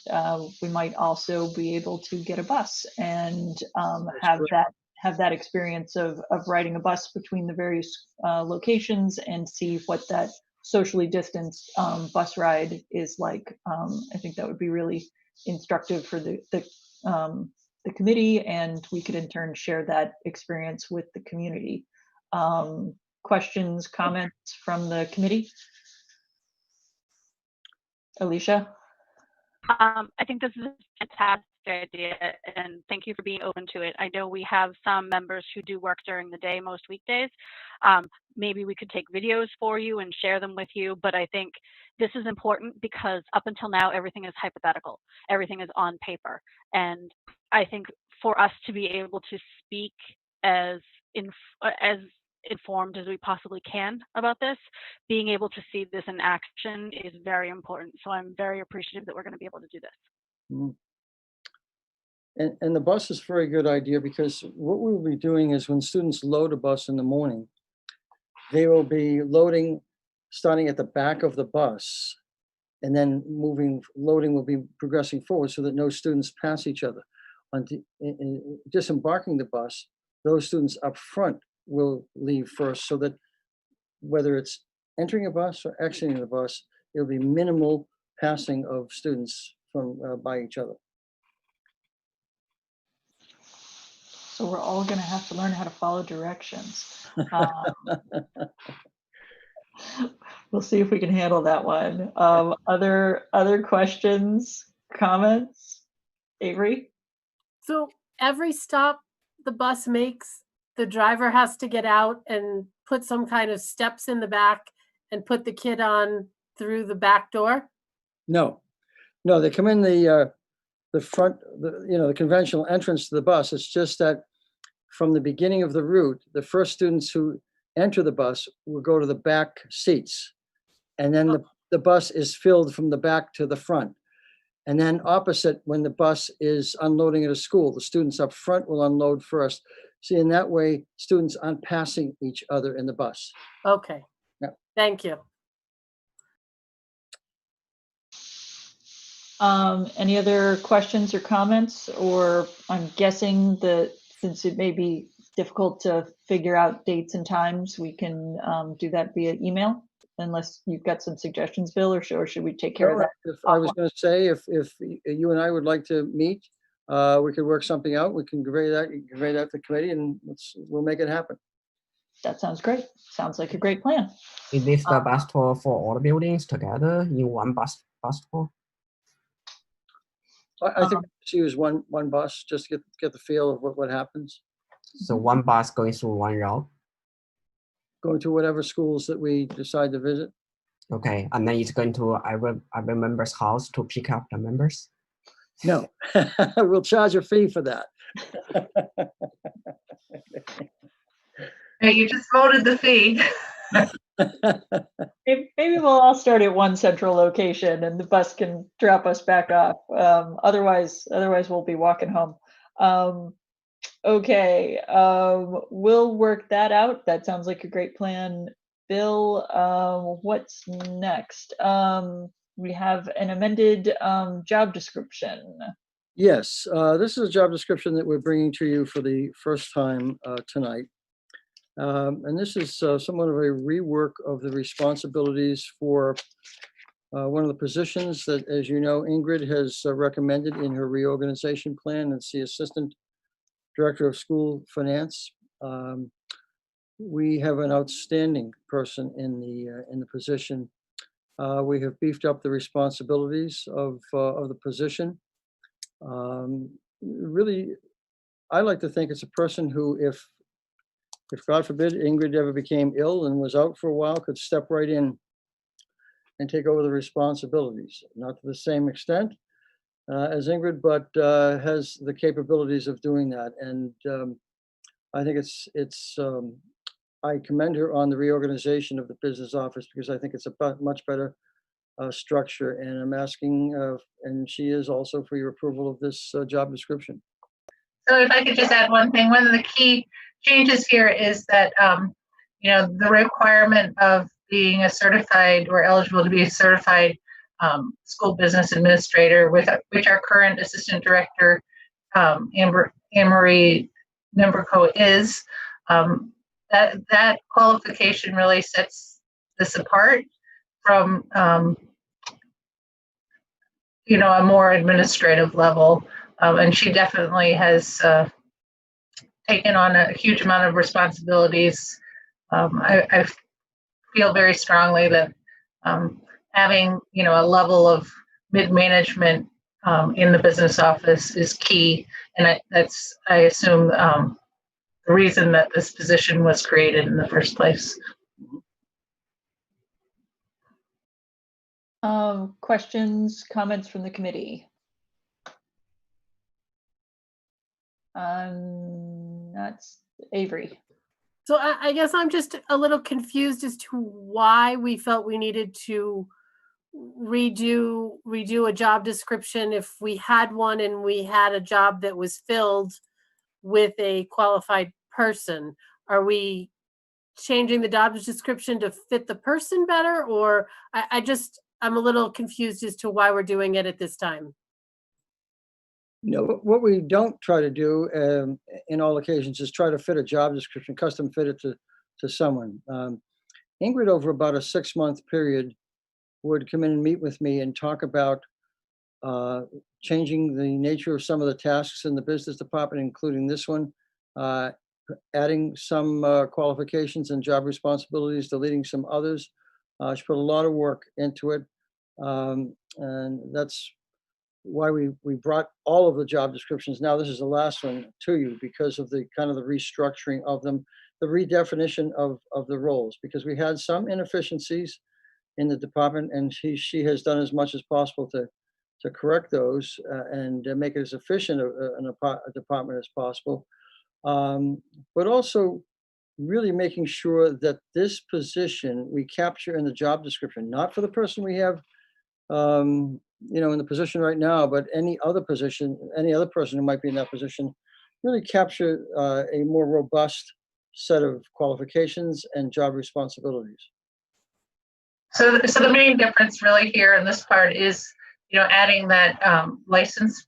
we might also be able to get a bus and have that experience of riding a bus between the various locations and see what that socially distanced bus ride is like. I think that would be really instructive for the committee, and we could in turn share that experience with the community. Questions, comments from the committee? Alicia? I think this is a fantastic idea, and thank you for being open to it. I know we have some members who do work during the day most weekdays. Maybe we could take videos for you and share them with you, but I think this is important because up until now, everything is hypothetical. Everything is on paper. And I think for us to be able to speak as informed as we possibly can about this, being able to see this in action is very important. So I'm very appreciative that we're going to be able to do this. And the bus is a very good idea, because what we'll be doing is when students load a bus in the morning, they will be loading, starting at the back of the bus, and then loading will be progressing forward so that no students pass each other. In disembarking the bus, those students up front will leave first, so that whether it's entering a bus or exiting the bus, it'll be minimal passing of students from by each other. So we're all going to have to learn how to follow directions. We'll see if we can handle that one. Other questions, comments? Avery? So every stop the bus makes, the driver has to get out and put some kind of steps in the back and put the kid on through the back door? No, they come in the front, the conventional entrance to the bus. It's just that from the beginning of the route, the first students who enter the bus will go to the back seats. And then the bus is filled from the back to the front. And then opposite, when the bus is unloading at a school, the students up front will unload first. See, in that way, students aren't passing each other in the bus. Okay. Yeah. Thank you. Any other questions or comments? Or I'm guessing that since it may be difficult to figure out dates and times, we can do that via email, unless you've got some suggestions, Bill, or should we take care of that? If I was going to say, if you and I would like to meet, we could work something out. We can convey that to the committee, and we'll make it happen. That sounds great. Sounds like a great plan. Is this the bus tour for all the buildings together in one bus tour? I think we should use one bus, just to get the feel of what happens. So one bus going through one route? Going to whatever schools that we decide to visit. Okay, and then it's going to every member's house to pick up the members? No, we'll charge a fee for that. Hey, you just voted the fee. Maybe we'll all start at one central location and the bus can drop us back off. Otherwise we'll be walking home. Okay, we'll work that out. That sounds like a great plan. Bill, what's next? We have an amended job description. Yes, this is a job description that we're bringing to you for the first time tonight. And this is somewhat of a rework of the responsibilities for one of the positions that, as you know, Ingrid has recommended in her reorganization plan. It's the Assistant Director of School Finance. We have an outstanding person in the position. We have beefed up the responsibilities of the position. Really, I like to think it's a person who, if God forbid Ingrid ever became ill and was out for a while, could step right in and take over the responsibilities. Not to the same extent as Ingrid, but has the capabilities of doing that. And I think I commend her on the reorganization of the business office, because I think it's a much better structure. And I'm asking, and she is also, for your approval of this job description. So if I could just add one thing, one of the key changes here is that, the requirement of being a certified or eligible to be a certified school business administrator, which our current assistant director, Anne-Marie Nemberco, is, that qualification really sets this apart from, a more administrative level. And she definitely has taken on a huge amount of responsibilities. I feel very strongly that having, a level of mid-management in the business office is key. And that's, I assume, the reason that this position was created in the first place. Questions, comments from the committee? That's Avery. So I guess I'm just a little confused as to why we felt we needed to redo a job description if we had one and we had a job that was filled with a qualified person. Are we changing the job description to fit the person better? Or I'm a little confused as to why we're doing it at this time. What we don't try to do in all occasions is try to fit a job description, custom fit it to someone. Ingrid, over about a 6-month period, would come in and meet with me and talk about changing the nature of some of the tasks in the business department, including this one, adding some qualifications and job responsibilities, deleting some others. She put a lot of work into it. And that's why we brought all of the job descriptions. Now this is the last one to you, because of the kind of the restructuring of them, the redefinition of the roles, because we had some inefficiencies in the department, and she has done as much as possible to correct those and make it as efficient a department as possible. But also really making sure that this position we capture in the job description, not for the person we have, in the position right now, but any other position, any other person who might be in that position, really capture a more robust set of qualifications and job responsibilities. So the main difference really here in this part is, adding that license,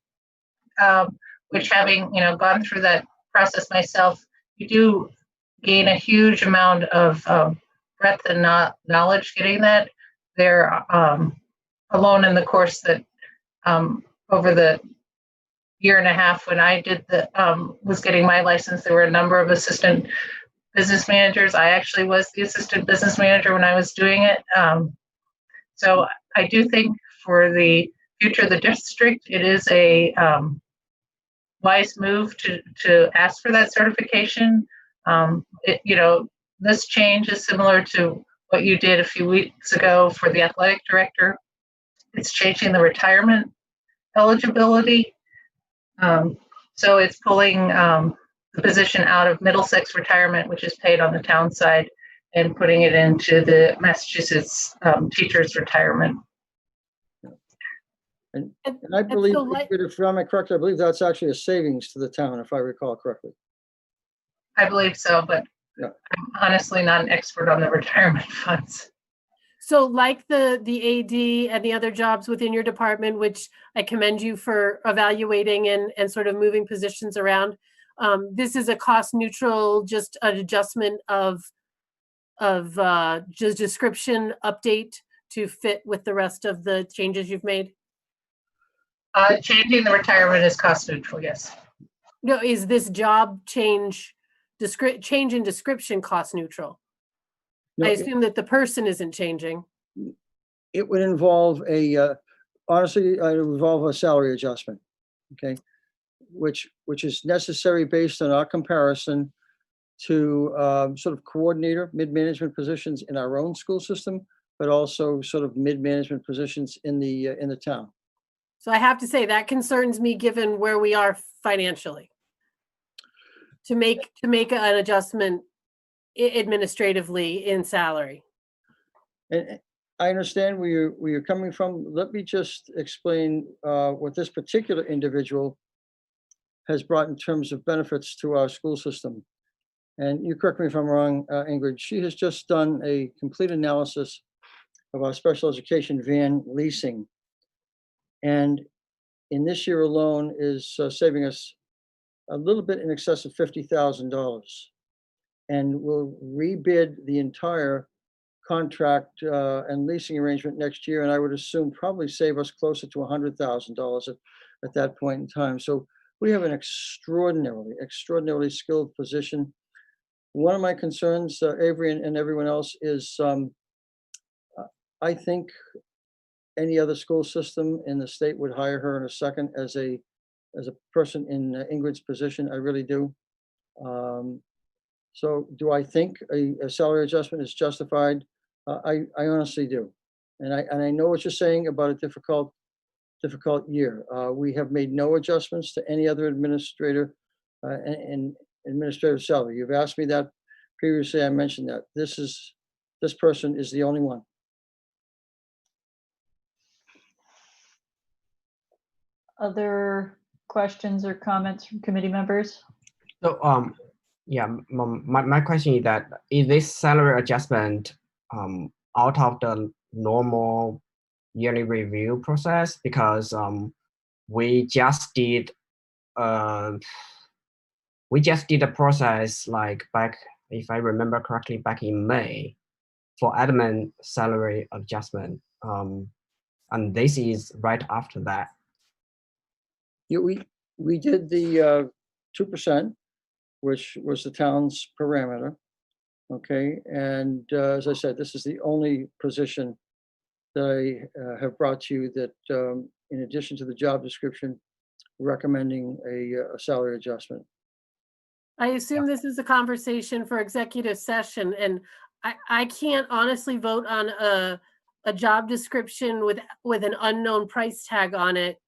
which having, gone through that process myself, you do gain a huge amount of breadth and knowledge getting that. There, alone in the course that over the year and a half when I did was getting my license, there were a number of assistant business managers. I actually was the assistant business manager when I was doing it. So I do think for the future of the district, it is a wise move to ask for that certification. This change is similar to what you did a few weeks ago for the athletic director. It's changing the retirement eligibility. So it's pulling the position out of Middlesex retirement, which is paid on the town side, and putting it into the Massachusetts teachers retirement. And I believe, if I'm correct, I believe that's actually a savings to the town, if I recall correctly. I believe so, but yeah. I'm honestly not an expert on the retirement funds. So like the AD and the other jobs within your department, which I commend you for evaluating and sort of moving positions around, this is a cost neutral, just an adjustment of just description update to fit with the rest of the changes you've made? Changing the retirement is cost neutral, yes. No, is this job change in description cost neutral? No, I assume that the person isn't changing. It would involve honestly, it would involve a salary adjustment, okay, which is necessary based on our comparison to sort of coordinator, mid-management positions in our own school system, but also sort of mid-management positions in the town. So I have to say that concerns me given where we are financially. To make an adjustment administratively in salary. And I understand where you're coming from. Let me just explain what this particular individual has brought in terms of benefits to our school system. And you correct me if I'm wrong, Ingrid, she has just done a complete analysis of our special education van leasing. And in this year alone is saving us a little bit in excess of $50,000. And we'll rebid the entire contract and leasing arrangement next year. And I would assume probably save us closer to $100,000 at that point in time. So we have an extraordinarily skilled position. One of my concerns, Avery and everyone else, is I think any other school system in the state would hire her in a second as a person in Ingrid's position. I really do. So do I think a salary adjustment is justified? I honestly do. And I know what you're saying about a difficult year. We have made no adjustments to any other administrator and administrative salary. You've asked me that previously. I mentioned that this person is the only one. Other questions or comments from committee members? So yeah, my question is that is this salary adjustment out of the normal yearly review process? Because we just did a process like back, if I remember correctly, back in May for admin salary adjustment, and this is right after that. Yeah, we did the 2%, which was the town's parameter. Okay, and as I said, this is the only position that I have brought to you that, in addition to the job description, recommending a salary adjustment. I assume this is a conversation for executive session, and I can't honestly vote on a job description with an unknown price tag on it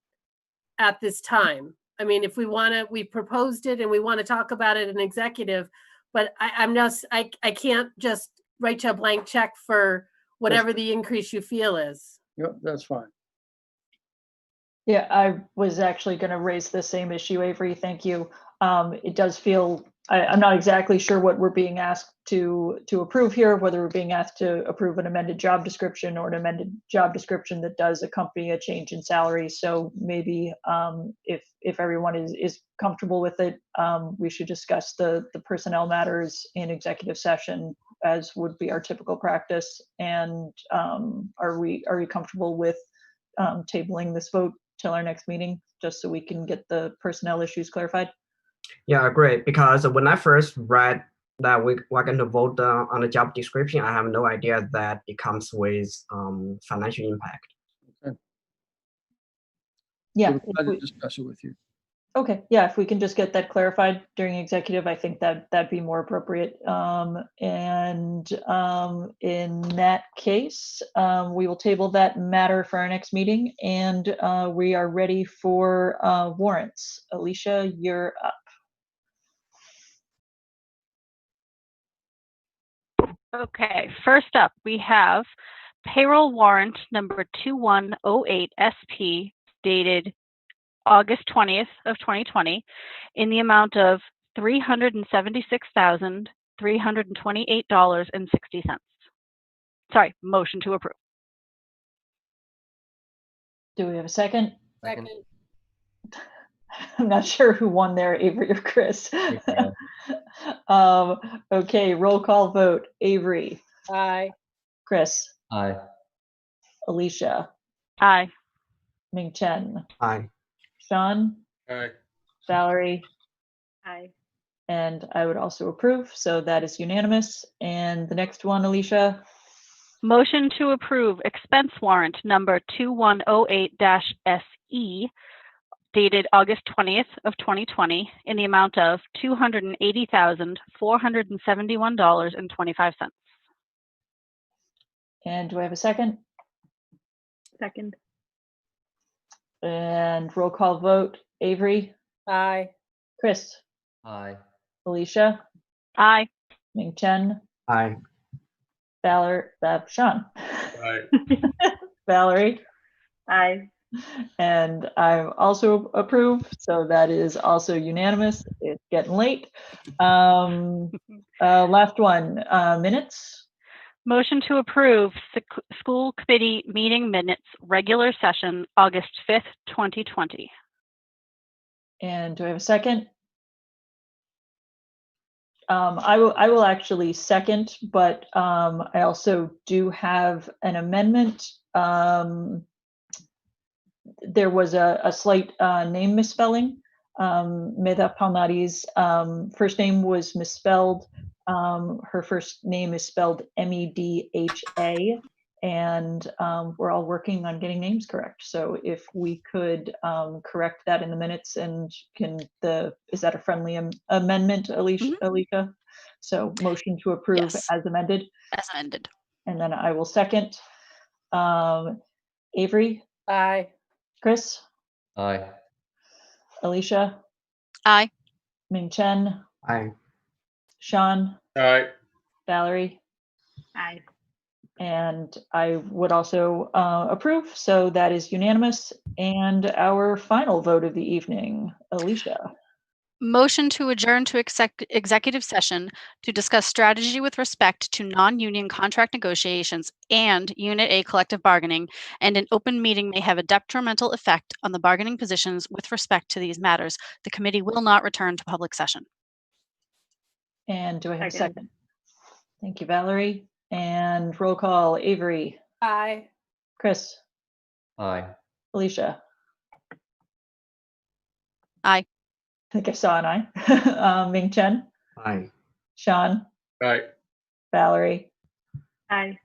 at this time. I mean, if we proposed it and we want to talk about it in executive, but I can't just write you a blank check for whatever the increase you feel is. Yep, that's fine. Yeah, I was actually going to raise the same issue, Avery. Thank you. It does feel, I'm not exactly sure what we're being asked to approve here, whether we're being asked to approve an amended job description or an amended job description that does accompany a change in salary. So maybe if everyone is comfortable with it, we should discuss the personnel matters in executive session, as would be our typical practice. And are we comfortable with tabling this vote till our next meeting, just so we can get the personnel issues clarified? Yeah, great. Because when I first read that we're going to vote on the job description, I have no idea that it comes with financial impact. Okay. Yeah. We'll try to discuss it with you. Okay, yeah, if we can just get that clarified during executive, I think that'd be more appropriate. In that case, we will table that matter for our next meeting, and we are ready for warrants. Alicia, you're up. Okay, first up, we have payroll warrant number 2108 SP dated August 20th of 2020 in the amount of $376,328.60. Sorry, motion to approve. Do we have a second? Second. I'm not sure who won there, Avery or Chris. Okay, roll call vote. Avery, Aye. Chris, Aye. Alicia, Aye. Ming Chen, Aye. Sean, Aye. Valerie, Aye. and I would also approve, so that is unanimous. And the next one, Alicia, Motion to approve expense warrant number 2108-SE dated August 20th of 2020 in the amount of $280,471.25. and do I have a second? Second. And roll call vote. Avery, Aye. Chris, Aye. Alicia, Aye. Ming Chen, Aye. Sean, Aye. Valerie, Aye. and I also approve, so that is also unanimous. It's getting late. Last one, minutes. Motion to approve school committee meeting minutes, regular session, August 5th, 2020. And do I have a second? I will actually second, but I also do have an amendment. There was a slight name misspelling. Medha Palnati's first name was misspelled. Her first name is spelled Medha, and we're all working on getting names correct. So if we could correct that in the minutes, and is that a friendly amendment, Alicia? Alicia? So motion to approve Yes. as amended. As amended. And then I will second. Avery, Aye. Chris, Aye. Alicia, Aye. Ming Chen, Aye. Sean, Aye. Valerie, Aye. and I would also approve. So that is unanimous. And our final vote of the evening, Alicia. Motion to adjourn to executive session to discuss strategy with respect to non-union contract negotiations and Unit A collective bargaining, and an open meeting may have a detrimental effect on the bargaining positions with respect to these matters. The committee will not return to public session. And do I have a Second. second? Thank you, Valerie. And roll call, Avery, Aye. Chris, Aye. Alicia. Aye. I think I saw an aye. Ming Chen, Aye. Sean, Aye. Valerie, Aye.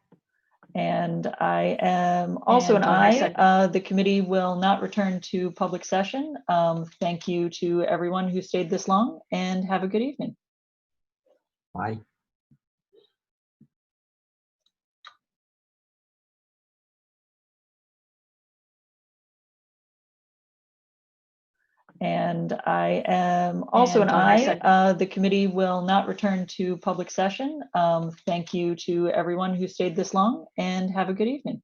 and I am also an And do I have a aye. The committee will not return to public session. Thank you to everyone who stayed this long, and have a good evening. Aye. And I am also an And I aye. second. The committee will not return to public session. Thank you to everyone who stayed this long, and have a good evening.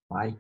Bye.